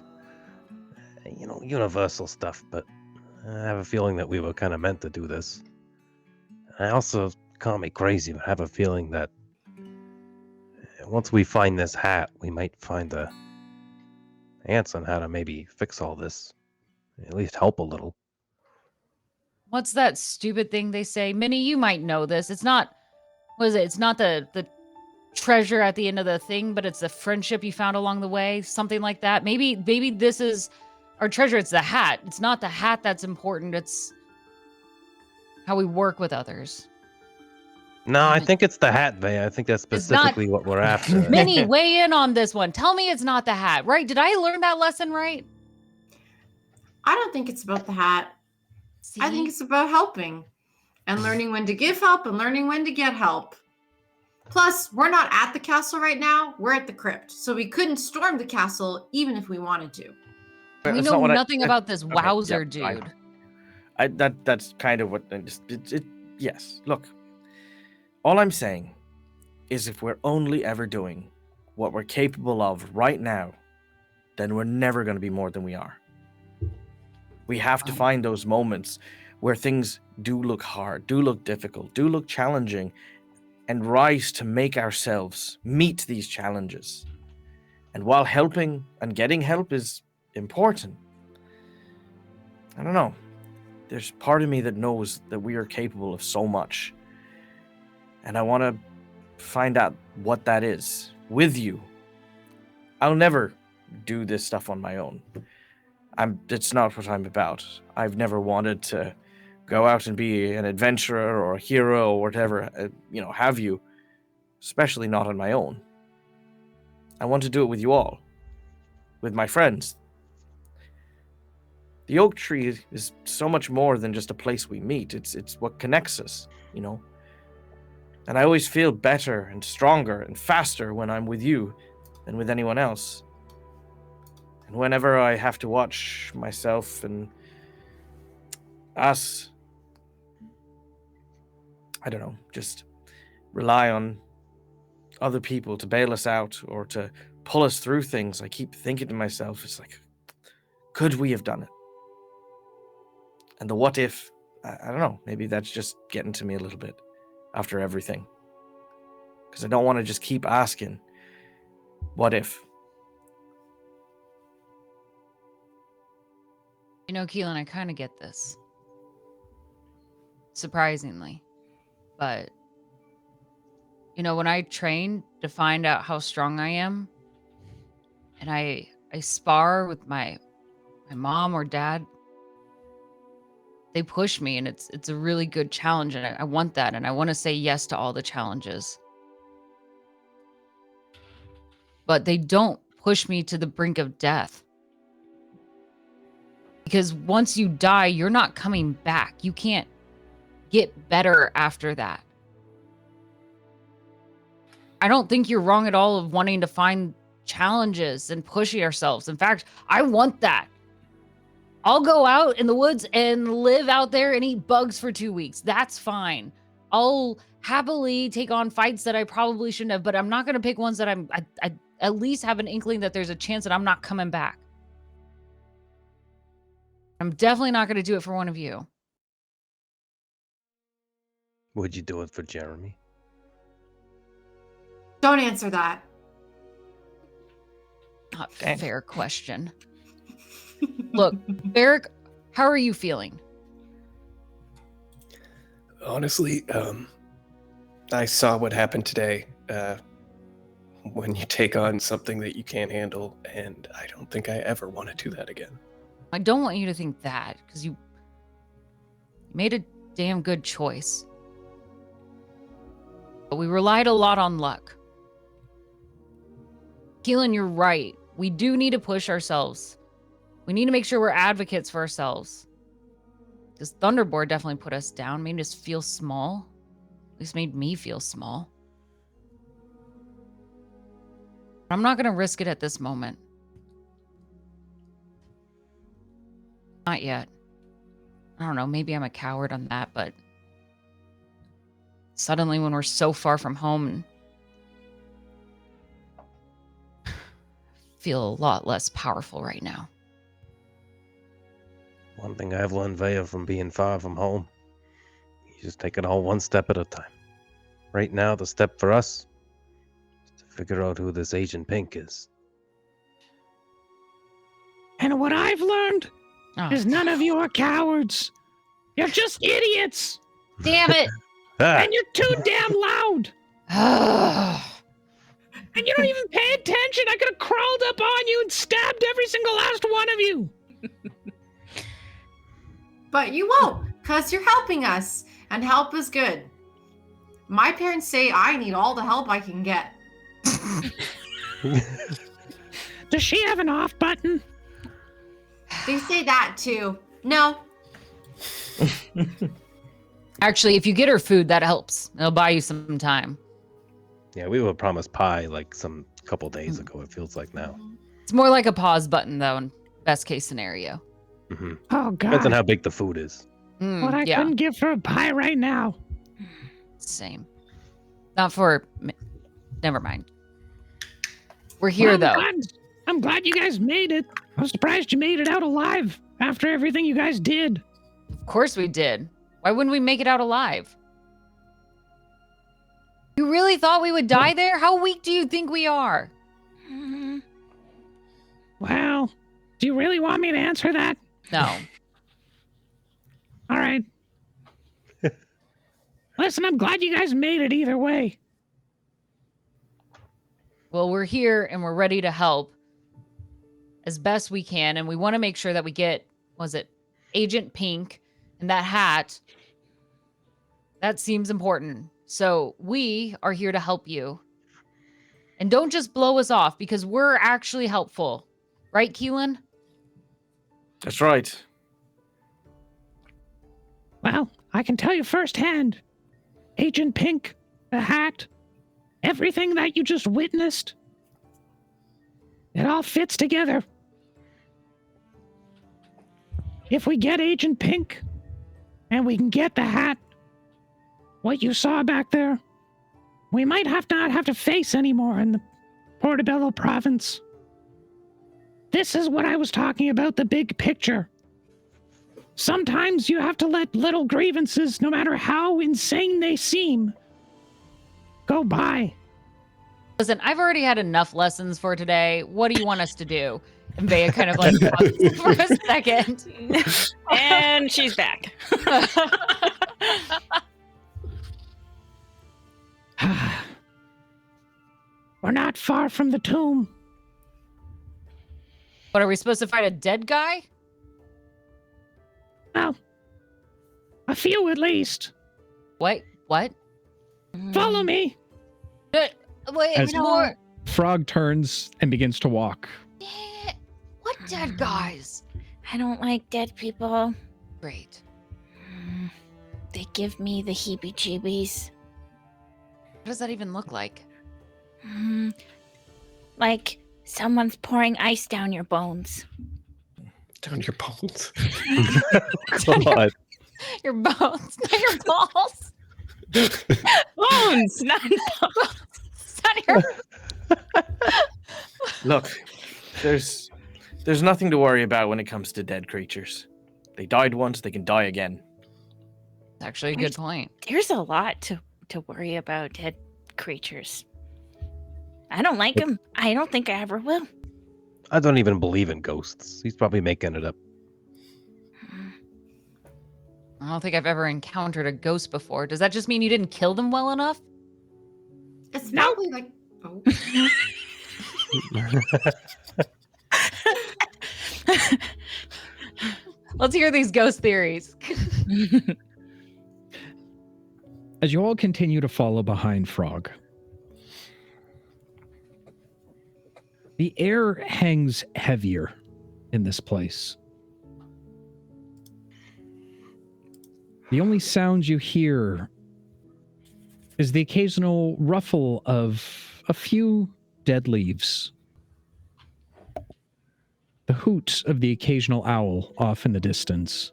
universal stuff, but I have a feeling that we were kind of meant to do this. I also, call me crazy, but I have a feeling that once we find this hat, we might find a answer on how to maybe fix all this. At least help a little. What's that stupid thing they say? Minnie, you might know this. It's not, what is it? It's not the treasure at the end of the thing, but it's the friendship you found along the way. Something like that. Maybe this is our treasure. It's the hat. It's not the hat that's important. It's how we work with others. No, I think it's the hat, Vaya. I think that's It's not- specifically what we're after. Minnie, weigh in on this one. Tell me it's not the hat, right? Did I learn that lesson right? I don't think it's about the hat. See? I think it's about helping and learning when to give help and learning when to get help. Plus, we're not at the castle right now. We're at the crypt. So we couldn't storm the castle even if we wanted to. we That's know not what nothing about this okay, wowzer yeah, dude. That's kind of what yes. Look, all I'm saying is if we're only ever doing what we're capable of right now, then we're never going to be more than we are. We have to find those moments where things do look hard, do look difficult, do look challenging, and rise to make ourselves meet these challenges. And while helping and getting help is important, I don't know. There's part of me that knows that we are capable of so much. And I want to find out what that is with you. I'll never do this stuff on my own. It's not what I'm about. I've never wanted to go out and be an adventurer or a hero or whatever, have you, especially not on my own. I want to do it with you all, with my friends. The oak tree is so much more than just a place we meet. It's what connects us, And I always feel better and stronger and faster when I'm with you than with anyone else. And whenever I have to watch myself and us, I don't know, just rely on other people to bail us out or to pull us through things, I keep thinking to myself, it's like, could we have done it? And the what if, I don't know, maybe that's just getting to me a little bit after everything. Because I don't want to just keep asking, what if? Keelan, I kind of get this. Surprisingly. But, when I train to find out how strong I am, and I spar with my mom or dad, they push me, and it's a really good challenge, and I want that, and I want to say yes to all the challenges. But they don't push me to the brink of death. Because once you die, you're not coming back. You can't get better after that. I don't think you're wrong at all of wanting to find challenges and pushing ourselves. In fact, I want that. I'll go out in the woods and live out there and eat bugs for 2 weeks. That's fine. I'll happily take on fights that I probably shouldn't have, but I'm not going to pick ones that I at least have an inkling that there's a chance that I'm not coming back. I'm definitely not going to do it for one of you. Would you do it for Jeremy? Don't answer that. Not a fair question. Look, Berrick, how are you feeling? Honestly, I saw what happened today when you take on something that you can't handle, and I don't think I ever want to do that again. I don't want you to think that, because you made a damn good choice. But we relied a lot on luck. Keelan, you're right. We do need to push ourselves. We need to make sure we're advocates for ourselves. Because Thunderboard definitely put us down, made us feel small. At least made me feel small. I'm not going to risk it at this moment. Not yet. I don't know, maybe I'm a coward on that, but suddenly when we're so far from home, I feel a lot less powerful right now. One thing I've learned, Vaya, from being far from home, you just take it all one step at a time. Right now, the step for us is to figure out who this Agent Pink is. And what I've learned is none of you are cowards. You're just idiots. Damn it! And you're too damn loud. And you don't even pay attention. I could have crawled up on you and stabbed every single last one of you. But you won't, because you're helping us, and help is good. My parents say I need all the help I can get. Does she have an off button? They say that too. No. Actually, if you get her food, that helps. It'll buy you some time. Yeah, we were promised pie like some couple days ago. It feels like now. It's more like a pause button, though, in best case scenario. Mm-hmm. Oh, God. Depends on how big the food is. What I Yeah, couldn't give for a pie right now. same. Not for... Never mind. We're here, Well, though. I'm glad you guys made it. I was surprised you made it out alive after everything you guys did. Of course we did. Why wouldn't we make it out alive? You really thought we would die there? How weak do you think we are? Well, do you really want me to answer that? No. All right. Listen, I'm glad you guys made it either way. Well, we're here and we're ready to help as best we can. And we want to make sure that we get, was it Agent Pink and that hat? That seems important. So we are here to help you. And don't just blow us off because we're actually helpful. Right, Keelan? That's right. Well, I can tell you firsthand. Agent Pink, the hat, everything that you just witnessed, it all fits together. If we get Agent Pink and we can get the hat, what you saw back there, we might not have to face anymore in the Portobello province. This is what I was talking about, the big picture. Sometimes you have to let little grievances, no matter how insane they seem, go by. Listen, I've already had enough lessons for today. What do you want us to do? And Bea kind of like pauses for a second. And she's back. We're not far from the tomb. What, are we supposed to fight a dead guy? Well, a few at least. What? Follow me. Wait, As- more. Frog turns and begins to walk. What dead guys? I don't like dead people. Great. They give me the heebie-jeebies. What does that even look like? Like someone's pouring ice down your bones. Down your bones. God. Your bones, not your balls. Bones, not It's not your... Look, there's nothing to worry about when it comes to dead creatures. They died once, they can die again. Actually, a good point. There's a lot to worry about dead creatures. I don't like them. I don't think I ever will. I don't even believe in ghosts. He's probably making it up. I don't think I've ever encountered a ghost before. Does that just mean you didn't kill them well enough? It's probably like, oh. Let's hear these ghost theories. As you all continue to follow behind Frog, the air hangs heavier in this place. The only sound you hear is the occasional ruffle of a few dead leaves. The hoot of the occasional owl off in the distance.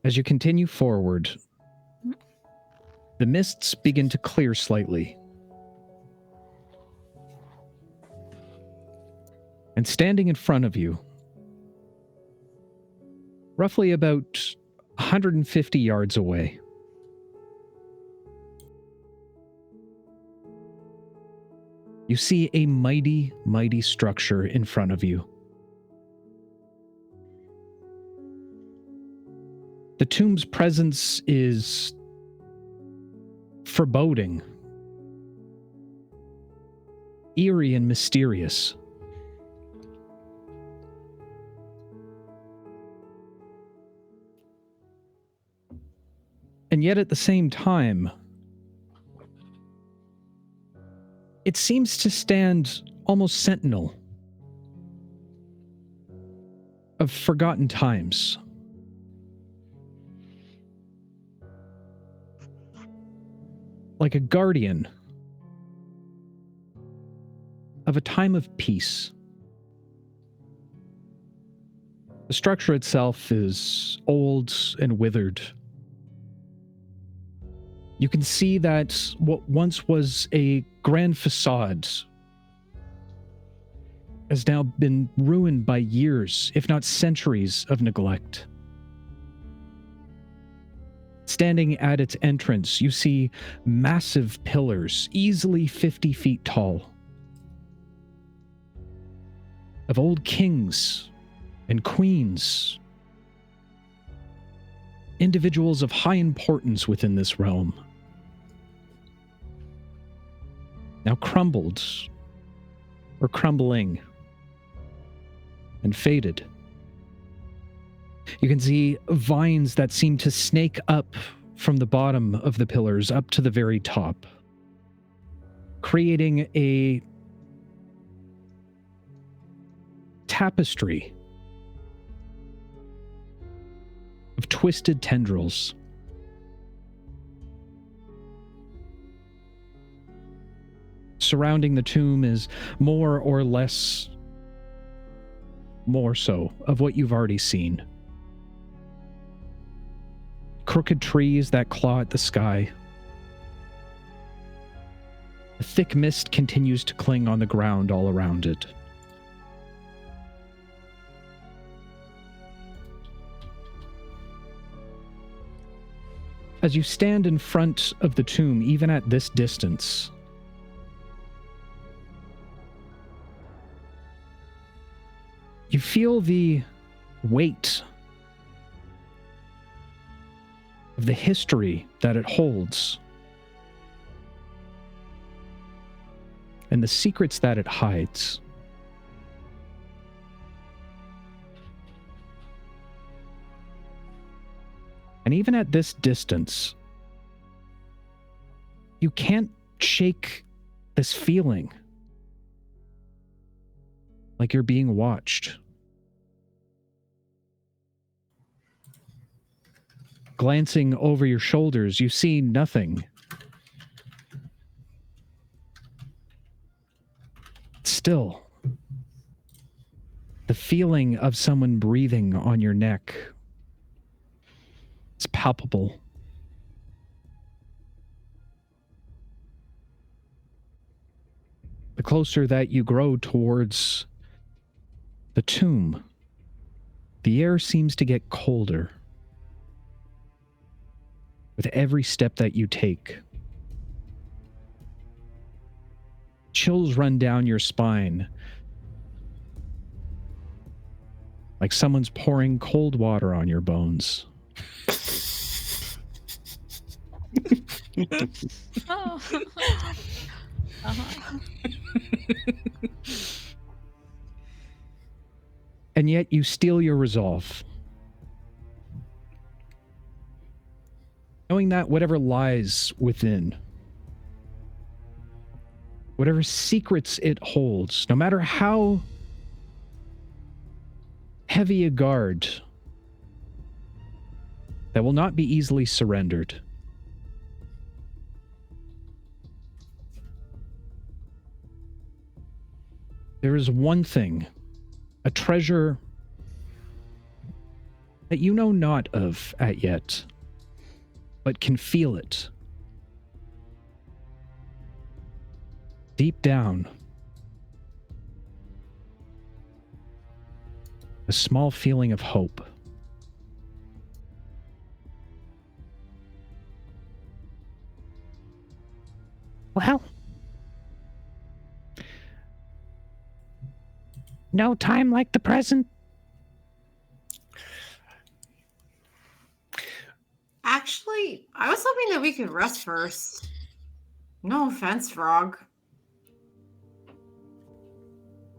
As you continue forward, the mists begin to clear slightly. And standing in front of you, roughly about 150 yards away, you see a mighty, mighty structure in front of you. The tomb's presence is foreboding, eerie and mysterious. And yet at the same time, it seems to stand almost sentinel of forgotten times. Like a guardian of a time of peace. The structure itself is old and withered. You can see that what once was a grand facade has now been ruined by years, if not centuries, of neglect. Standing at its entrance, you see massive pillars, easily 50 feet tall, of old kings and queens, individuals of high importance within this realm, now crumbled or crumbling and faded. You can see vines that seem to snake up from the bottom of the pillars up to the very top, creating a tapestry of twisted tendrils. Surrounding the tomb is more or less, more so, of what you've already seen. Crooked trees that claw at the sky. A thick mist continues to cling on the ground all around it. As you stand in front of the tomb, even at this distance, you feel the weight of the history that it holds and the secrets that it hides. And even at this distance, you can't shake this feeling like you're being watched. Glancing over your shoulders, you see nothing. Still, the feeling of someone breathing on your neck is palpable. The closer that you grow towards the tomb, the air seems to get colder with every step that you take. Chills run down your spine like someone's pouring cold water on your bones. Oh. Uh-huh. And yet you steel your resolve, knowing that whatever lies within, whatever secrets it holds, no matter how heavy a guard, that will not be easily surrendered. There is one thing, a treasure that you know not of at yet, but can feel it. Deep down, a small feeling of hope. Well, no time like the present. Actually, I was hoping that we could rest first. No offense, Frog.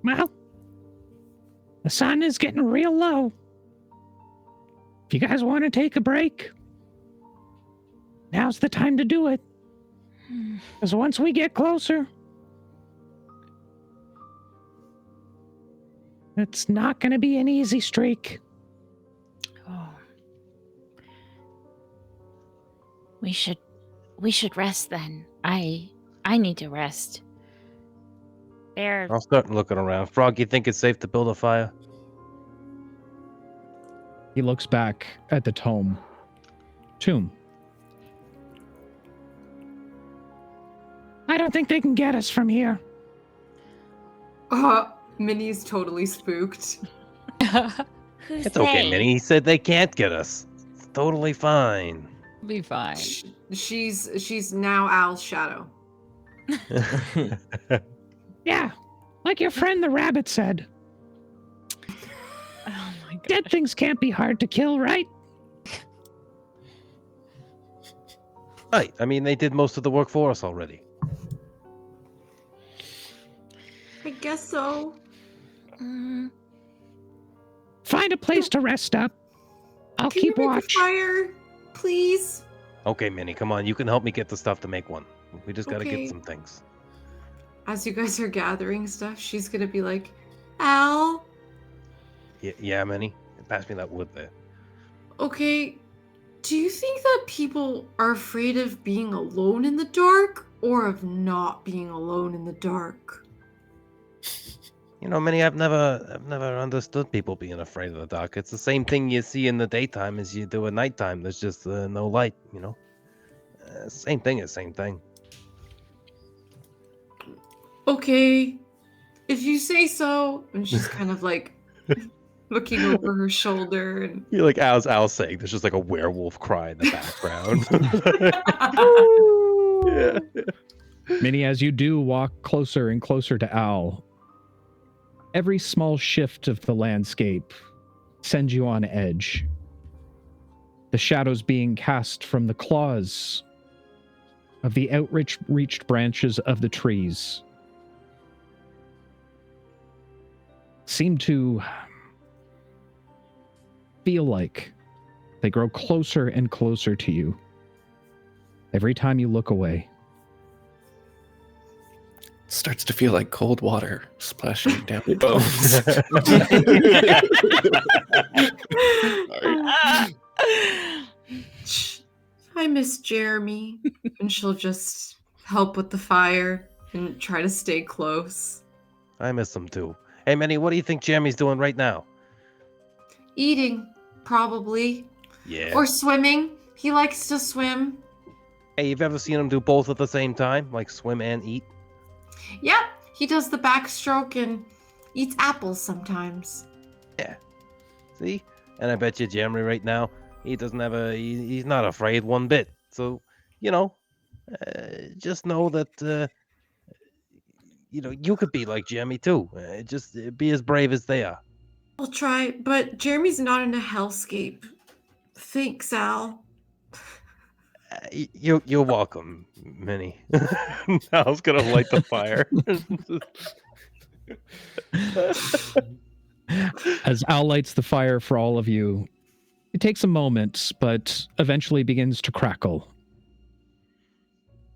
Well, the sun is getting real low. If you guys want to take a break, now's the time to do it. Because once we get closer, it's not going to be an easy streak. Oh. We should rest then. I need to rest. There. I'll start looking around. Frog, you think it's safe to build a fire? He looks back at the tomb. I don't think they can get us from here. Minnie's totally spooked. Who's It's okay, they? Minnie. He said they can't get us. It's totally fine. Be fine. She's now Al's shadow. Yeah, like your friend the rabbit said. Oh my god. Dead things can't be hard to kill, right? Right. I mean, they did most of the work for us already. I guess so. Mm, Find a place to rest up. I'll Can keep you make watch. a fire, please? Okay, Minnie, come on. You can help me get the stuff to make one. We just gotta Okay. get some things. As you guys are gathering stuff, she's gonna be like, Al, Yeah, Minnie. Pass me that wood there. okay, do you think that people are afraid of being alone in the dark or of not being alone in the dark? You know, Minnie, I've never understood people being afraid of the dark. It's the same thing you see in the daytime as you do at nighttime. There's just no light, you know? Same thing is same thing. Okay, if you say so. And she's kind of like looking over her shoulder and You're like Al's saying. There's just like a werewolf cry in the background. Yeah. Minnie, as you do walk closer and closer to Al, every small shift of the landscape sends you on edge. The shadows being cast from the claws of the outreached branches of the trees seem to feel like they grow closer and closer to you every time you look away. Starts to feel like cold water splashing down your bones. I miss Jeremy. And she'll just help with the fire and try to stay close. I miss them too. Hey, Minnie, what do you think Jeremy's doing right now? Eating, probably. Yeah. Or swimming. He likes to swim. Hey, you've ever seen him do both at the same time? Like swim and eat? Yep, he does the backstroke and eats apples sometimes. Yeah. See? And I bet you Jeremy right now, he doesn't have he's not afraid one bit. So, you know, just know that, you know, you could be like Jeremy too. Just be as brave as they are. I'll try, but Jeremy's not in a hellscape. Thanks, Al. You're welcome, Minnie. Al's gonna light the fire. As Al lights the fire for all of you, it takes a moment, but eventually begins to crackle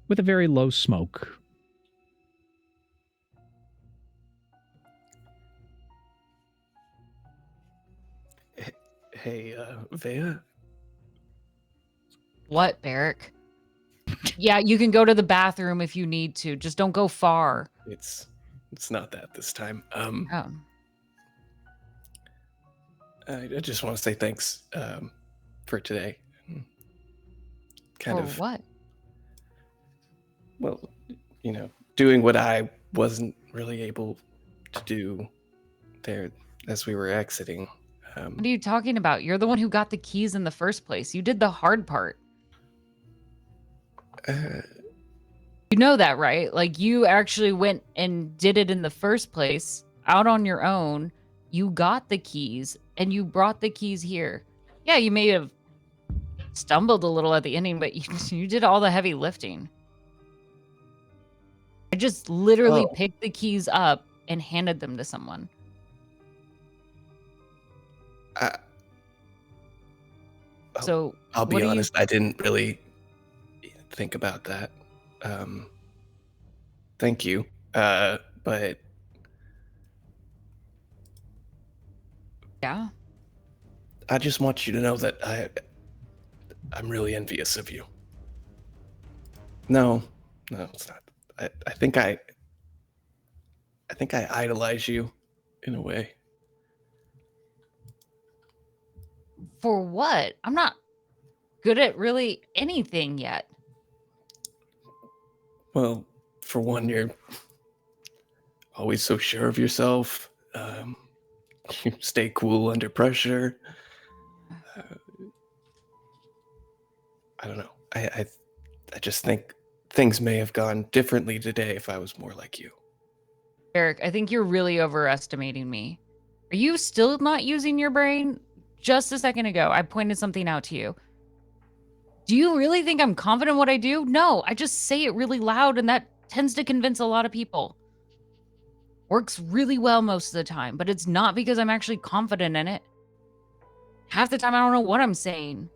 with a very low smoke. Hey, Vea? What, Berrick? Yeah, you can go to the bathroom if you need to. Just don't go far. It's not that this time. Oh. I just want to say thanks for today. Kind For of what? Well, you know, doing what I wasn't really able to do there as we were exiting. What are you talking about? You're the one who got the keys in the first place. You did the hard part. You know that, right? Like, you actually went and did it in the first place, out on your own. You got the keys, and you brought the keys here. Yeah, you may have stumbled a little at the ending, but you did all the heavy lifting. I just literally picked the keys up and handed them to someone. So what I'll be do you- honest, I didn't really think about that. Thank you. But Yeah. I just want you to know that I'm really envious of you. No, it's not. I think I idolize you in a way. For what? I'm not good at really anything yet. Well, for one, you're always so sure of yourself. You stay cool under pressure. I don't know. I just think things may have gone differently today if I was more like you. Berrick, I think you're really overestimating me. Are you still not using your brain? Just a second ago, I pointed something out to you. Do you really think I'm confident in what I do? No, I just say it really loud, and that tends to convince a lot of people. Works really well most of the time, but it's not because I'm actually confident in it. Half the time, I don't know what I'm saying.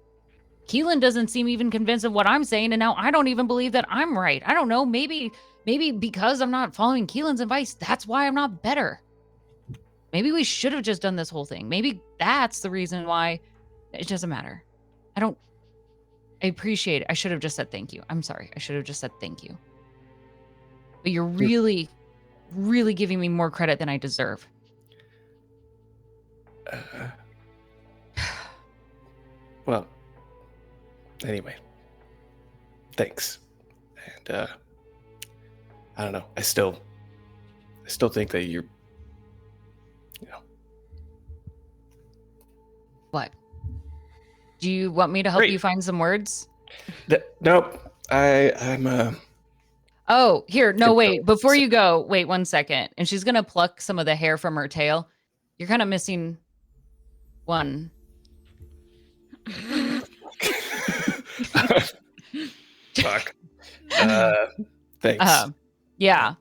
Keelan doesn't seem even convinced of what I'm saying, and now I don't even believe that I'm right. I don't know, maybe because I'm not following Keelan's advice, that's why I'm not better. Maybe we should have just done this whole thing. Maybe that's the reason why. It doesn't matter. I appreciate it. I should have just said thank you. I'm sorry. I should have just said thank you. But you're really, really giving me more credit than I deserve. Well, anyway, thanks. And I don't know. I still think that you're, What? Do you want me to help you find some words? Nope. I'm Oh, here. No, wait. Before you go, wait 1 second. And she's going to pluck some of the hair from her tail. You're kind of missing one. Fuck. Thanks. Yeah.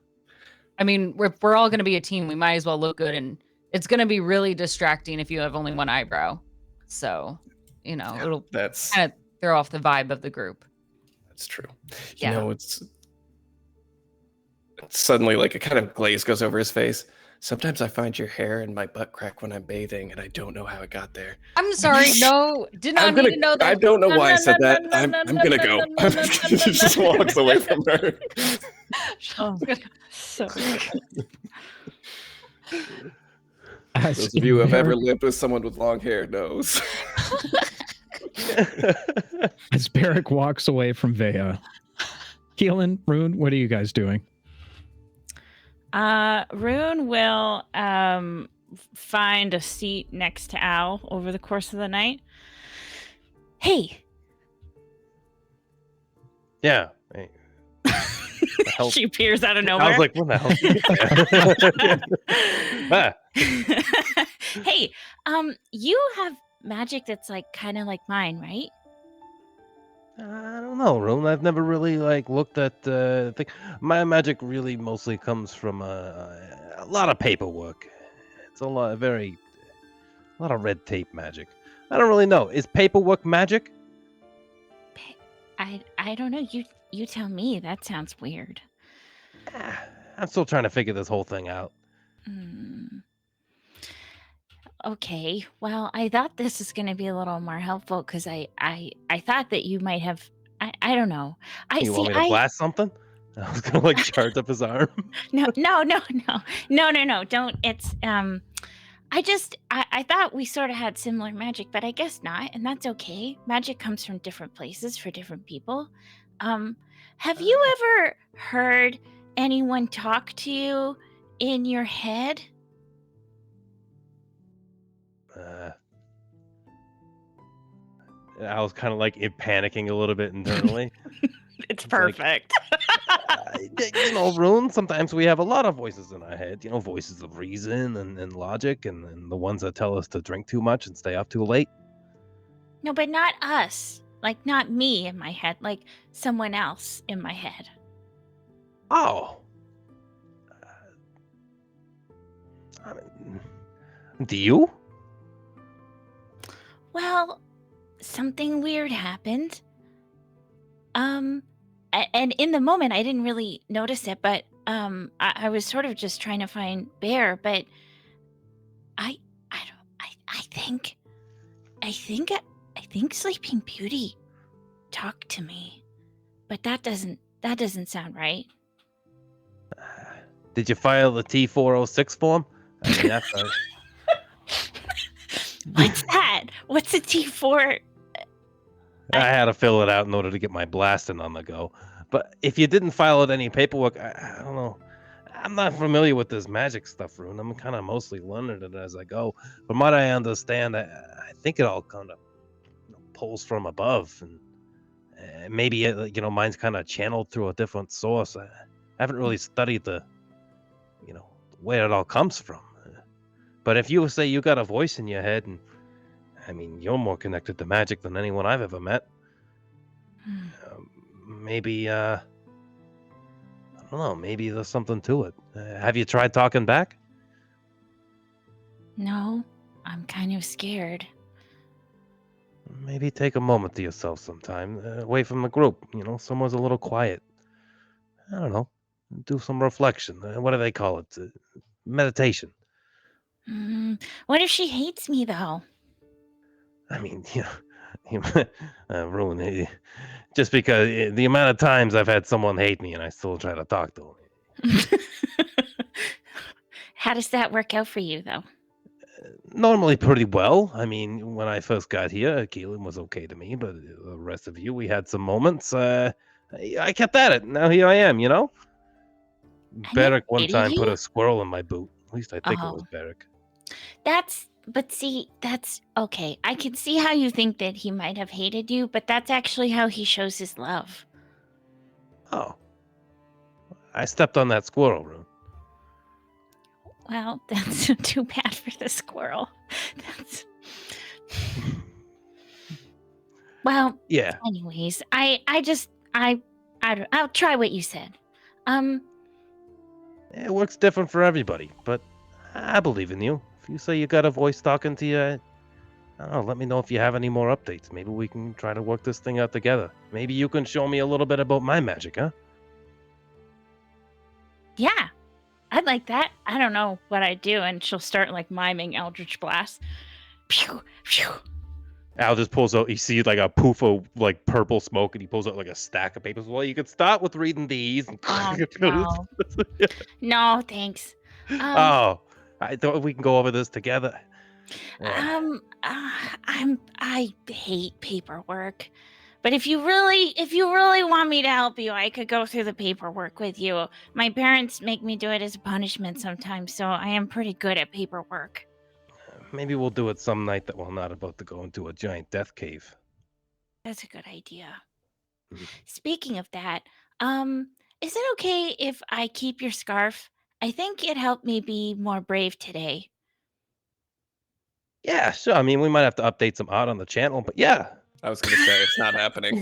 I mean, we're all going to be a team. We might as well look good. And it's going to be really distracting if you have only one eyebrow. So, it'll kind of throw off the vibe of the group. That's true. You know, it's suddenly like a kind of glaze goes over his face. Sometimes I find your hair in my butt crack when I'm bathing, and I don't know how it got there. I'm sorry. No, did not need to know that. I don't know why I said that. I'm gonna go. He just walks away from her. So Those of you who have ever lived with someone with long hair knows. As Berrick walks away from Vea, Keelan, Rune, what are you guys doing? Rune will find a seat next to Al over the course of the night. Hey. Yeah. Hey. She appears out of nowhere. I was like, what the hell? Hey, you have magic that's like kind of like mine, right? I don't know, Rune. I've never really looked at thing. My magic really mostly comes from a lot of paperwork. It's a lot of red tape magic. I don't really know. Is paperwork magic? I don't know. You tell me. That sounds weird. I'm still trying to figure this whole thing out. Okay. Well, I thought this was going to be a little more helpful because I thought that you might have. I don't know. You want me to blast something? I was gonna charge up his arm. No. Don't. It's I thought we sort of had similar magic, but I guess not, and that's okay. Magic comes from different places for different people. Have you ever heard anyone talk to you in your head? I was kind of panicking a little bit internally. It's perfect. Rune, sometimes we have a lot of voices in our head, voices of reason and logic, and the ones that tell us to drink too much and stay up too late. No, but not us. Like, not me in my head, like someone else in my head. Oh. Do you? Well, something weird happened. and in the moment I didn't really notice it, but I was sort of just trying to find Bear, but I think Sleeping Beauty talked to me, but that doesn't sound right. Did you file the T406 form? I mean, that's What's that? What's a T4? I had to fill it out in order to get my blasting on the go. But if you didn't file out any paperwork, I don't know. I'm not familiar with this magic stuff, Rune. I'm kind of mostly learning it as I go. From what I understand, I think it all kind of pulls from above, and maybe mine's kind of channeled through a different source. I haven't really studied the where it all comes from. But if you say you got a voice in your head, and I mean, you're more connected to magic than anyone I've ever met. Maybe, I don't know, maybe there's something to it. Have you tried talking back? No, I'm kind of scared. Maybe take a moment to yourself sometime, away from the group. Someone's a little quiet. I don't know. Do some reflection. What do they call it? Meditation. What if she hates me, though? I mean, Rune, just because the amount of times I've had someone hate me and I still try to talk to them. How does that work out for you, though? Normally pretty well. I mean, when I first got here, Keelan was okay to me, but the rest of you, we had some moments. I kept at it. Now here I am, Berrick one time put a squirrel in my boot. At least I think it was Berrick. That's okay. I can see how you think that he might have hated you, but that's actually how he shows his love. Oh. I stepped on that squirrel, Rune. Well, that's too bad for the squirrel. Well, yeah. Anyways, I'll try what you said. It works different for everybody, but I believe in you. If you say you got a voice talking to you, I don't know, let me know if you have any more updates. Maybe we can try to work this thing out together. Maybe you can show me a little bit about my magic, huh? Yeah, I'd like that. I don't know what I'd do, and she'll start miming Eldritch Blast. Pew, pew. Al just pulls out, you see a poof of purple smoke, and he pulls out a stack of papers. Well, you could start with reading these. No. No, thanks. I thought we can go over this together. I hate paperwork. But if you really want me to help you, I could go through the paperwork with you. My parents make me do it as a punishment sometimes, so I am pretty good at paperwork. Maybe we'll do it some night that we're not about to go into a giant death cave. That's a good idea. Speaking of that, is it okay if I keep your scarf? I think it helped me be more brave today. Yeah, sure. I mean, we might have to update some art on the channel, but yeah. I was going to say, it's not happening.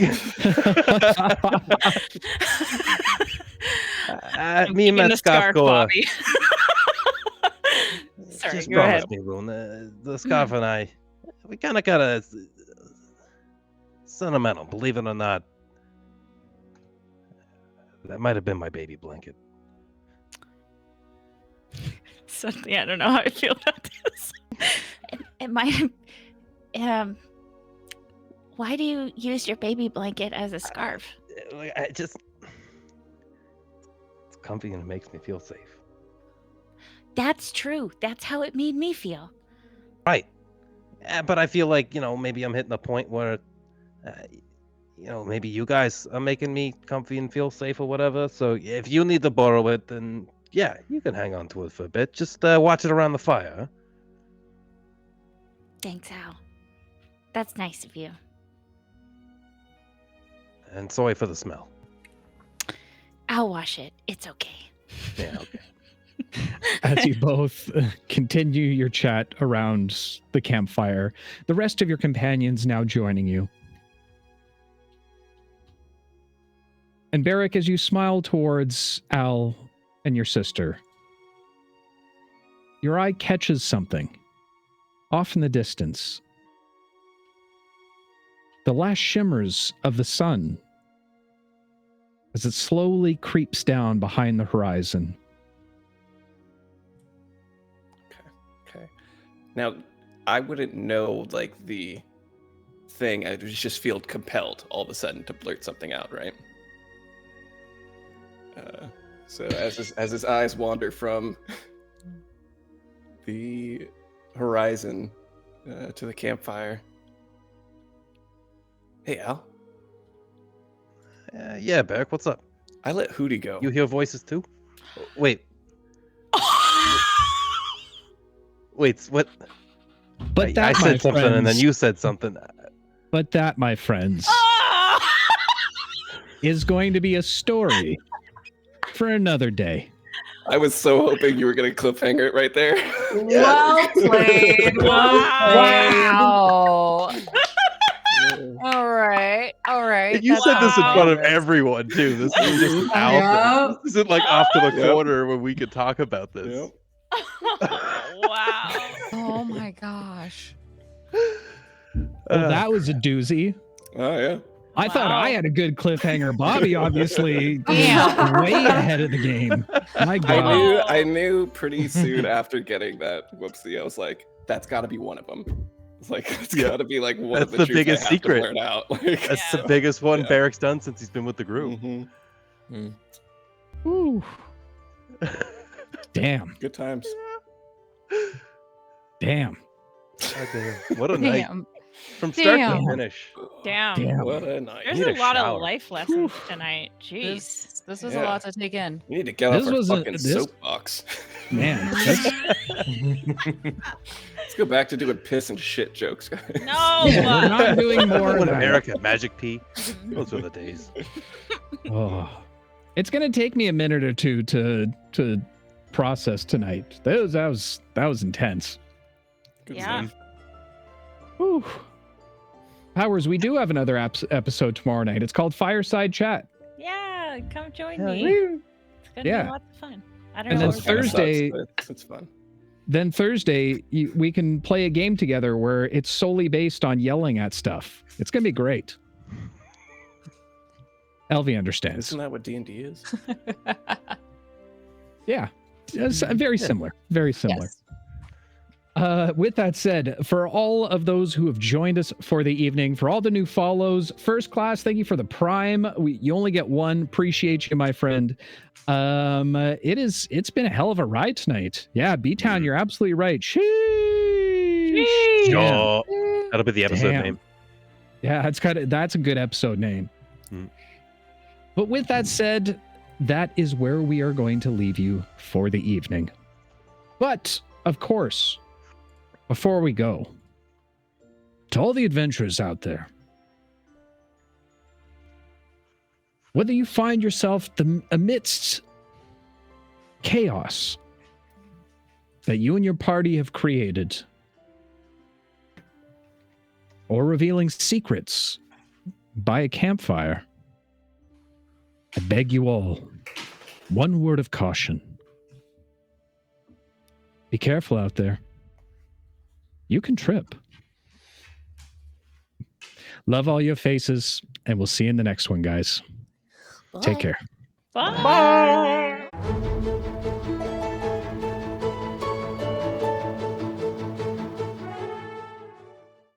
Me and that scarf go... Bobby. Sorry, just go ahead. promise me, Rune. The scarf and I, we kind of got a sentimental, believe it or not. That might have been my baby blanket. Suddenly, I don't know how I feel about this. It might have... Why do you use your baby blanket as a scarf? It's comfy and it makes me feel safe. That's true. That's how it made me feel. Right. But I feel like, maybe I'm hitting a point where, maybe you guys are making me comfy and feel safe or whatever. So if you need to borrow it, then yeah, you can hang on to it for a bit. Just watch it around the fire. Huh? Thanks, Al. That's nice of you. And sorry for the smell. I'll wash it. It's okay. Yeah, okay. As you both continue your chat around the campfire, the rest of your companions now joining you. And Berrick, as you smile towards Al and your sister, your eye catches something off in the distance. The last shimmers of the sun as it slowly creeps down behind the horizon. Okay. Now, I wouldn't know like the thing. I would just feel compelled all of a sudden to blurt something out, right? So as his eyes wander from the horizon to the campfire. Hey, Al. Yeah, Berrick, what's up? I let Hootie go. You hear voices too? Wait. Wait, what? But that, I my said something and then friends- you said something. But that, my friends, is going to be a story for another day. I was so hoping you were going to cliffhanger it right there. Well played. Wow. All right. You said this in front of hilarious. everyone too. This is just out there. This isn't like off to the corner when we could talk about this. Wow. Oh my gosh. Well, that was a doozy. Oh, yeah. I thought I had a good cliffhanger. Bobby obviously Damn. way ahead of the game. My God. I knew pretty soon after getting that whoopsie, I was like, that's got to be one of them. It's like, it's got to be like one That's of the the truths I biggest have to secret. blurt out. Like, That's the biggest one Yeah. Berrick's done since he's been with the group. Whew. Damn. Good times. Damn. God damn. What a night. Damn. From start Damn. to finish. Damn. Damn. What a night. There's Need a a lot shower. of life lessons tonight. Jeez. This was Yeah. a lot to take in. We need to get This off our was a- fucking this- soapbox. Man. That's, Let's go back to doing piss and shit jokes, guys. No. we're not doing more When of that. America, Magic P. Those were the days. Oh. It's gonna take me a minute or two to process tonight. That was intense. Good Yeah. stuff. Whew. Powers, we do have another episode tomorrow night. It's called Fireside Chat. Yeah, come join Hell me. yeah. It's gonna Yeah. be lots of fun. I don't And know. then what we're gonna- Thursday- It's fun. Then Thursday, we can play a game together where it's solely based on yelling at stuff. It's gonna be great. Elvie understands. Isn't that what D&D is? Yeah, it's very similar. Very similar. Yes. With that said, for all of those who have joined us for the evening, for all the new follows, First Class, thank you for the Prime. You only get one. Appreciate you, my friend. It's been a hell of a ride tonight. Yeah, B-Town, you're absolutely right. Sheesh. Yeah. Sure. That'll be the episode Damn. name. Yeah, that's a good episode name. Hmm. But with that said, that is where we are going to leave you for the evening. But, of course, before we go, to all the adventurers out there, whether you find yourself amidst chaos that you and your party have created, or revealing secrets by a campfire, I beg you all, one word of caution. Be careful out there. You can trip. Love all your faces, and we'll see you in the next one, guys. Take care. Bye.